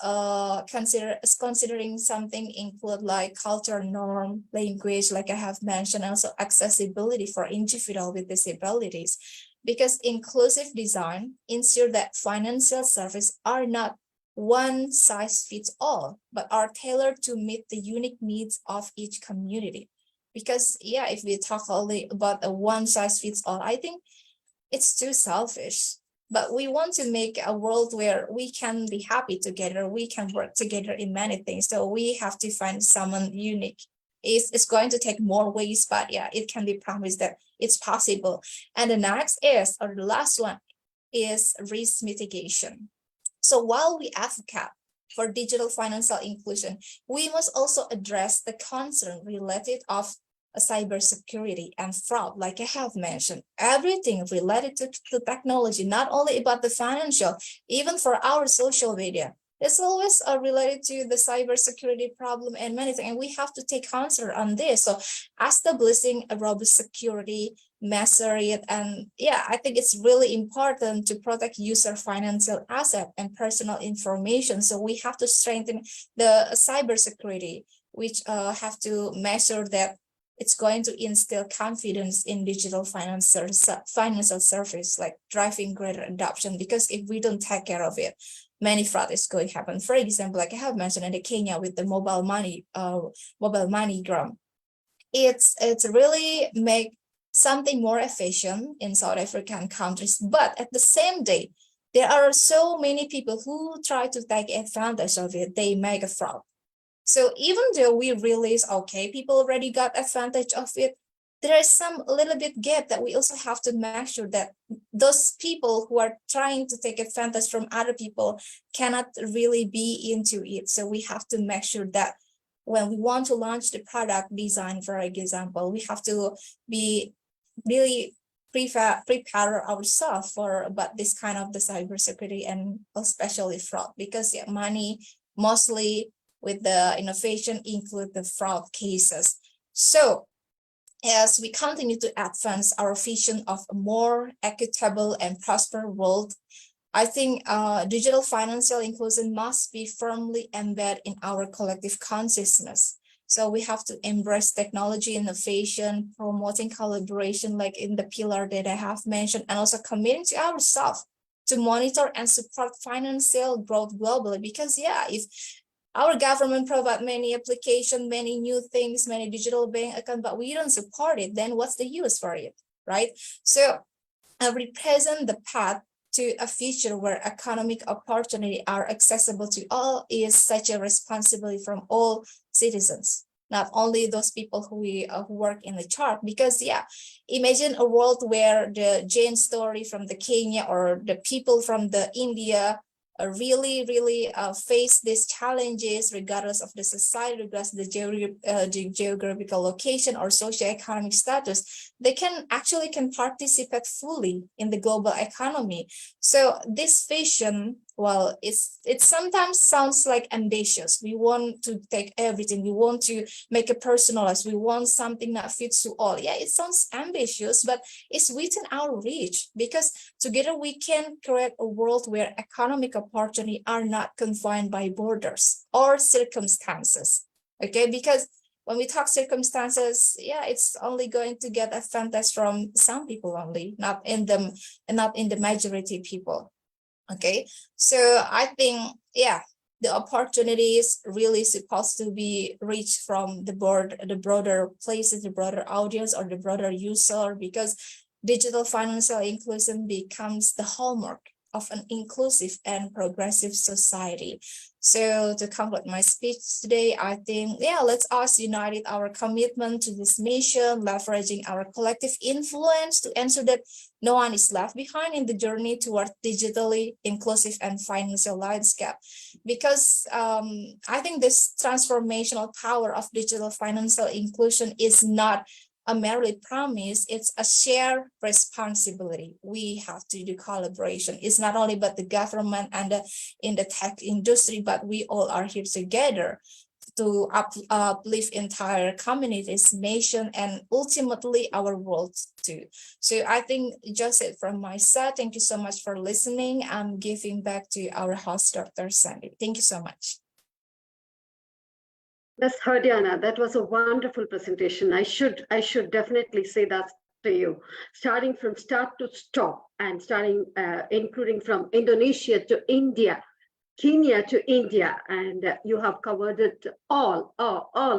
considering something include like culture, norm, language, like I have mentioned, also accessibility for individuals with disabilities, because inclusive design ensure that financial services are not one size fits all, but are tailored to meet the unique needs of each community. Because yeah, if we talk only about a one size fits all, I think it's too selfish. But we want to make a world where we can be happy together, we can work together in many things. So we have to find someone unique. It's going to take more ways, but yeah, it can be promised that it's possible. And the next is, or the last one, is risk mitigation. So while we advocate for digital financial inclusion, we must also address the concern related of cybersecurity and fraud. Like I have mentioned, everything related to technology, not only about the financial, even for our social media, It's always related to the cybersecurity problem and many things, and we have to take answer on this. So establishing a robust security, measure it, and yeah, I think it's really important to protect user financial asset and personal information. So we have to strengthen the cybersecurity, which have to measure that it's going to instill confidence in digital financial service, like driving greater adoption. Because if we don't take care of it, many fraud is going to happen. For example, like I have mentioned in Kenya with the mobile money gram, it's really make something more efficient in South African countries, but at the same day, there are so many people who try to take advantage of it. They make a fraud. So even though we realize, okay, people already got advantage of it, there is some little bit gap that we also have to make sure that those people who are trying to take advantage from other people cannot really be into it. So we have to make sure that when we want to launch the product design, for example, we have to be really prepare ourselves for about this kind of the cybersecurity and especially fraud, because yeah, money mostly with the innovation include the fraud cases. So as we continue to advance our vision of a more equitable and prosperous world, I think digital financial inclusion must be firmly embedded in our collective consciousness. So we have to embrace technology innovation, promoting collaboration, like in the pillar that I have mentioned, and also committing to ourselves to monitor and support financial growth globally. Because yeah, if our government provide many applications, many new things, many digital bank accounts, but we don't support it, then what's the use for it, right? So I represent the path to a future where economic opportunity are accessible to all is such a responsibility from all citizens, not only those people who work in the chart. Because yeah, imagine a world where the Jane story from the Kenya or the people from the India really face these challenges regardless of the society, regardless of the geographical location or socioeconomic status. They can participate fully in the global economy. So this vision, well, it sometimes sounds like ambitious. We want to take everything. We want to make it personalized. We want something that fits to all. Yeah, it sounds ambitious, but it's within our reach, because together we can create a world where economic opportunity are not confined by borders or circumstances. Okay, because when we talk circumstances, yeah, it's only going to get advantage from some people only, not in the majority people. Okay, so I think, yeah, the opportunity is really supposed to be reached from the broader places, the broader audience or the broader user, because digital financial inclusion becomes the hallmark of an inclusive and progressive society. So to complete my speech today, I think, yeah, let's us unite our commitment to this mission, leveraging our collective influence to ensure that no one is left behind in the journey toward digitally inclusive and financial landscape. Because I think this transformational power of digital financial inclusion is not a merely promise, it's a shared responsibility. We have to do collaboration. It's not only about the government and in the tech industry, but we all are here together to uplift entire communities, nation, and ultimately our world too. So I think just it from my side. Thank you so much for listening. I'm giving back to our host, Dr. Sandy. Thank you so much. Ms. Hardiana, that was a wonderful presentation. I should definitely say that to you, starting from start to stop and including from Indonesia to India, Kenya to India, and you have covered it all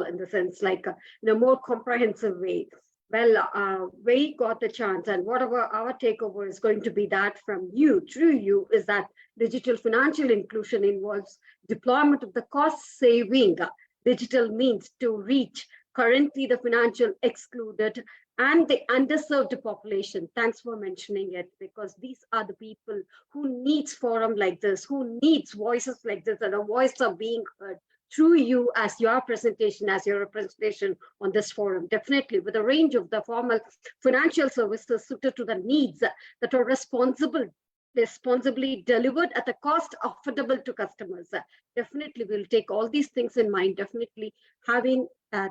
in the sense, like in a more comprehensive way. Well, we got the chance, and whatever our takeover is going to be that from you, through you, is that digital financial inclusion involves deployment of the cost-saving digital means to reach currently the financial excluded and the underserved population. Thanks for mentioning it, because these are the people who needs forum like this, who needs voices like this, and a voice are being heard through you as your presentation, as your representation on this forum. Definitely with a range of the formal financial services suited to the needs that are responsible responsibly delivered at a cost affordable to customers. Definitely, we'll take all these things in mind. Definitely, having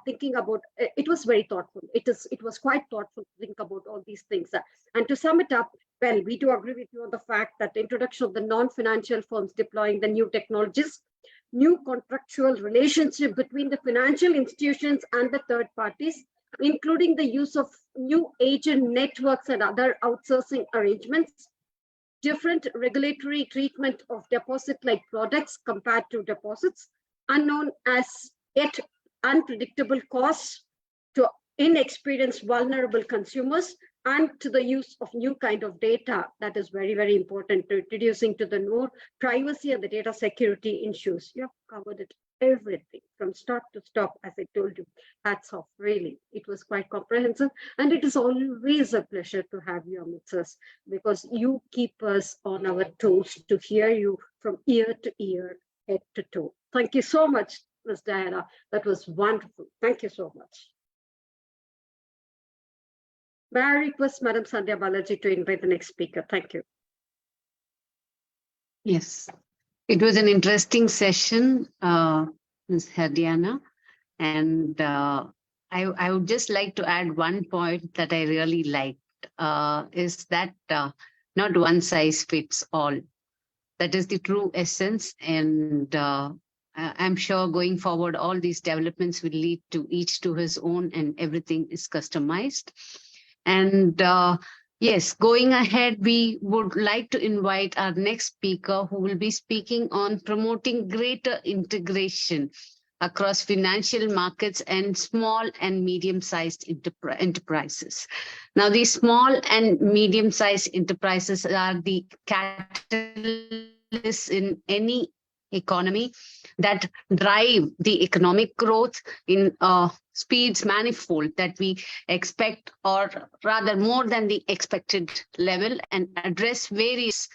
thinking about it was very thoughtful. It was quite thoughtful to think about all these things. And to sum it up, well, we do agree with you on the fact that the introduction of the non-financial firms deploying the new technologies, new contractual relationship between the financial institutions and the third parties, including the use of new agent networks and other outsourcing arrangements, different regulatory treatment of deposit-like products compared to deposits, unknown as yet unpredictable costs to inexperienced vulnerable consumers, and to the use of new kind of data that is very, very important to introducing to the more privacy and the data security issues. You have covered it, everything from start to stop, as I told you. Hats off, really. It was quite comprehensive, and it is always a pleasure to have you amidst us, because you keep us on our toes to hear you from ear to ear, head to toe. Thank you so much, Ms. Diana. That was wonderful. Thank you so much. May I request Madam Sandhya Balaji to invite the next speaker? Thank you. Yes, it was an interesting session, Ms. Hadiana. And I would just like to add one point that I really liked, is that not one size fits all. That is the true essence. And I'm sure going forward, all these developments will lead to each to his own, and everything is customized. And yes, going ahead, we would like to invite our next speaker, who will be speaking on promoting greater integration across financial markets and small and medium-sized enterprises. Now, these small and medium-sized enterprises are the catalysts in any economy that drive the economic growth in speeds manifold that we expect, or rather more than the expected level, and address various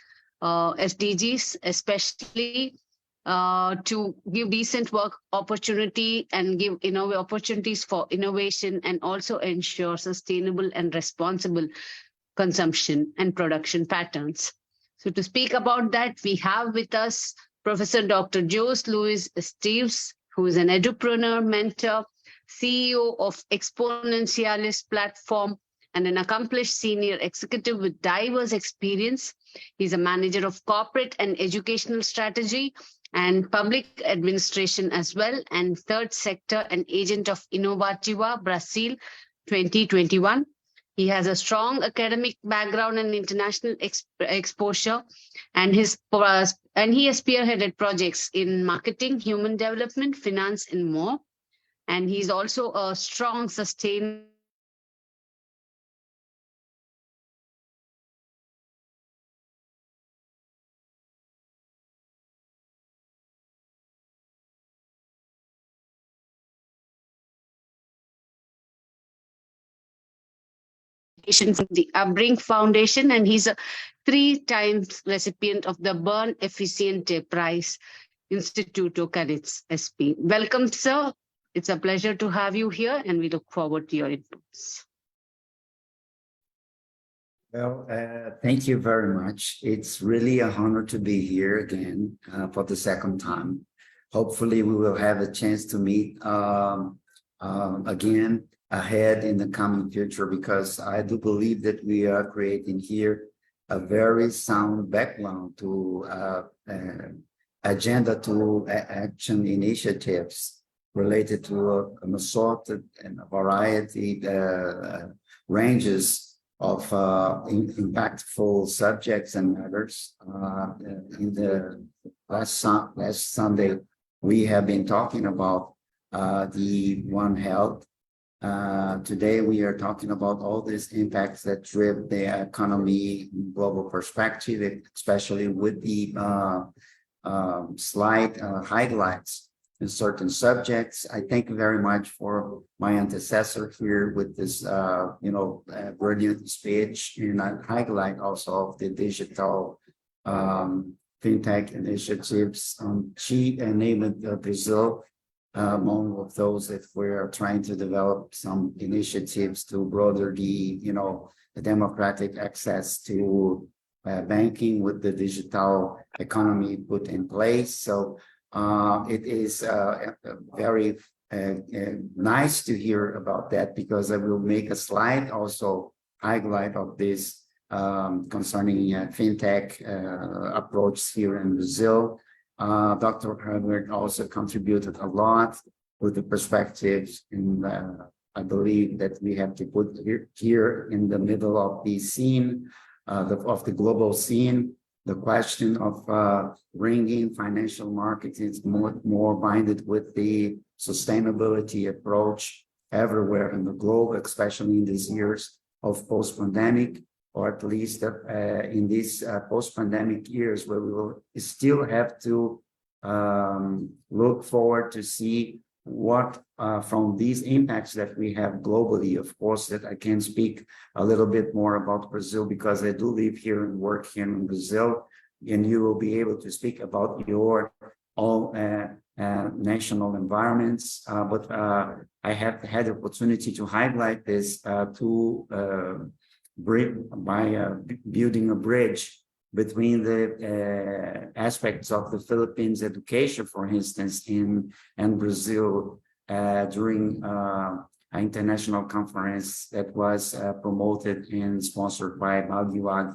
SDGs, especially to give decent work opportunity and give opportunities for innovation, and also ensure sustainable and responsible consumption and production patterns. So to speak about that, we have with us Professor Dr. Jose Luis Esteves, who is an edupreneur, mentor, CEO of Exponentialis platform, and an accomplished senior executive with diverse experience. He's a manager of corporate and educational strategy and public administration as well, and third sector and agent of Inovativa Brazil 2021. He has a strong academic background and international exposure, and he has spearheaded projects in marketing, human development, finance, and more. And he's also a strong sustainer from the Upbring Foundation, and he's a 3 times recipient of the Burn Efficiente Prize, Instituto Caniz SP. Welcome, sir. It's a pleasure to have you here, and we look forward to your inputs. Well, thank you very much. It's really an honor to be here again for the second time. Hopefully, we will have a chance to meet again ahead in the coming future, because I do believe that we are creating here a very sound background to agenda to action initiatives related to an assorted and a variety ranges of impactful subjects and matters. In the last Sunday, we have been talking about the One Health. Today, we are talking about all these impacts that drive the economy in global perspective, especially with the slight highlights in certain subjects. I thank you very much for my antecessor here with this, brilliant speech, and I highlight also of the digital fintech initiatives on Chile and even Brazil. Among of those, if we're trying to develop some initiatives to broaden the democratic access to banking with the digital economy put in place. So it is very nice to hear about that, because I will make a slide also highlight of this concerning fintech approach here in Brazil. Dr. Herbert also contributed a lot with the perspectives, and I believe that we have to put here in the middle of the scene, of the global scene, the question of bringing financial markets is more binded with the sustainability approach everywhere in the globe, especially in these years of post-pandemic, or at least in these post-pandemic years, where we will still have to look forward to see what from these impacts that we have globally. Of course, that I can speak a little bit more about Brazil, because I do live here and work here in Brazil, and you will be able to speak about your all national environments. But I have had the opportunity to highlight this by building a bridge between the aspects of the Philippines education, for instance, and Brazil during an international conference that was promoted and sponsored by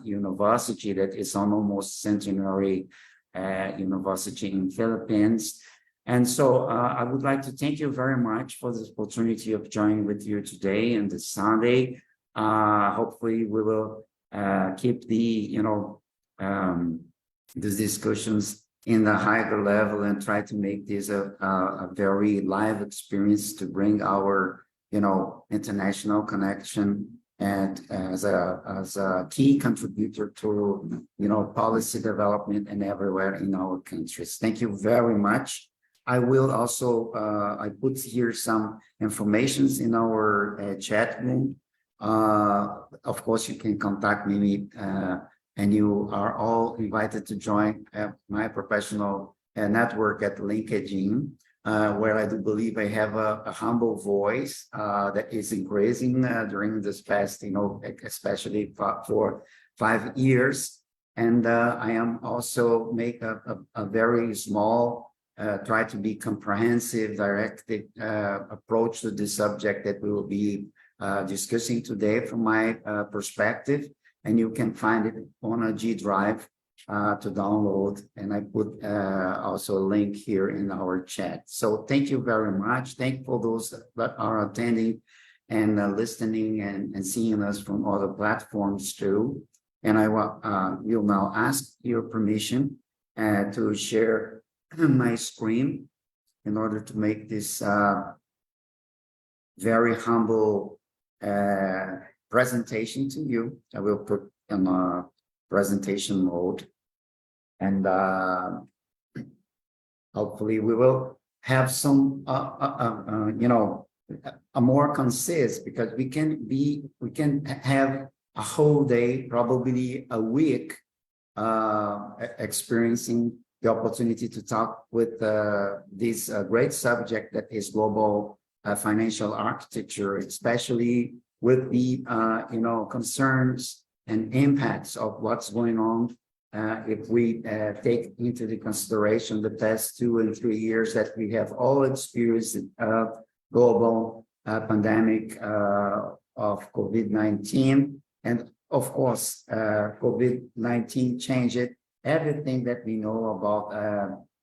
University, that is an almost centenary university in Philippines. And so I would like to thank you very much for this opportunity of joining with you today and this Sunday. Hopefully we will keep the these discussions in the higher level and try to make this a very live experience to bring our international connection, and as a key contributor to policy development and everywhere in our countries. Thank you very much. I will also I put here some informations in our chat room. Of course, you can contact me, and you are all invited to join my professional network at LinkedIn, where I do believe I have a humble voice that is increasing during this past, especially for 5 years. And I am also make a very small, try to be comprehensive, directed approach to this subject that we will be discussing today from my perspective. And you can find it on a G Drive to download. And I put also a link here in our chat. So thank you very much. Thank you for those that are attending and listening and seeing us from other platforms too. And I will now ask your permission to share my screen in order to make this very humble presentation to you. I will put in a presentation mode, and hopefully we will have some a more concise, because we can have a whole day, probably a week, experiencing the opportunity to talk with this great subject that is global financial architecture, especially with the concerns and impacts of what's going on if we take into the consideration the past 2 and 3 years that we have all experienced global pandemic of COVID-19. And of course, COVID-19 changed everything that we know about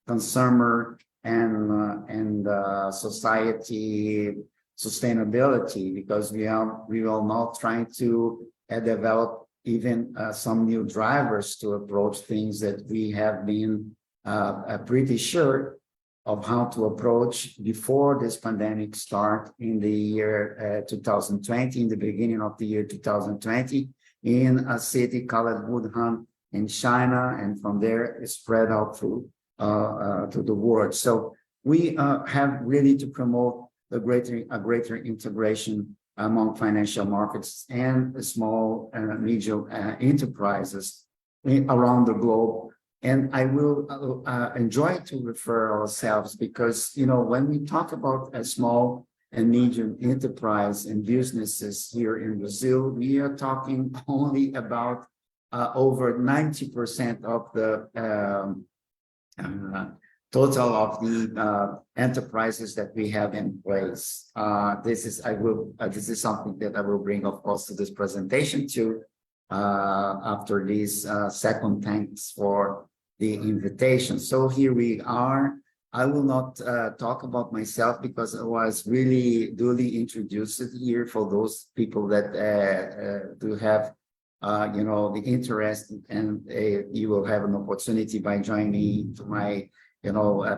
consumer and society sustainability, because we are now trying to develop even some new drivers to approach things that we have been pretty sure of how to approach before this pandemic start in the year 2020, in the beginning of the year 2020, in a city called Wuhan in China, and from there it spread out through to the world. So we have really to promote a greater integration among financial markets and small and medium enterprises around the globe. And I will enjoy to refer ourselves, because when we talk about a small and medium enterprise and businesses here in Brazil, we are talking only about over 90% of the total of the enterprises that we have in place. This is something that I will bring, of course, to this presentation too. After this second thanks for the invitation. So here we are. I will not talk about myself because I was really duly introduced here for those people that do have the interest, and you will have an opportunity by joining me to my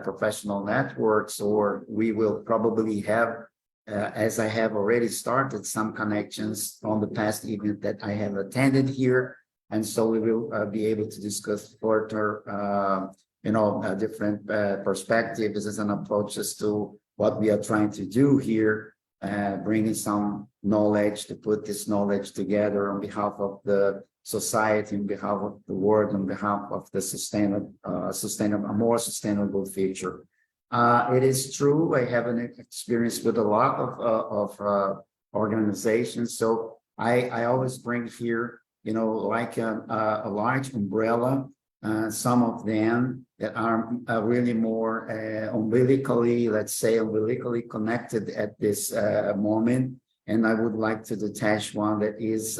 professional networks, or we will probably have, as I have already started, some connections from the past event that I have attended here. And so we will be able to discuss further, different perspectives and approaches to what we are trying to do here, bringing some knowledge to put this knowledge together on behalf of the society, on behalf of the world, on behalf of the a more sustainable future. It is true, I have an experience with a lot of organizations, so I always bring here, like a large umbrella, some of them that are really more umbilically connected at this moment. And I would like to detach one that is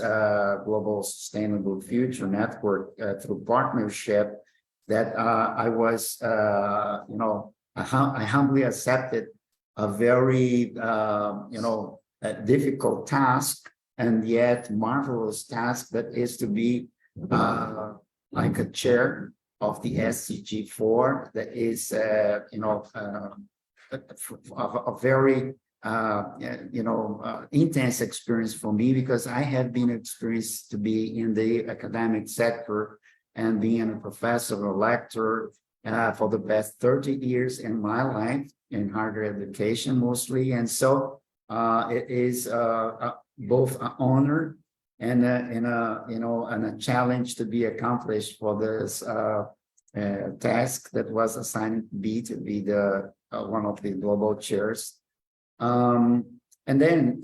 Global Sustainable Future Network through partnership that I was, I humbly accepted a very, difficult task, and yet marvelous task, that is to be like a chair of the SCG4, that is, a very intense experience for me, because I have been experienced to be in the academic sector and being a professor or lecturer for the past 30 years in my life in higher education mostly. And so it is both an honor and a challenge to be accomplished for this task that was assigned to be the one of the global chairs. And then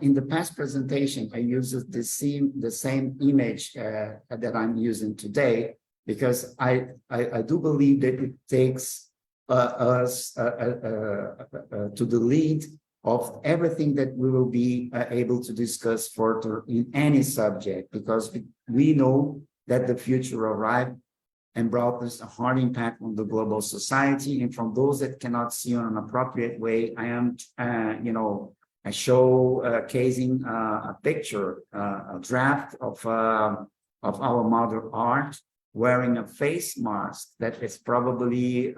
in the past presentation, I used the same image that I'm using today, because I do believe that it takes us to the lead of everything that we will be able to discuss further in any subject, because we know that the future arrived and brought us a hard impact on the global society. And from those that cannot see on an appropriate way, I am, showcasing a picture, a draft of our mother art wearing a face mask that is probably,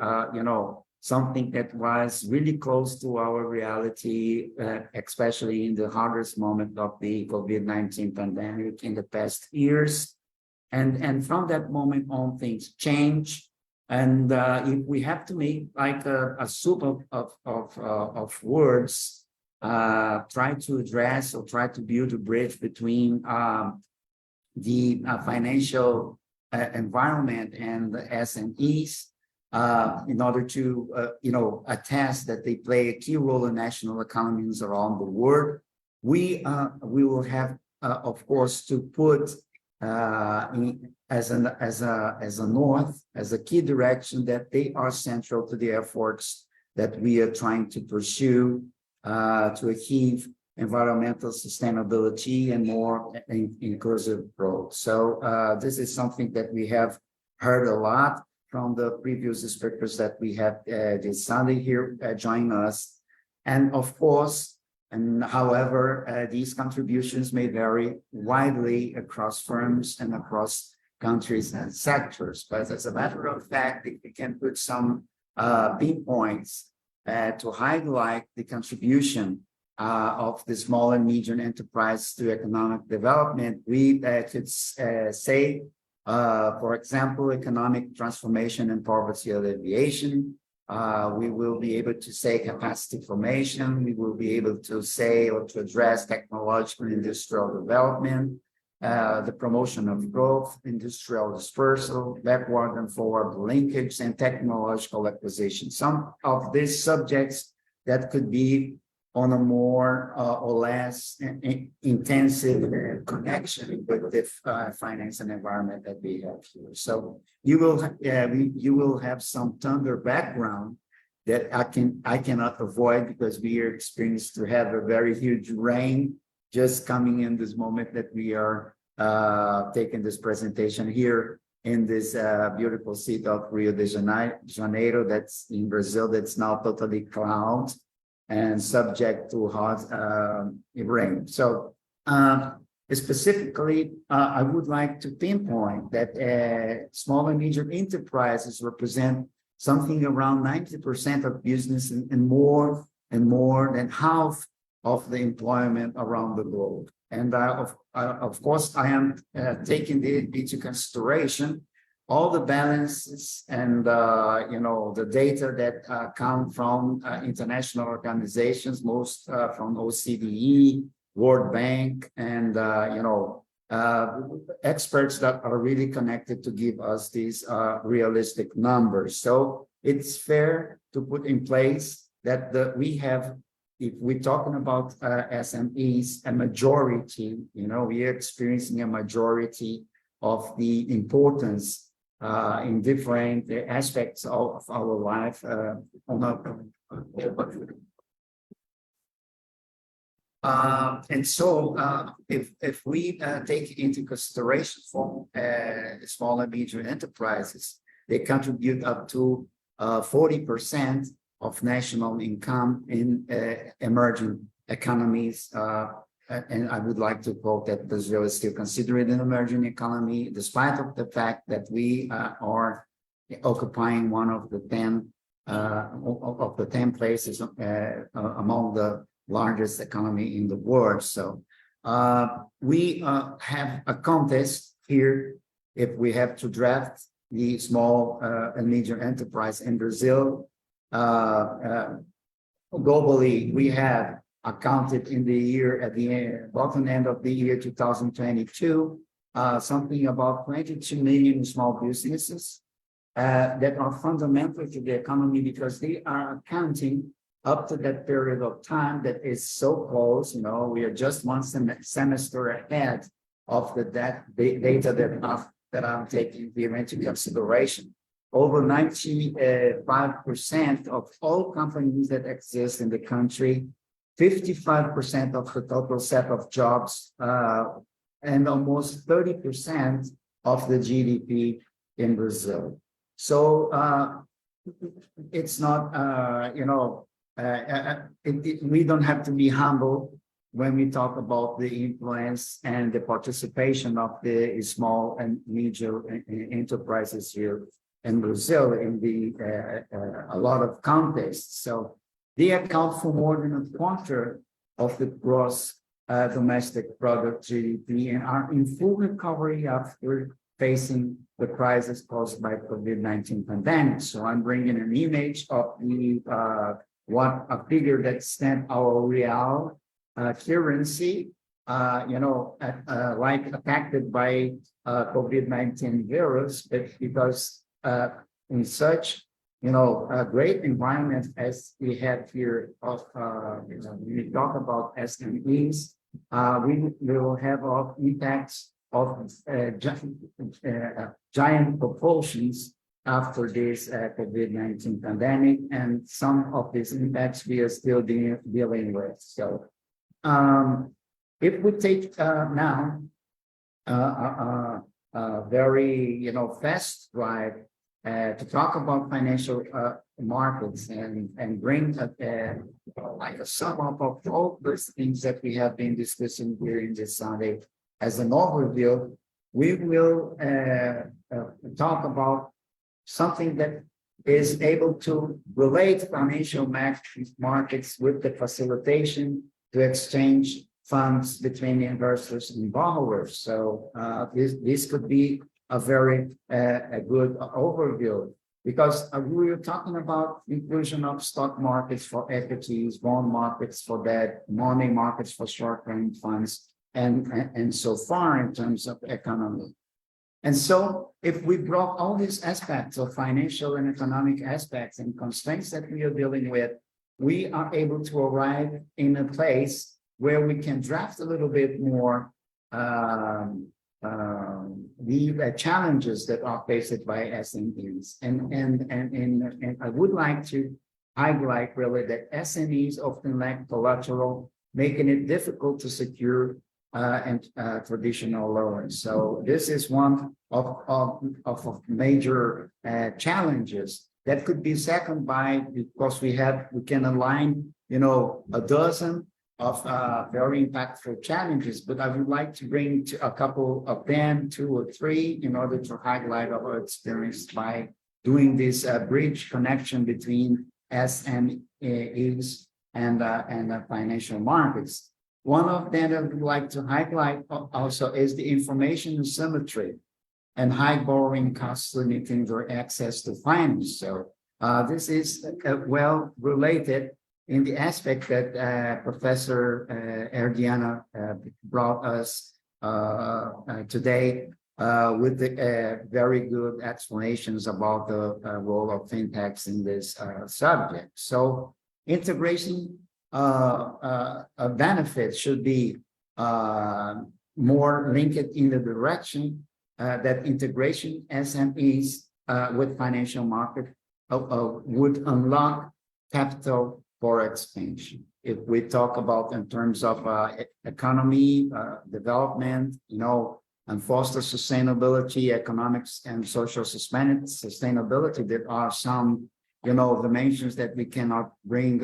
something that was really close to our reality, especially in the hardest moment of the COVID-19 pandemic in the past years. And from that moment on, things change. And if we have to make like a soup of words, try to address or try to build a bridge between the financial environment and the SMEs, in order to, attest that they play a key role in national economies around the world, we will have, of course, to put as a north, as a key direction, that they are central to the efforts that we are trying to pursue to achieve environmental sustainability and more inclusive growth. So this is something that we have heard a lot from the previous speakers that we have this Sunday here joining us. And of course, however, these contributions may vary widely across firms and across countries and sectors. But as a matter of fact, if we can put some pinpoints to highlight the contribution of the small and medium enterprise to economic development, we could say, for example, economic transformation and poverty alleviation. We will be able to say capacity formation. We will be able to say or to address technological industrial development, the promotion of growth, industrial dispersal, backward and forward linkage, and technological acquisition. Some of these subjects that could be on a more or less intensive connection with the finance and environment that we have here. So you will have some thunder background that I cannot avoid because we are experienced to have a very huge rain just coming in this moment that we are taking this presentation here in this beautiful city of Rio de Janeiro, that's in Brazil, that's now totally cloud and subject to hot rain. So specifically, I would like to pinpoint that small and medium enterprises represent something around 90% of business and more than half of the employment around the globe. And of course, I am taking into consideration all the balances and the data that come from international organizations, most from OCDE, World Bank, and experts that are really connected to give us these realistic numbers. So it's fair to put in place that we have, if we're talking about SMEs, a majority, we are experiencing a majority of the importance in different aspects of our life and so if we take into consideration for small and medium enterprises, they contribute up to 40% of national income in emerging economies. And I would like to quote that Brazil is still considered an emerging economy, despite of the fact that we are occupying one of the 10 places among the largest economy in the world. So we have a contest here. If we have to draft the small and medium enterprise in Brazil, globally, we have accounted in the year at the bottom end of the year 2022, something about 22 million small businesses that are fundamental to the economy because they are accounting up to that period of time that is so close. We are just one semester ahead of the data that I'm taking here into consideration. Over 95% of all companies that exist in the country, 55% of the total set of jobs, and almost 30% of the GDP in Brazil. So it's not, we don't have to be humble when we talk about the influence and the participation of the small and medium enterprises here in Brazil in a lot of contests. So they account for more than a quarter of the gross domestic product GDP and are in full recovery after facing the crisis caused by COVID-19 pandemic. So I'm bringing an image of a figure that stands our real currency, like affected by COVID-19 virus, but because in such a great environment as we have here of when we talk about SMEs, we will have impacts of giant proportions after this COVID-19 pandemic, and some of these impacts we are still dealing with. So if we take now a very fast ride to talk about financial markets and bring like a sum up of all those things that we have been discussing during this Sunday as an overview, we will talk about something that is able to relate financial markets with the facilitation to exchange funds between investors and borrowers. So this could be a very good overview, because we were talking about inclusion of stock markets for equities, bond markets for debt, money markets for short-term funds, and so far in terms of economy. And so if we brought all these aspects of financial and economic aspects and constraints that we are dealing with we are able to arrive in a place where we can draft a little bit more the challenges that are faced by SMEs. And I would like to highlight really that SMEs often lack collateral, making it difficult to secure traditional loans. So this is one of major challenges that could be second by, because we can align, a dozen of very impactful challenges, but I would like to bring to a couple of them, 2 or 3, in order to highlight our experience by doing this bridge connection between SMEs and financial markets. One of them I would like to highlight also is the information asymmetry and high borrowing costs limiting their access to finance. So this is well related in the aspect that Professor Erdiana brought us today with the very good explanations about the role of fintechs in this subject. So integration benefits should be more linked in the direction that integration SMEs with financial market would unlock capital for expansion. If we talk about in terms of economy, development, and foster sustainability, economics and social sustainability, there are some, dimensions that we cannot bring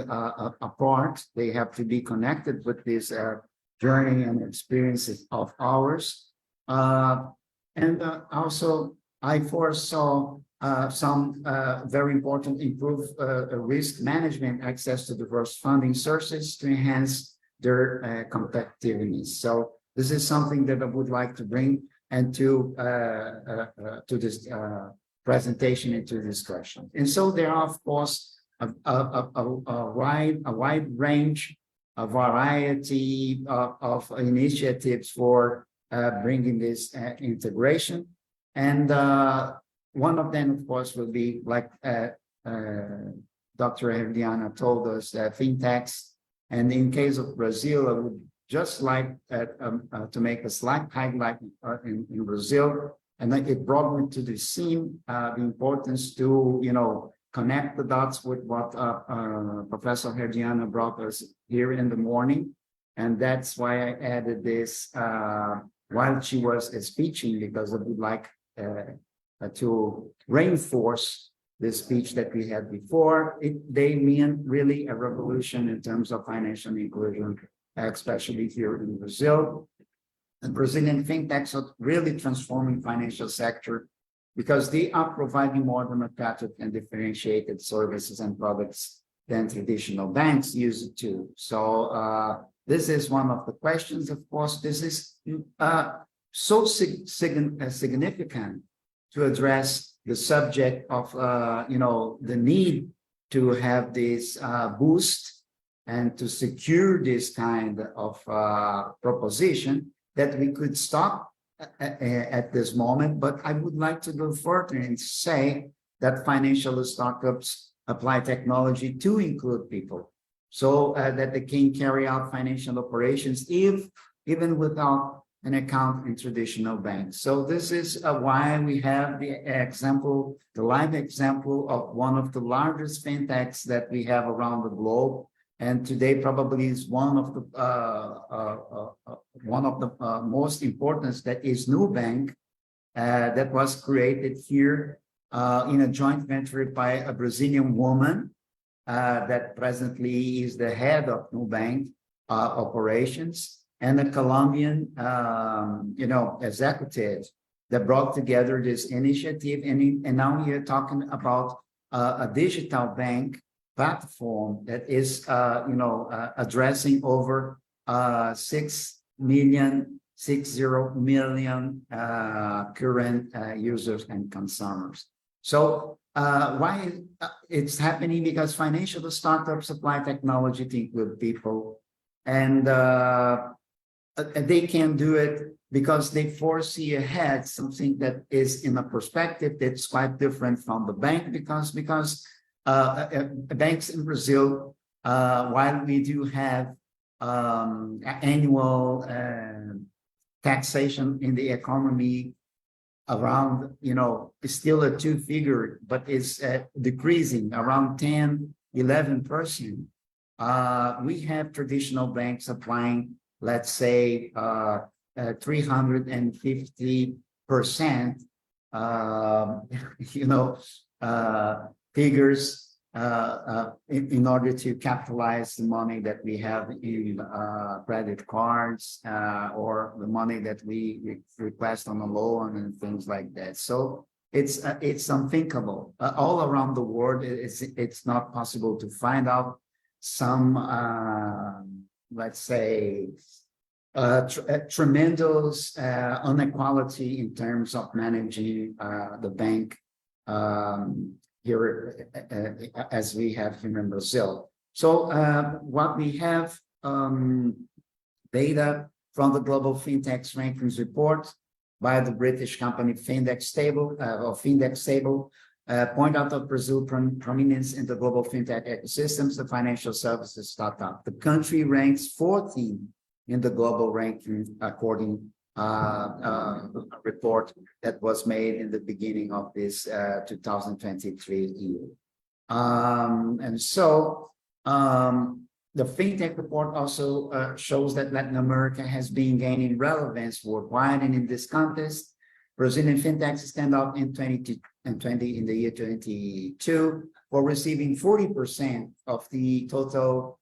apart. They have to be connected with this journey and experiences of ours. Also, I foresaw some very important improved risk management, access to diverse funding sources to enhance their competitiveness. So this is something that I would like to bring and to this presentation and to discussion. And so there are, of course, a wide range, a variety of initiatives for bringing this integration. And one of them, of course, will be like Dr. Herdiana told us, fintechs. And in case of Brazil, I would just like to make a slight highlight in Brazil. And it brought me to the scene, the importance to, connect the dots with what Professor Herdiana brought us here in the morning. And that's why I added this while she was speaking, because I would like to reinforce the speech that we had before. They mean really a revolution in terms of financial inclusion, especially here in Brazil. And Brazilian fintechs are really transforming financial sector because they are providing more democratic and differentiated services and products than traditional banks used to. So this is one of the questions. Of course, this is so significant to address the subject of the need to have this boost and to secure this kind of proposition, that we could stop at this moment. But I would like to go further and say that financial startups apply technology to include people, so that they can carry out financial operations even without an account in traditional banks. So this is why we have the live example of one of the largest fintechs that we have around the globe, and today probably is one of the most important, that is Nubank, that was created here in a joint venture by a Brazilian woman that presently is the head of Nubank operations, and a Colombian, executive that brought together this initiative. And now we are talking about a digital bank platform that is, addressing over 60 million current users and consumers. So why it's happening? Because financial startups apply technology to include people, and they can do it because they foresee ahead something that is in a perspective that's quite different from the bank, because banks in Brazil while we do have annual taxation in the economy around, it's still a two-figure, but it's decreasing around 10, 11%. We have traditional banks applying, let's say, 350%, figures in order to capitalize the money that we have in credit cards or the money that we request on a loan and things like that. So it's unthinkable. All around the world, it's not possible to find out some, let's say, tremendous inequality in terms of managing the bank here as we have here in Brazil. So what we have data from the Global FinTech Rankings report by the British company Findex Stable point out that Brazil prominence in the global fintech ecosystems, the financial services startup. The country ranks 14 in the global ranking according report that was made in the beginning of this 2023 year. And so the FinTech report also shows that Latin America has been gaining relevance worldwide, and in this context, Brazilian fintechs stand out in in the year 22 for receiving 40% of the total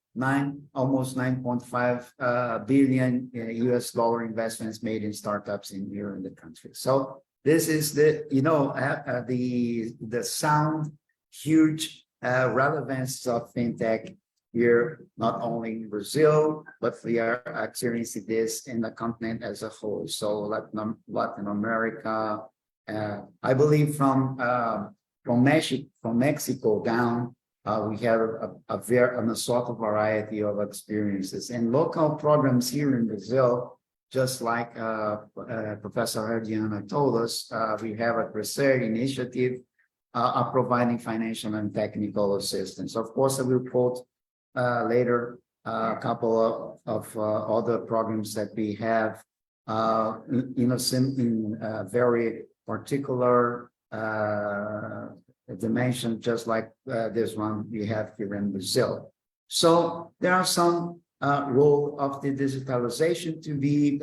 almost 9.5 billion US dollar investments made in startups here in the country. So this is the sound huge relevance of fintech here, not only in Brazil, but we are experiencing this in the continent as a whole. So Latin America, I believe from Mexico down, we have a sort of variety of experiences and local programs here in Brazil. Just like Professor Herdiana told us, we have a research initiative providing financial and technical assistance. Of course, I will quote later a couple of other programs that we have in very particular dimension, just like this one we have here in Brazil. So there are some role of the digitalization to be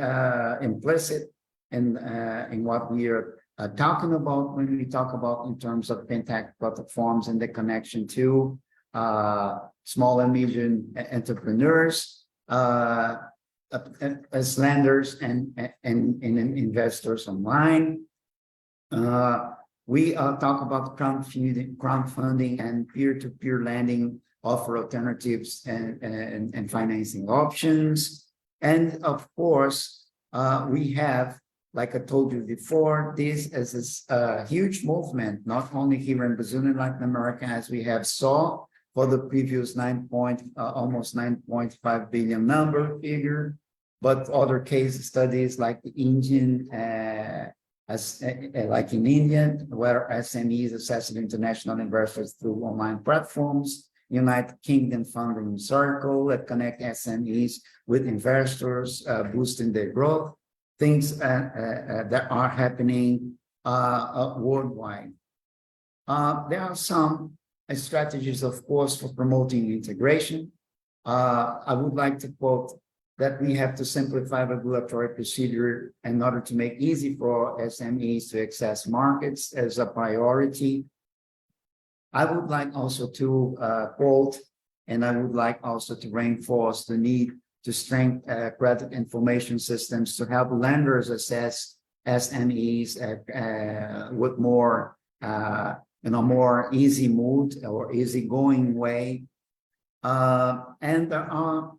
implicit in what we are talking about when we talk about in terms of fintech platforms and the connection to small and medium entrepreneurs as lenders and investors online. We talk about crowdfunding and peer-to-peer lending, offer alternatives and financing options. And of course, we have, like I told you before, this is a huge movement, not only here in Brazil and Latin America, as we have saw for the previous almost 9.5 billion figure, but other case studies like the Indian, like in India, where SMEs access international investors through online platforms, United Kingdom funding circle that connect SMEs with investors, boosting their growth, things that are happening worldwide. There are some strategies, of course, for promoting integration. I would like to quote that we have to simplify regulatory procedure in order to make easy for SMEs to access markets as a priority. I would like also to quote, and I would like also to reinforce the need to strengthen credit information systems to help lenders assess SMEs with more, more easy mood or easygoing way. And there are,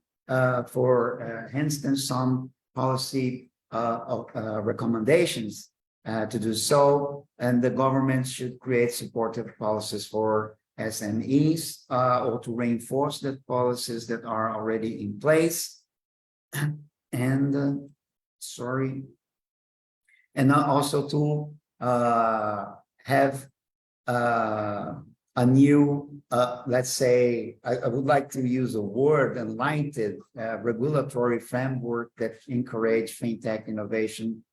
for instance, some policy recommendations to do so, and the government should create supportive policies for SMEs or to reinforce the policies that are already in place. And and also to have a a new, let's say, I would like to use a word, enlightened regulatory framework that encourage fintech innovation.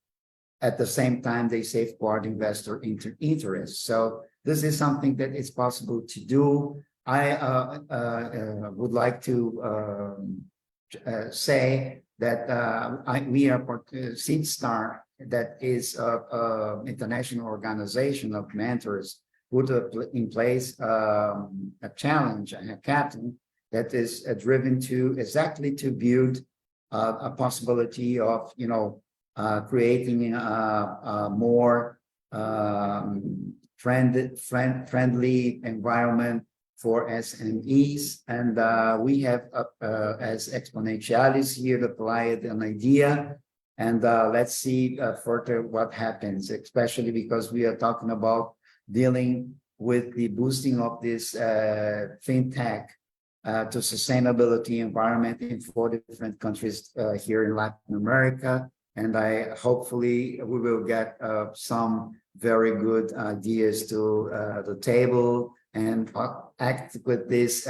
At the same time, they safeguard investor interests. So this is something that is possible to do. I would like to say that we are SeedStar, that is an international organization of mentors, put in place a challenge, a hackathon that is driven to exactly to build a possibility of, creating a more friendly environment for SMEs. And we have, as exponentialis here, applied an idea. And let's see further what happens, especially because we are talking about dealing with the boosting of this fintech to sustainability environment in 4 different countries here in Latin America. And hopefully we will get some very good ideas to the table and act with these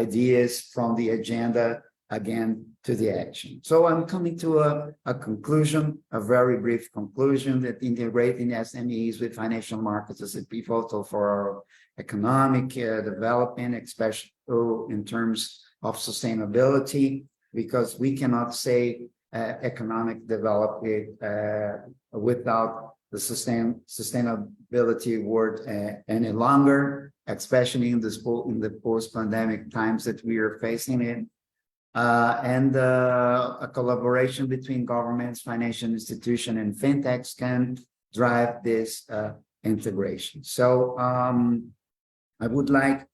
ideas from the agenda again to the action. So I'm coming to a conclusion, a very brief conclusion, that integrating SMEs with financial markets is pivotal for our economic development, especially in terms of sustainability, because we cannot say economic development without the sustainability word any longer, especially in the post-pandemic times that we are facing it. And a collaboration between governments, financial institutions, and fintechs can drive this integration. So I would like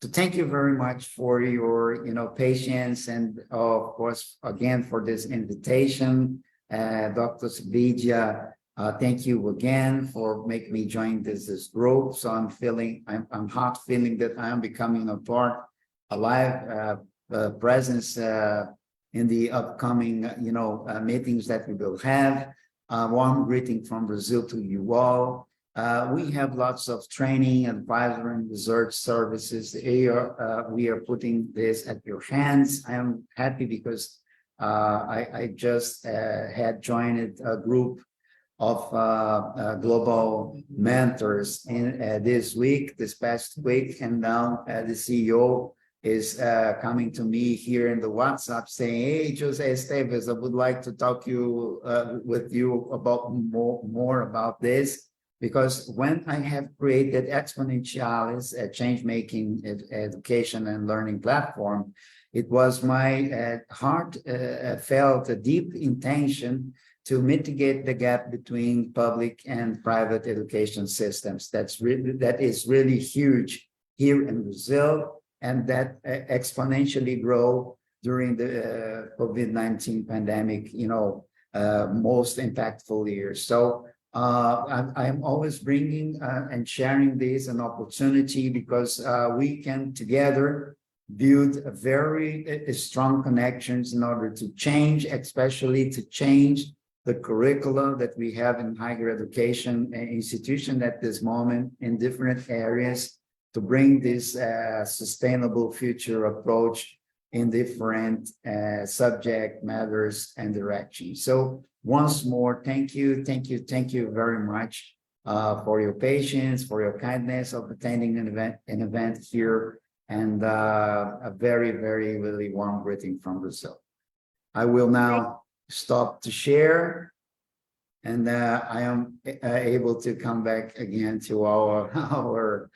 to thank you very much for your patience, and of course again for this invitation. Dr. Sabidia, thank you again for making me join this group. So I'm hot feeling that I am becoming a live presence in the upcoming meetings that we will have. Warm greeting from Brazil to you all. We have lots of training, advisory, and research services here. We are putting this at your hands. I am happy because I just had joined a group of global mentors in this past week, and now the CEO is coming to me here in the WhatsApp saying, "Hey, Jose Esteves, I would like to talk with you about more about this." Because when I have created Exponentialis, a change-making education and learning platform, it was my heartfelt, deep intention to mitigate the gap between public and private education systems. That is really huge here in Brazil, and that exponentially grow during the COVID-19 pandemic, most impactful years. So I'm always bringing and sharing this an opportunity, because we can together build a very strong connections in order to change, especially to change the curricula that we have in higher education institution at this moment in different areas, to bring this sustainable future approach in different subject matters and directions. So once more, thank you very much for your patience, for your kindness of attending an event here, and a very, very, really warm greeting from Brazil. I will now stop to share, and I am able to come back again to our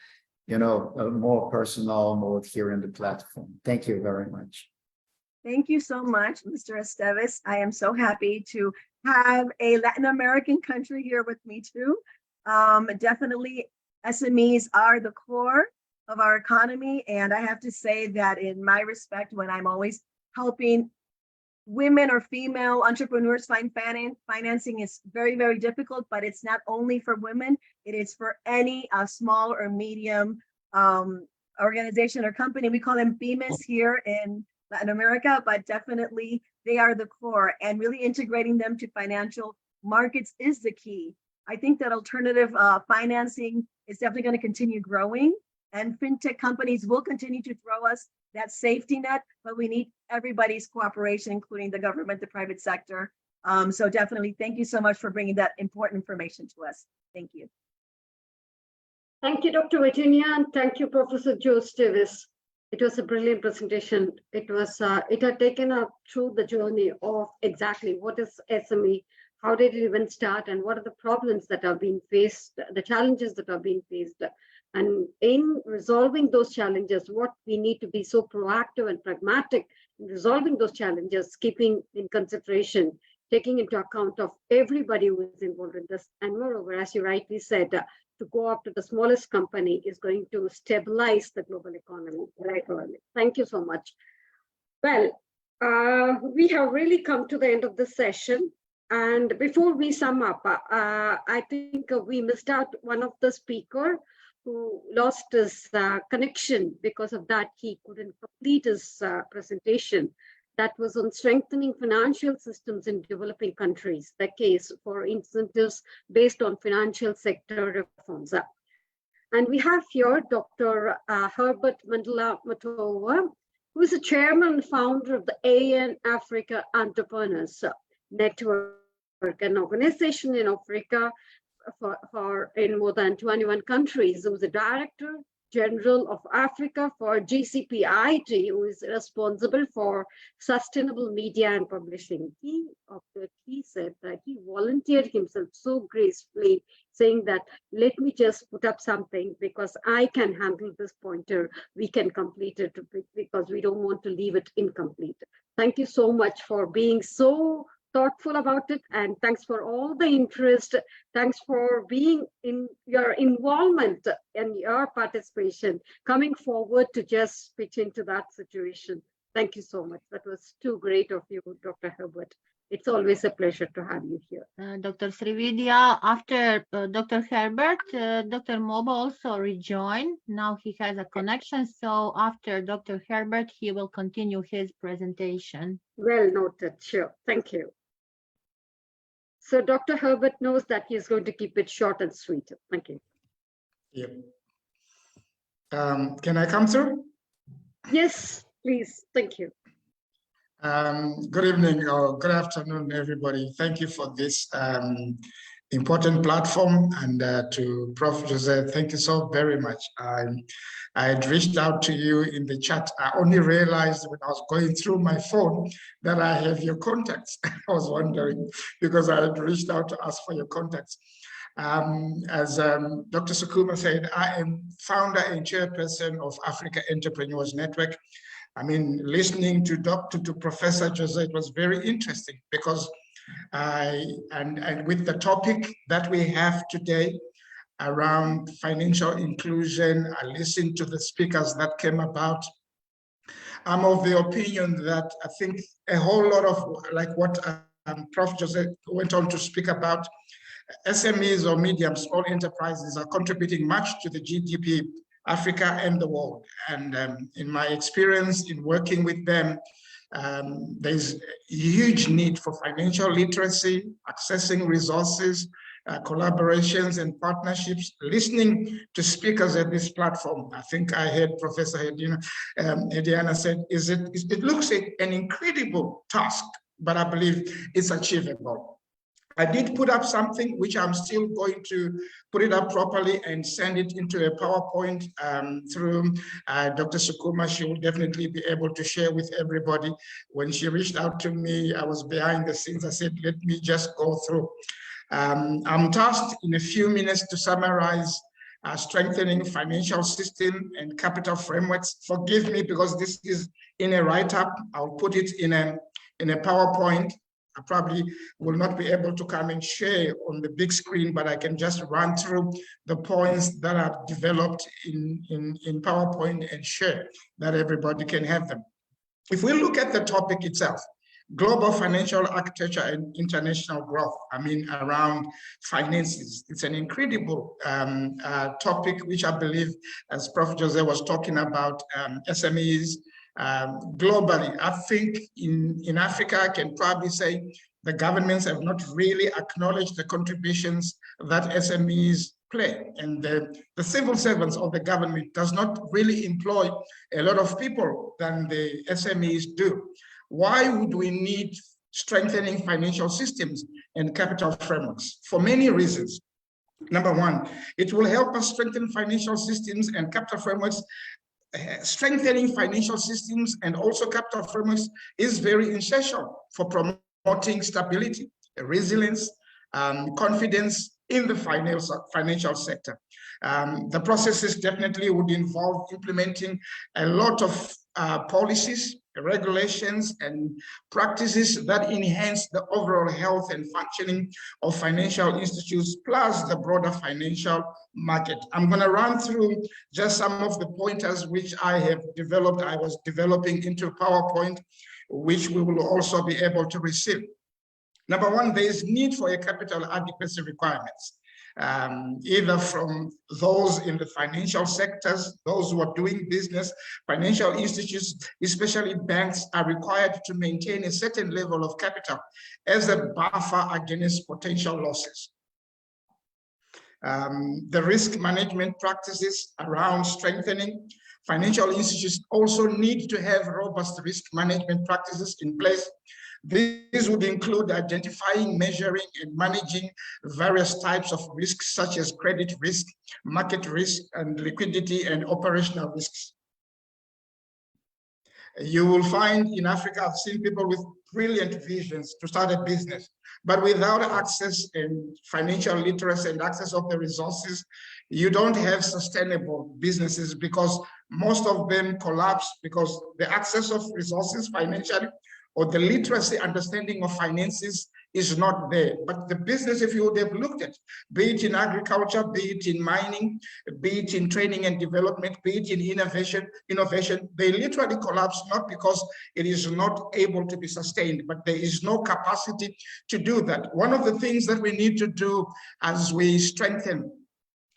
more personal mode here in the platform. Thank you very much. Thank you so much, Mr. Esteves. I am so happy to have a Latin American country here with me too. Definitely SMEs are the core of our economy. And I have to say that in my respect, when I'm always helping women or female entrepreneurs find financing, is very, very difficult, but it's not only for women, it is for any small or medium organization or company. We call them pymes here in Latin America, but definitely they are the core, and really integrating them to financial markets is the key. I think that alternative financing is definitely going to continue growing, and fintech companies will continue to throw us that safety net, but we need everybody's cooperation, including the government, the private sector. So definitely, thank you so much for bringing that important information to us. Thank you. Thank you, Dr. Virginia, and thank you, Professor Joe Davis. It was a brilliant presentation. It had taken us through the journey of exactly what is SME, how did it even start, and what are the problems that are being faced, the challenges that are being faced. And in resolving those challenges, what we need to be so proactive and pragmatic in resolving those challenges, keeping in consideration, taking into account of everybody who is involved in this. And moreover, as you rightly said, to go up to the smallest company is going to stabilize the global economy. Right. Thank you so much. Well, we have really come to the end of the session. And before we sum up, I think we missed out one of the speaker who lost his connection. Because of that, he couldn't complete his presentation. That was on strengthening financial systems in developing countries, the case for incentives based on financial sector reforms. And we have here Dr. Herbert Mandela Matova, who is the chairman and founder of the AN Africa Entrepreneurs Network, an organization in Africa for in more than 21 countries. Who is the director General of Africa for GCPIT, who is responsible for sustainable media and publishing. He said that he volunteered himself so gracefully, saying that, let me just put up something because I can handle this pointer. We can complete it because we don't want to leave it incomplete. Thank you so much for being so thoughtful about it, and thanks for all the interest. Thanks for being in your involvement and your participation, coming forward to just pitch into that situation. Thank you so much. That was too great of you, Dr. Herbert. It's always a pleasure to have you here. Dr. Srividya, after Dr. Herbert, Dr. Moba also rejoined. Now he has a connection. So after Dr. Herbert, he will continue his presentation. Well noted. Sure. Thank you. So Dr. Herbert knows that he's going to keep it short and sweet. Thank you. Yep. Can I come through? Yes, please. Thank you. Good evening or good afternoon, everybody. Thank you for this important platform, and to Prof. Jose, thank you so very much. I had reached out to you in the chat. I only realized when I was going through my phone that I have your contacts. I was wondering because I had reached out to ask for your contacts. As Dr. Sukuma said, I am founder and chairperson of Africa Entrepreneurs Network. I mean, listening to Professor Jose, it was very interesting because and with the topic that we have today around financial inclusion, I listened to the speakers that came about. I'm of the opinion that I think a whole lot of, like what Prof. Jose went on to speak about, SMEs or medium small enterprises are contributing much to the GDP, Africa and the world. And in my experience in working with them, there's a huge need for financial literacy, accessing resources, collaborations and partnerships. Listening to speakers at this platform, I think I heard Professor Ediana said, it looks like an incredible task, but I believe it's achievable. I did put up something which I'm still going to put it up properly and send it into a PowerPoint through Dr. Sukuma. She will definitely be able to share with everybody. When she reached out to me, I was behind the scenes. I said, let me just go through. I'm tasked in a few minutes to summarize strengthening financial system and capital frameworks. Forgive me because this is in a write-up. I'll put it in a PowerPoint. I probably will not be able to come and share on the big screen, but I can just run through the points that are developed in PowerPoint and share that everybody can have them. If we look at the topic itself, global financial architecture and international growth, I mean, around finances, it's an incredible topic, which I believe, as Prof. Jose was talking about, SMEs, globally. I think in Africa, I can probably say the governments have not really acknowledged the contributions that SMEs play. And the civil servants of the government does not really employ a lot of people than the SMEs do. Why would we need strengthening financial systems and capital frameworks? For many reasons. Number one, it will help us strengthen financial systems and capital frameworks. Strengthening financial systems and also capital frameworks is very essential for promoting stability, resilience, confidence in the financial sector. The processes definitely would involve implementing a lot of policies, regulations, and practices that enhance the overall health and functioning of financial institutions, plus the broader financial market. I'm going to run through just some of the pointers which I have developed. I was developing into PowerPoint, which we will also be able to receive. Number one, there is need for a capital adequacy requirements. Either from those in the financial sectors, those who are doing business, financial institutions, especially banks, are required to maintain a certain level of capital as a buffer against potential losses. The risk management practices around strengthening financial institutions also need to have robust risk management practices in place. These would include identifying, measuring, and managing various types of risks, such as credit risk, market risk, and liquidity and operational risks. You will find in Africa, I've seen people with brilliant visions to start a business, but without access and financial literacy and access of the resources, you don't have sustainable businesses, because most of them collapse because the access of resources financially or the literacy understanding of finances is not there. But the business, if you would have looked at, be it in agriculture, be it in mining, be it in training and development, be it in innovation, they literally collapse, not because it is not able to be sustained, but there is no capacity to do that. One of the things that we need to do as we strengthen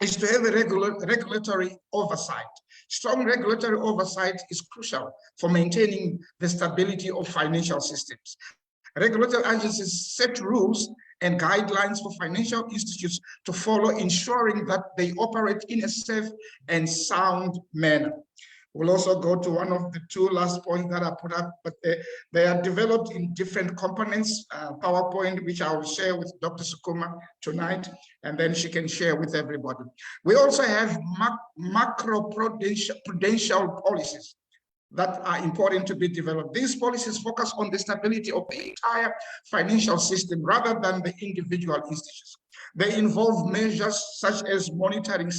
is to have a regulatory oversight. Strong regulatory oversight is crucial for maintaining the stability of financial systems. Regulatory agencies set rules and guidelines for financial institutions to follow, ensuring that they operate in a safe and sound manner. We'll also go to one of the two last points that I put up, but they are developed in different components, PowerPoint, which I will share with Dr. Sukuma tonight, and then she can share with everybody. We also have macro-prudential policies that are important to be developed. These policies focus on the stability of the entire financial system rather than the individual institutions. They involve measures such as monitoring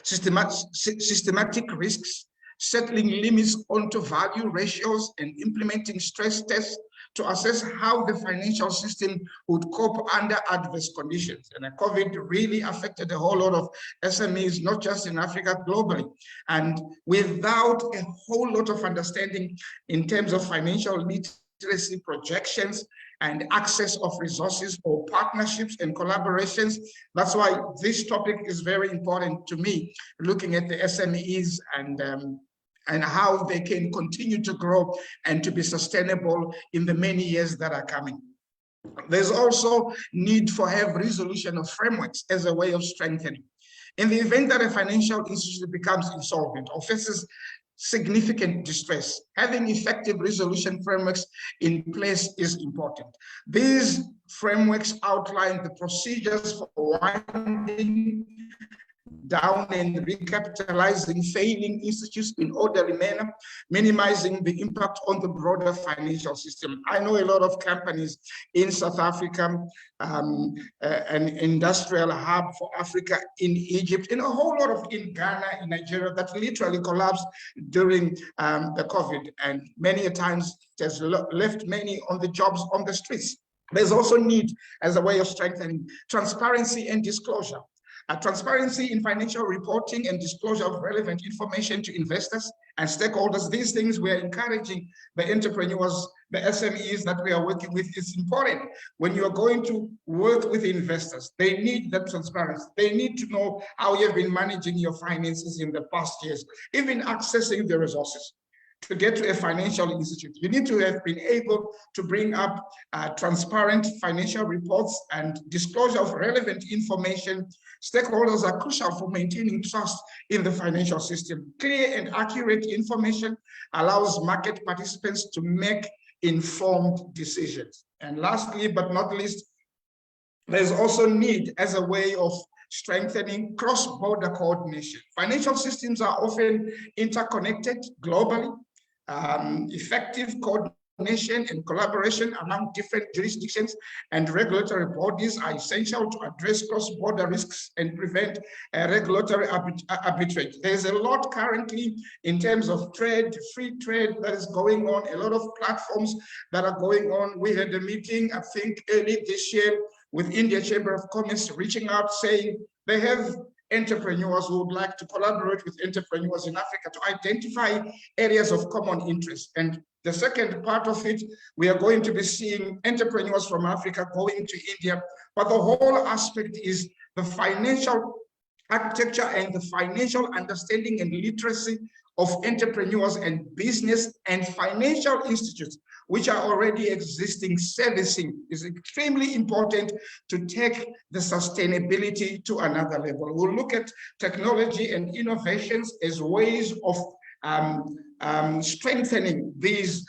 systematic risks, settling limits onto value ratios, and implementing stress tests to assess how the financial system would cope under adverse conditions. And COVID really affected a whole lot of SMEs, not just in Africa, globally. And without a whole lot of understanding in terms of financial literacy projections and access of resources or partnerships and collaborations. That's why this topic is very important to me, looking at the SMEs and how they can continue to grow and to be sustainable in the many years that are coming. There's also need for have resolution of frameworks as a way of strengthening. In the event that a financial institution becomes insolvent or faces significant distress, having effective resolution frameworks in place is important. These frameworks outline the procedures for winding down and recapitalizing failing institutes in orderly manner, minimizing the impact on the broader financial system. I know a lot of companies in South Africa, an industrial hub for Africa in Egypt, and a whole lot of in Ghana, in Nigeria, that literally collapsed during the COVID. And many a times it has left many on the jobs on the streets. There's also need, as a way of strengthening, transparency and disclosure. Transparency in financial reporting and disclosure of relevant information to investors and stakeholders. These things we are encouraging the entrepreneurs, the SMEs that we are working with. It's important when you are going to work with investors. They need that transparency. They need to know how you've been managing your finances in the past years, even accessing the resources. to get to a financial institute. You need to have been able to bring up transparent financial reports and disclosure of relevant information. Stakeholders are crucial for maintaining trust in the financial system. Clear and accurate information allows market participants to make informed decisions. And lastly, but not least, there's also need as a way of strengthening cross-border coordination. Financial systems are often interconnected globally. Effective coordination and collaboration among different jurisdictions and regulatory bodies are essential to address cross-border risks and prevent regulatory arbitrage. There's a lot currently in terms of trade, free trade that is going on, a lot of platforms that are going on. We had a meeting, I think, early this year with India Chamber of Commerce reaching out saying they have entrepreneurs who would like to collaborate with entrepreneurs in Africa to identify areas of common interest. And the second part of it, we are going to be seeing entrepreneurs from Africa going to India, but the whole aspect is the financial architecture and the financial understanding and literacy of entrepreneurs and business and financial institutes, which are already existing. Servicing is extremely important to take the sustainability to another level. We'll look at technology and innovations as ways of strengthening these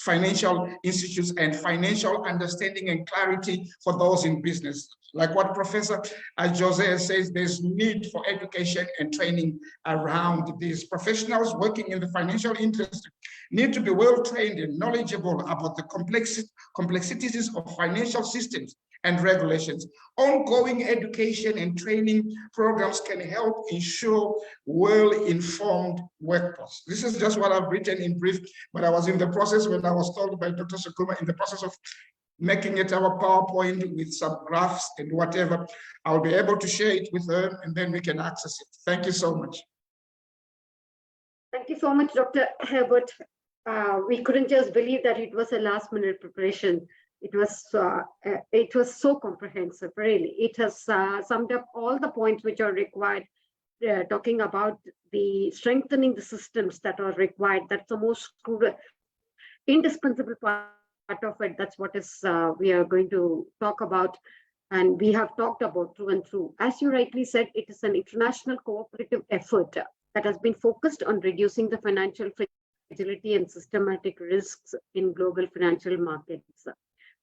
financial institutes and financial understanding and clarity for those in business. Like what Professor Jose says, there's need for education and training around these. Professionals working in the financial industry need to be well trained and knowledgeable about the complexities of financial systems and regulations. Ongoing education and training programs can help ensure well-informed workforce. This is just what I've written in brief, but I was in the process when I was told by Dr. Sukuma in the process of making it our PowerPoint with some graphs and whatever. I'll be able to share it with her and then we can access it. Thank you so much. Thank you so much, Dr. Herbert. We couldn't just believe that it was a last-minute preparation. It was so comprehensive, really. It has summed up all the points which are required, talking about the strengthening the systems that are required. That's the most indispensable part of it. That's what is we are going to talk about, and we have talked about through and through. As you rightly said, it is an international cooperative effort that has been focused on reducing the financial fragility and systematic risks in global financial markets.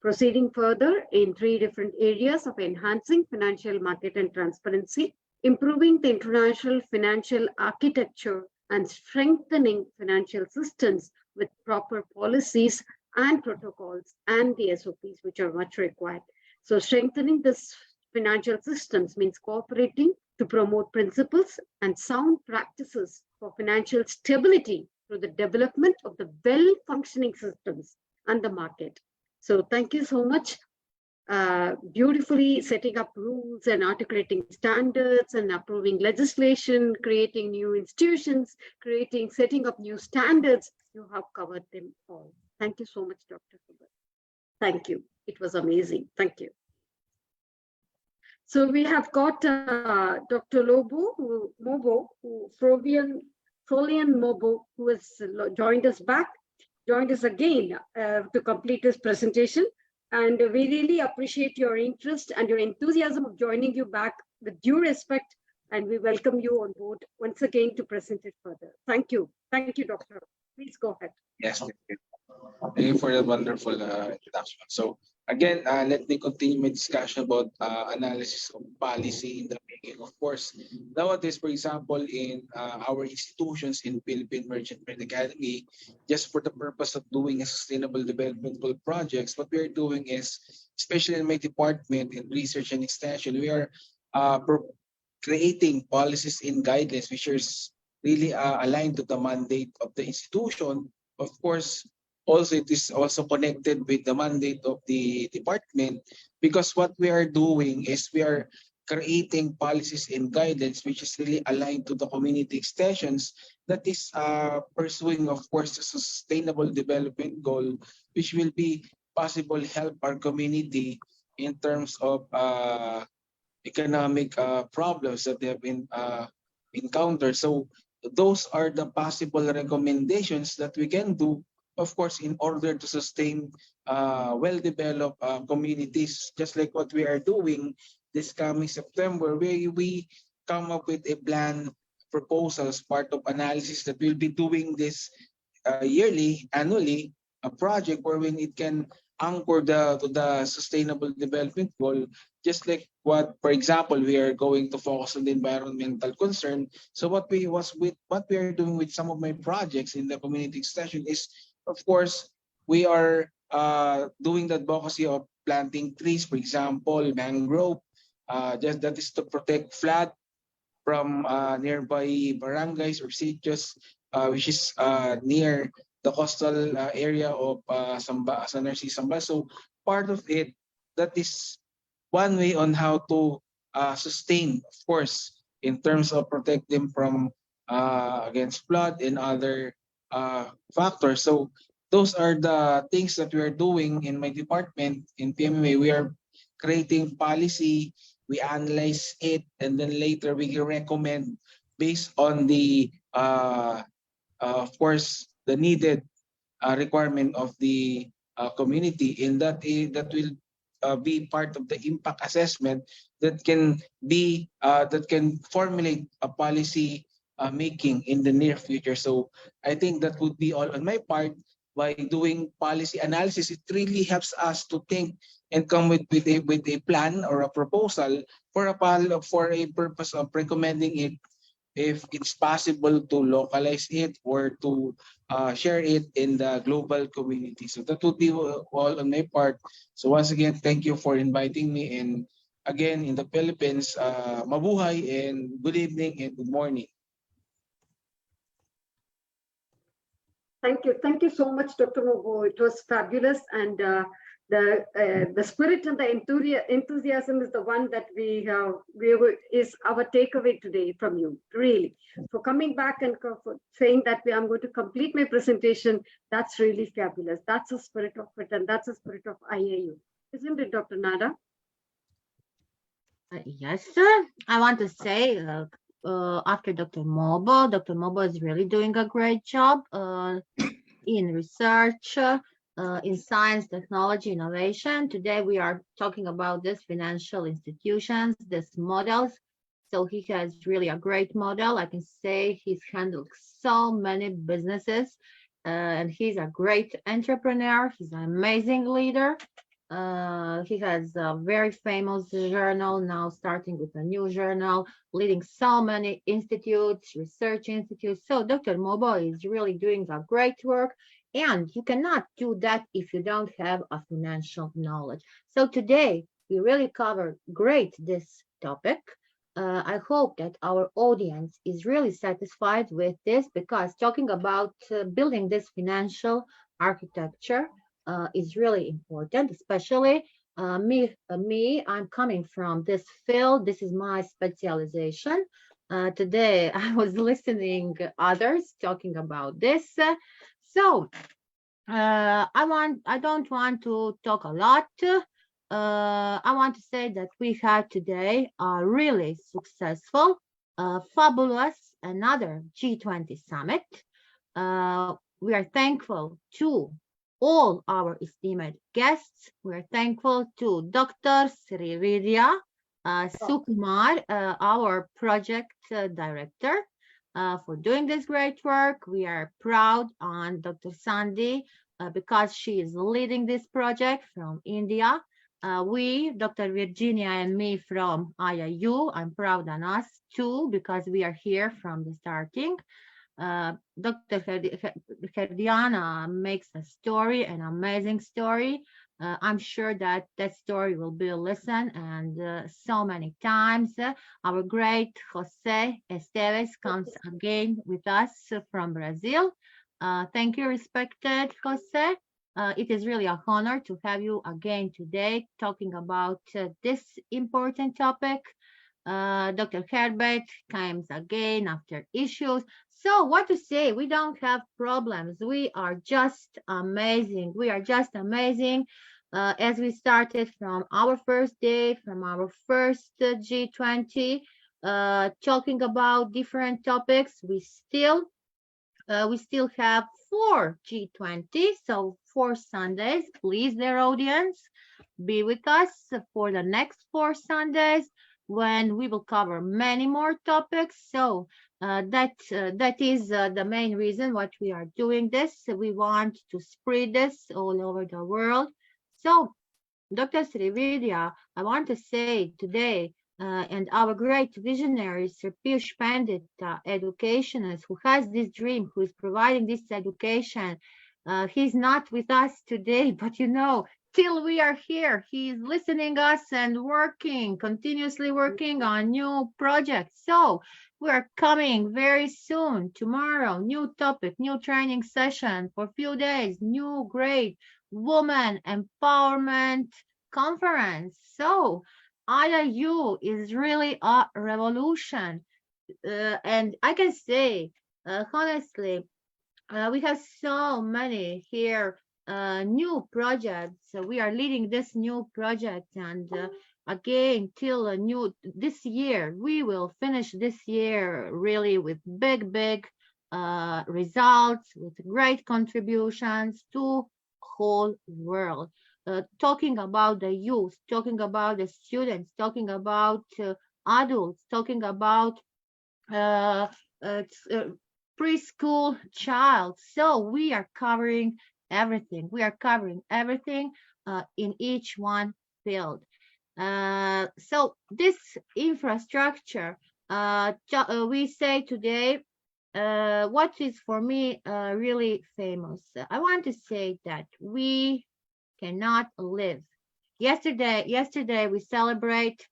Proceeding further in 3 different areas of enhancing financial market and transparency, improving the international financial architecture, and strengthening financial systems with proper policies and protocols and the SOPs, which are much required. So strengthening this financial systems means cooperating to promote principles and sound practices for financial stability through the development of the well-functioning systems and the market. So thank you so much. Beautifully setting up rules and articulating standards and approving legislation, creating new institutions, setting up new standards. You have covered them all. Thank you so much, Dr. Herbert. Thank you. It was amazing. Thank you. So we have got Dr. Frolian Mobo, who has joined us again to complete his presentation. And we really appreciate your interest and your enthusiasm of joining you back with due respect. And we welcome you on board once again to present it further. Thank you. Thank you, Doctor. Please go ahead. Yes, thank you. Thank you for the wonderful introduction. So again, let me continue my discussion about analysis of policy in the making. Of course, nowadays, for example, in our institutions in Philippine Merchant Marine Academy, just for the purpose of doing a sustainable developmental projects, what we are doing is, especially in my department in research and extension, we are creating policies and guidelines which is really aligned to the mandate of the institution. Of course, also it is also connected with the mandate of the department, because what we are doing is we are creating policies and guidelines which is really aligned to the community extensions that is pursuing, of course, the sustainable development goal, which will be possible help our community in terms of economic problems that they have been encountered. So those are the possible recommendations that we can do, of course, in order to sustain well-developed communities, just like what we are doing this coming September, where we come up with a plan proposals, part of analysis that we'll be doing this yearly, annually, a project wherein it can anchor to the sustainable development goal, just like what, for example, we are going to focus on the environmental concern. So what we are doing with some of my projects in the community extension is, of course, we are doing the advocacy of planting trees, for example, mangrove, just that is to protect flood from nearby barangays or sitios, which is near the coastal area of San Narciso, Samba. So part of it, that is one way on how to sustain, of course, in terms of protect them from against flood and other factors. So those are the things that we are doing in my department in PMMA. We are creating policy, we analyze it, and then later we recommend based on the of course the needed requirement of the community, and that will be part of the impact assessment that can be that can formulate a policy making in the near future. So I think that would be all on my part. By doing policy analysis, it really helps us to think and come with a plan or a proposal for a purpose of recommending it, if it's possible to localize it or to share it in the global community. So that would be all on my part. So once again, thank you for inviting me. And again, in the Philippines, mabuhay and good evening and good morning. Thank you so much, Dr. Mobo. It was fabulous, and the spirit and the enthusiasm is the one that is our takeaway today from you. Really, for coming back and for saying that I'm going to complete my presentation. That's really fabulous. That's the spirit of it, and that's the spirit of IAU, isn't it, Dr. Nada? Yes, sir. I want to say, after Dr. Mobo is really doing a great job in research, in science, technology, innovation. Today we are talking about these financial institutions, these models. So he has really a great model. I can say he's handled so many businesses, and he's a great entrepreneur. He's an amazing leader. He has a very famous journal, now starting with a new journal, leading so many institutes, research institutes. So Dr. Mobo is really doing a great work, and you cannot do that if you don't have a financial knowledge. So today we really covered great this topic. I hope that our audience is really satisfied with this, because talking about building this financial architecture is really important, especially me, I'm coming from this field. This is my specialization. Today I was listening others talking about this. So I don't want to talk a lot. I want to say that we had today a really successful, fabulous, another G20 summit. We are thankful to all our esteemed guests. We are thankful to Dr. Srividya Sukumar, our project director, for doing this great work. We are proud on Dr. Sandhi because she is leading this project from India. We, Dr. Virginia and me from IIU, I'm proud on us too, because we are here from the starting. Dr. Herdiana makes a story, an amazing story. I'm sure that that story will be listened and so many times. Our great Jose Esteves comes again with us from Brazil. Thank you, respected Jose. It is really an honor to have you again today talking about this important topic. Dr. Herbert comes again after issues. So what to say? We don't have problems. We are just amazing. We are just amazing. As we started from our first day, from our first G20, talking about different topics. We still have 4 G20, so 4 Sundays. Please, their audience, be with us for the next 4 Sundays when we will cover many more topics. So that is the main reason what we are doing this. We want to spread this all over the world. So, Dr. Srividya, I want to say today, and our great visionary, Sir Piyush Pandit, educationist, who has this dream, who is providing this education. He's not with us today, but till we are here, he's listening us and working, continuously working on new projects. So we are coming very soon, tomorrow, new topic, new training session for a few days, new great woman empowerment conference. So IIU is really a revolution. And I can say, honestly, we have so many here new projects. So we are leading this new project, and again, till this year, we will finish this year really with big results, with great contributions to whole world. Talking about the youth, talking about the students, talking about adults, talking about preschool child. So we are covering everything. We are covering everything in each one field. So this infrastructure, we say today, what is for me really famous. I want to say that we cannot live. Yesterday we celebrate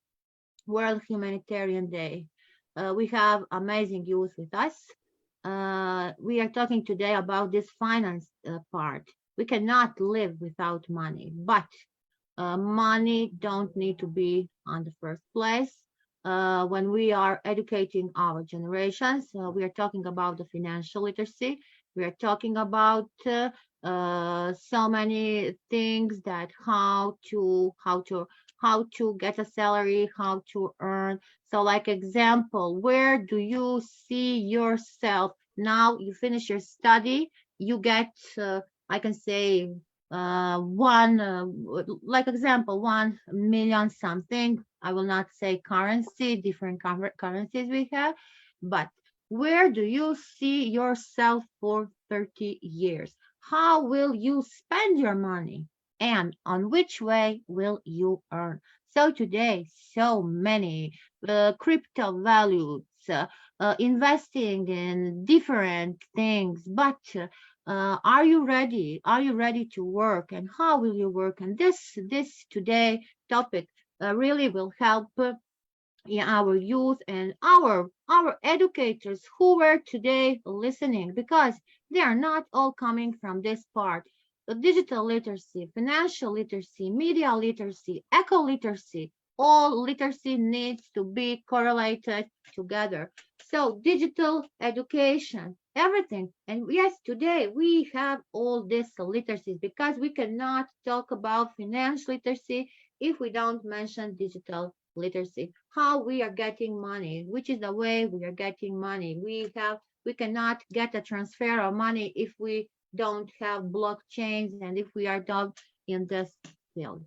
World Humanitarian Day. We have amazing youth with us. We are talking today about this finance part. We cannot live without money, but money don't need to be on the first place. When we are educating our generations, we are talking about the financial literacy. We are talking about so many things, that how to get a salary, how to earn. So like example, where do you see yourself now? You finish your study, you get I can say like example, 1 million something. I will not say currency, different currencies we have, but where do you see yourself for 30 years? How will you spend your money? And on which way will you earn? So today, so many crypto values, investing in different things, but are you ready? Are you ready to work? And how will you work? And this today topic really will help our youth and our educators who were today listening, because they are not all coming from this part. Digital literacy, financial literacy, media literacy, eco literacy, all literacy needs to be correlated together. So digital education, everything. And yes, today we have all these literacies, because we cannot talk about financial literacy if we don't mention digital literacy. How we are getting money, which is the way we are getting money. We cannot get a transfer of money if we don't have blockchains and if we are not in this field.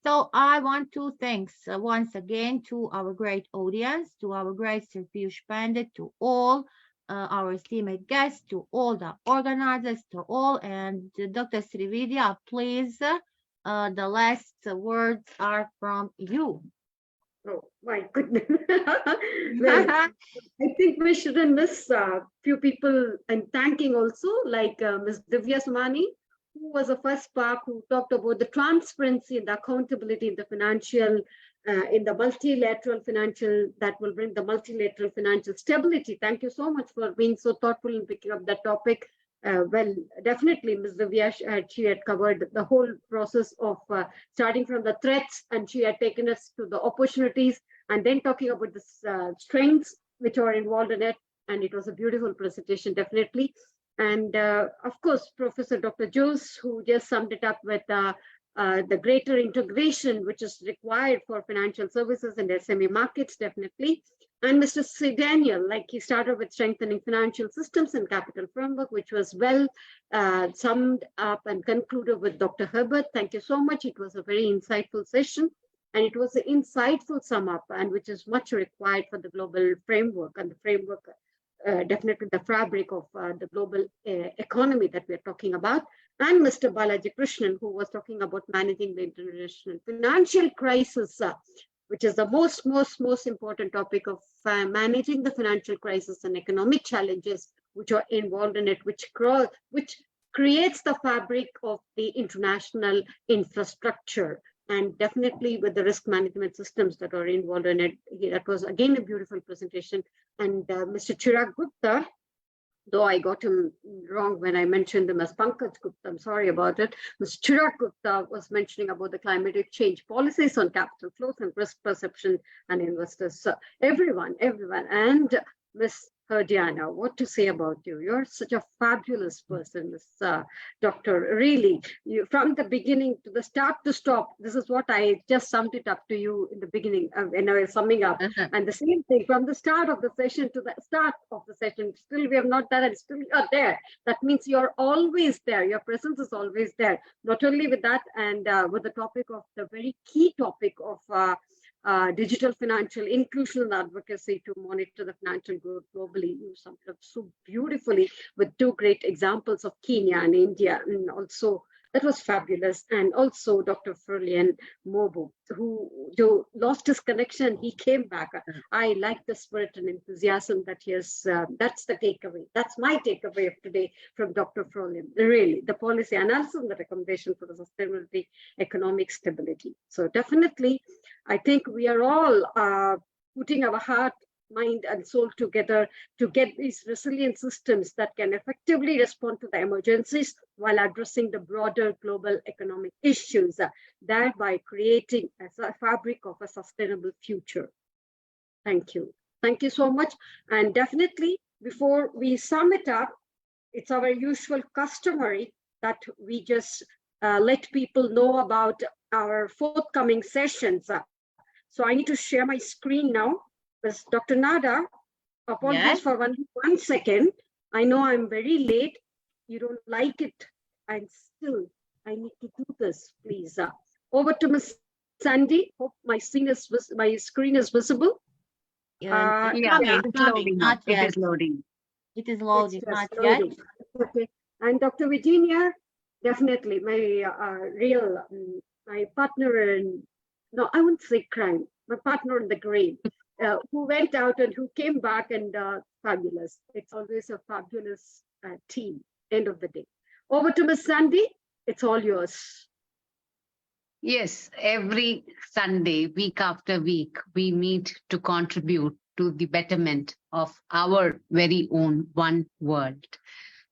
So I want to thank once again to our great audience, to our great Sir Piyush Pandit, to all our esteemed guests, to all the organizers, to all, and Dr. Srividya, please, the last words are from you. Oh my goodness. Well, I think we shouldn't miss a few people and thanking also, like Ms. Divya Sumani, who was the first spark who talked about the transparency and the accountability in the financial, in the multilateral financial, that will bring the multilateral financial stability. Thank you so much for being so thoughtful in picking up that topic. Well, definitely, Ms. Divya, she had covered the whole process of starting from the threats, and she had taken us to the opportunities, and then talking about the strengths which are involved in it. And it was a beautiful presentation, definitely. And of course, Professor Dr. Jose, who just summed it up with the greater integration which is required for financial services and SME markets, definitely. And Mr. C. Daniel, like he started with strengthening financial systems and capital framework, which was well summed up and concluded with Dr. Herbert. Thank you so much. It was a very insightful session. And it was an insightful sum up, and which is much required for the global framework and the framework, definitely the fabric of the global economy that we're talking about. And Mr. Balaji Krishnan, who was talking about managing the international financial crisis, which is the most important topic of managing the financial crisis and economic challenges which are involved in it, which creates the fabric of the international infrastructure. And definitely with the risk management systems that are involved in it. That was again a beautiful presentation. And Mr. Chirag Gupta, though I got him wrong when I mentioned him as Pankaj Gupta, I'm sorry about it. Mr. Chirag Gupta was mentioning about the climate change policies on capital flows and risk perception and investors. So everyone, and Ms. Herdiana, what to say about you? You're such a fabulous person, Ms. Doctor. Really, you from the beginning to the start to stop. This is what I just summed it up to you in the beginning when I was summing up. And the same thing from the start of the session to the start of the session. Still, we have not done it. Still, you are there. That means you're always there. Your presence is always there. Not only with that, and with the topic of the very key topic of digital financial inclusion and advocacy to monitor the financial growth globally. You summed up so beautifully with two great examples of Kenya and India, and also that was fabulous. And also Dr. Ferlian Mobu, who lost his connection, he came back. I like the spirit and enthusiasm that he has. That's the takeaway. That's my takeaway of today from Dr. Ferlian. Really, the policy analysis and the recommendation for the sustainability, economic stability. So definitely, I think we are all putting our heart, mind, and soul together to get these resilient systems that can effectively respond to the emergencies while addressing the broader global economic issues, thereby creating a fabric of a sustainable future. Thank you. Thank you so much. And definitely, before we sum it up, it's our usual customary that we just let people know about our forthcoming sessions. So I need to share my screen now. Dr. Nada, apologies for one second. I know I'm very late. You don't like it. And still, I need to do this, please. Over to Ms. Sandy. Hope my screen is visible. It's loading up. It is loading. It is loading, not loading. yet. Okay. And Dr. Virginia, definitely my my partner in, no, I wouldn't say crime, my partner in the grave, who went out and who came back, and fabulous. It's always a fabulous team, end of the day. Over to Ms. Sandy, it's all yours. Yes, every Sunday, week after week, we meet to contribute to the betterment of our very own one world.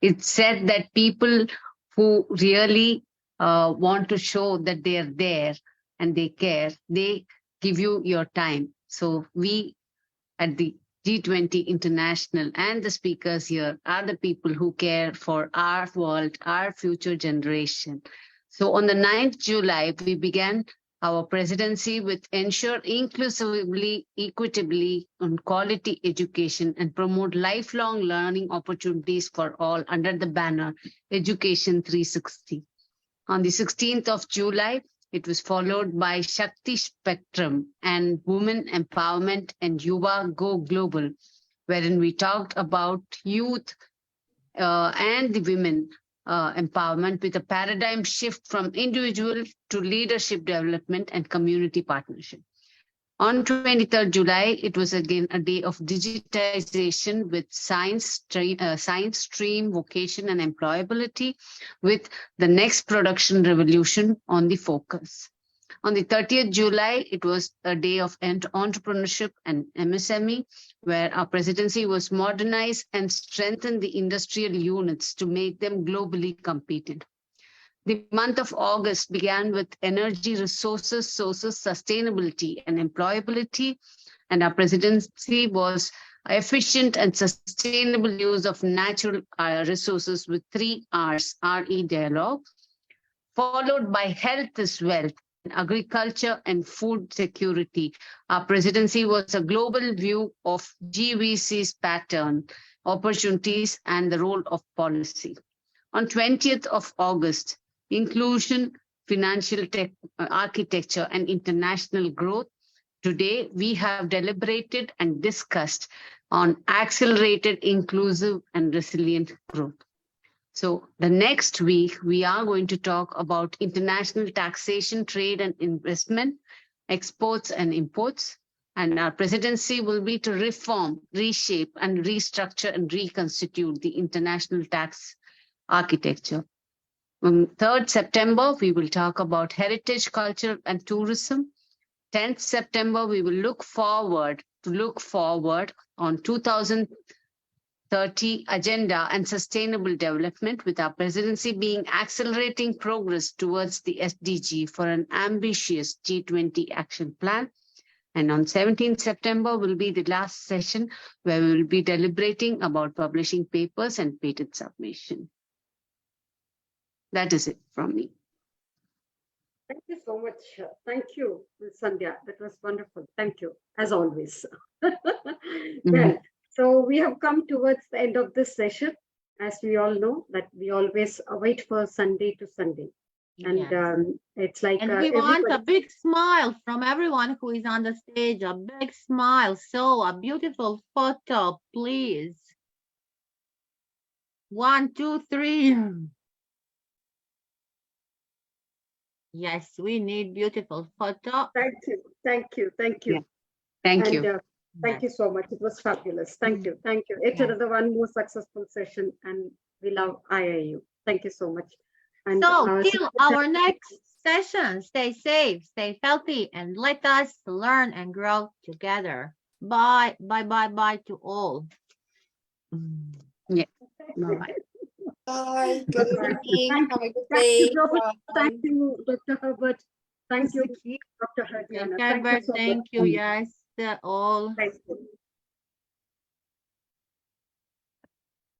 It's said that people who really want to show that they are there and they care, they give you your time. So we at the G20 International and the speakers here are the people who care for our world, our future generation. So on the 9th July, we began our presidency with ensure inclusively, equitably on quality education and promote lifelong learning opportunities for all under the banner Education 360. On the 16th of July, it was followed by Shakti Spectrum and Women Empowerment and Yuva Go Global, wherein we talked about youth and the women empowerment with a paradigm shift from individual to leadership development and community partnership. On 23rd July, it was again a day of digitization with science stream, vocation, and employability, with the next production revolution on the focus. On the 30th July, it was a day of entrepreneurship and MSME, where our presidency was modernized and strengthened the industrial units to make them globally competent. The month of August began with energy resources, sources, sustainability, and employability. And our presidency was efficient and sustainable use of natural resources with 3 R's, RE dialogue, followed by health is wealth, agriculture and food security. Our presidency was a global view of GVC's pattern, opportunities, and the role of policy. On 20th of August, inclusion, financial architecture, and international growth. Today, we have deliberated and discussed on accelerated, inclusive, and resilient growth. So the next week, we are going to talk about international taxation, trade and investment, exports and imports. And our presidency will be to reform, reshape, and restructure and reconstitute the international tax architecture. On 3rd September, we will talk about heritage, culture, and tourism. 10th September, we will look forward on 2030 agenda and sustainable development, with our presidency being accelerating progress towards the SDG for an ambitious G20 action plan. And on 17th September will be the last session where we will be deliberating about publishing papers and patent submission. That is it from me. Thank you so much. Thank you, Ms. Sandhya. That was wonderful. Thank you, as always. Well, so we have come towards the end of this session. As we all know, that we always wait for Sunday to Sunday. And Yes. it's like And we want a big smile from everyone who is on the stage, a big smile. So a beautiful photo, please. 1, 2, 3. Yes, we need beautiful photo. Thank you. Thank you. Thank you. Yeah. Thank And, you. thank you so much. It was fabulous. Thank you. Thank you. It's Yes. another one more successful session, and we love IIU. Thank you so much. And So till our next session, stay safe, stay healthy, and let us learn and grow together. Bye, bye, bye, bye to all. Yeah. Bye. Bye. Good evening. Have a good Thank day. you, Professor. Thank Bye. you, Dr. Herbert. Thank you, Dr. Hardiana. Thank you Herbert, so thank much. you. Yes, all. Thank you.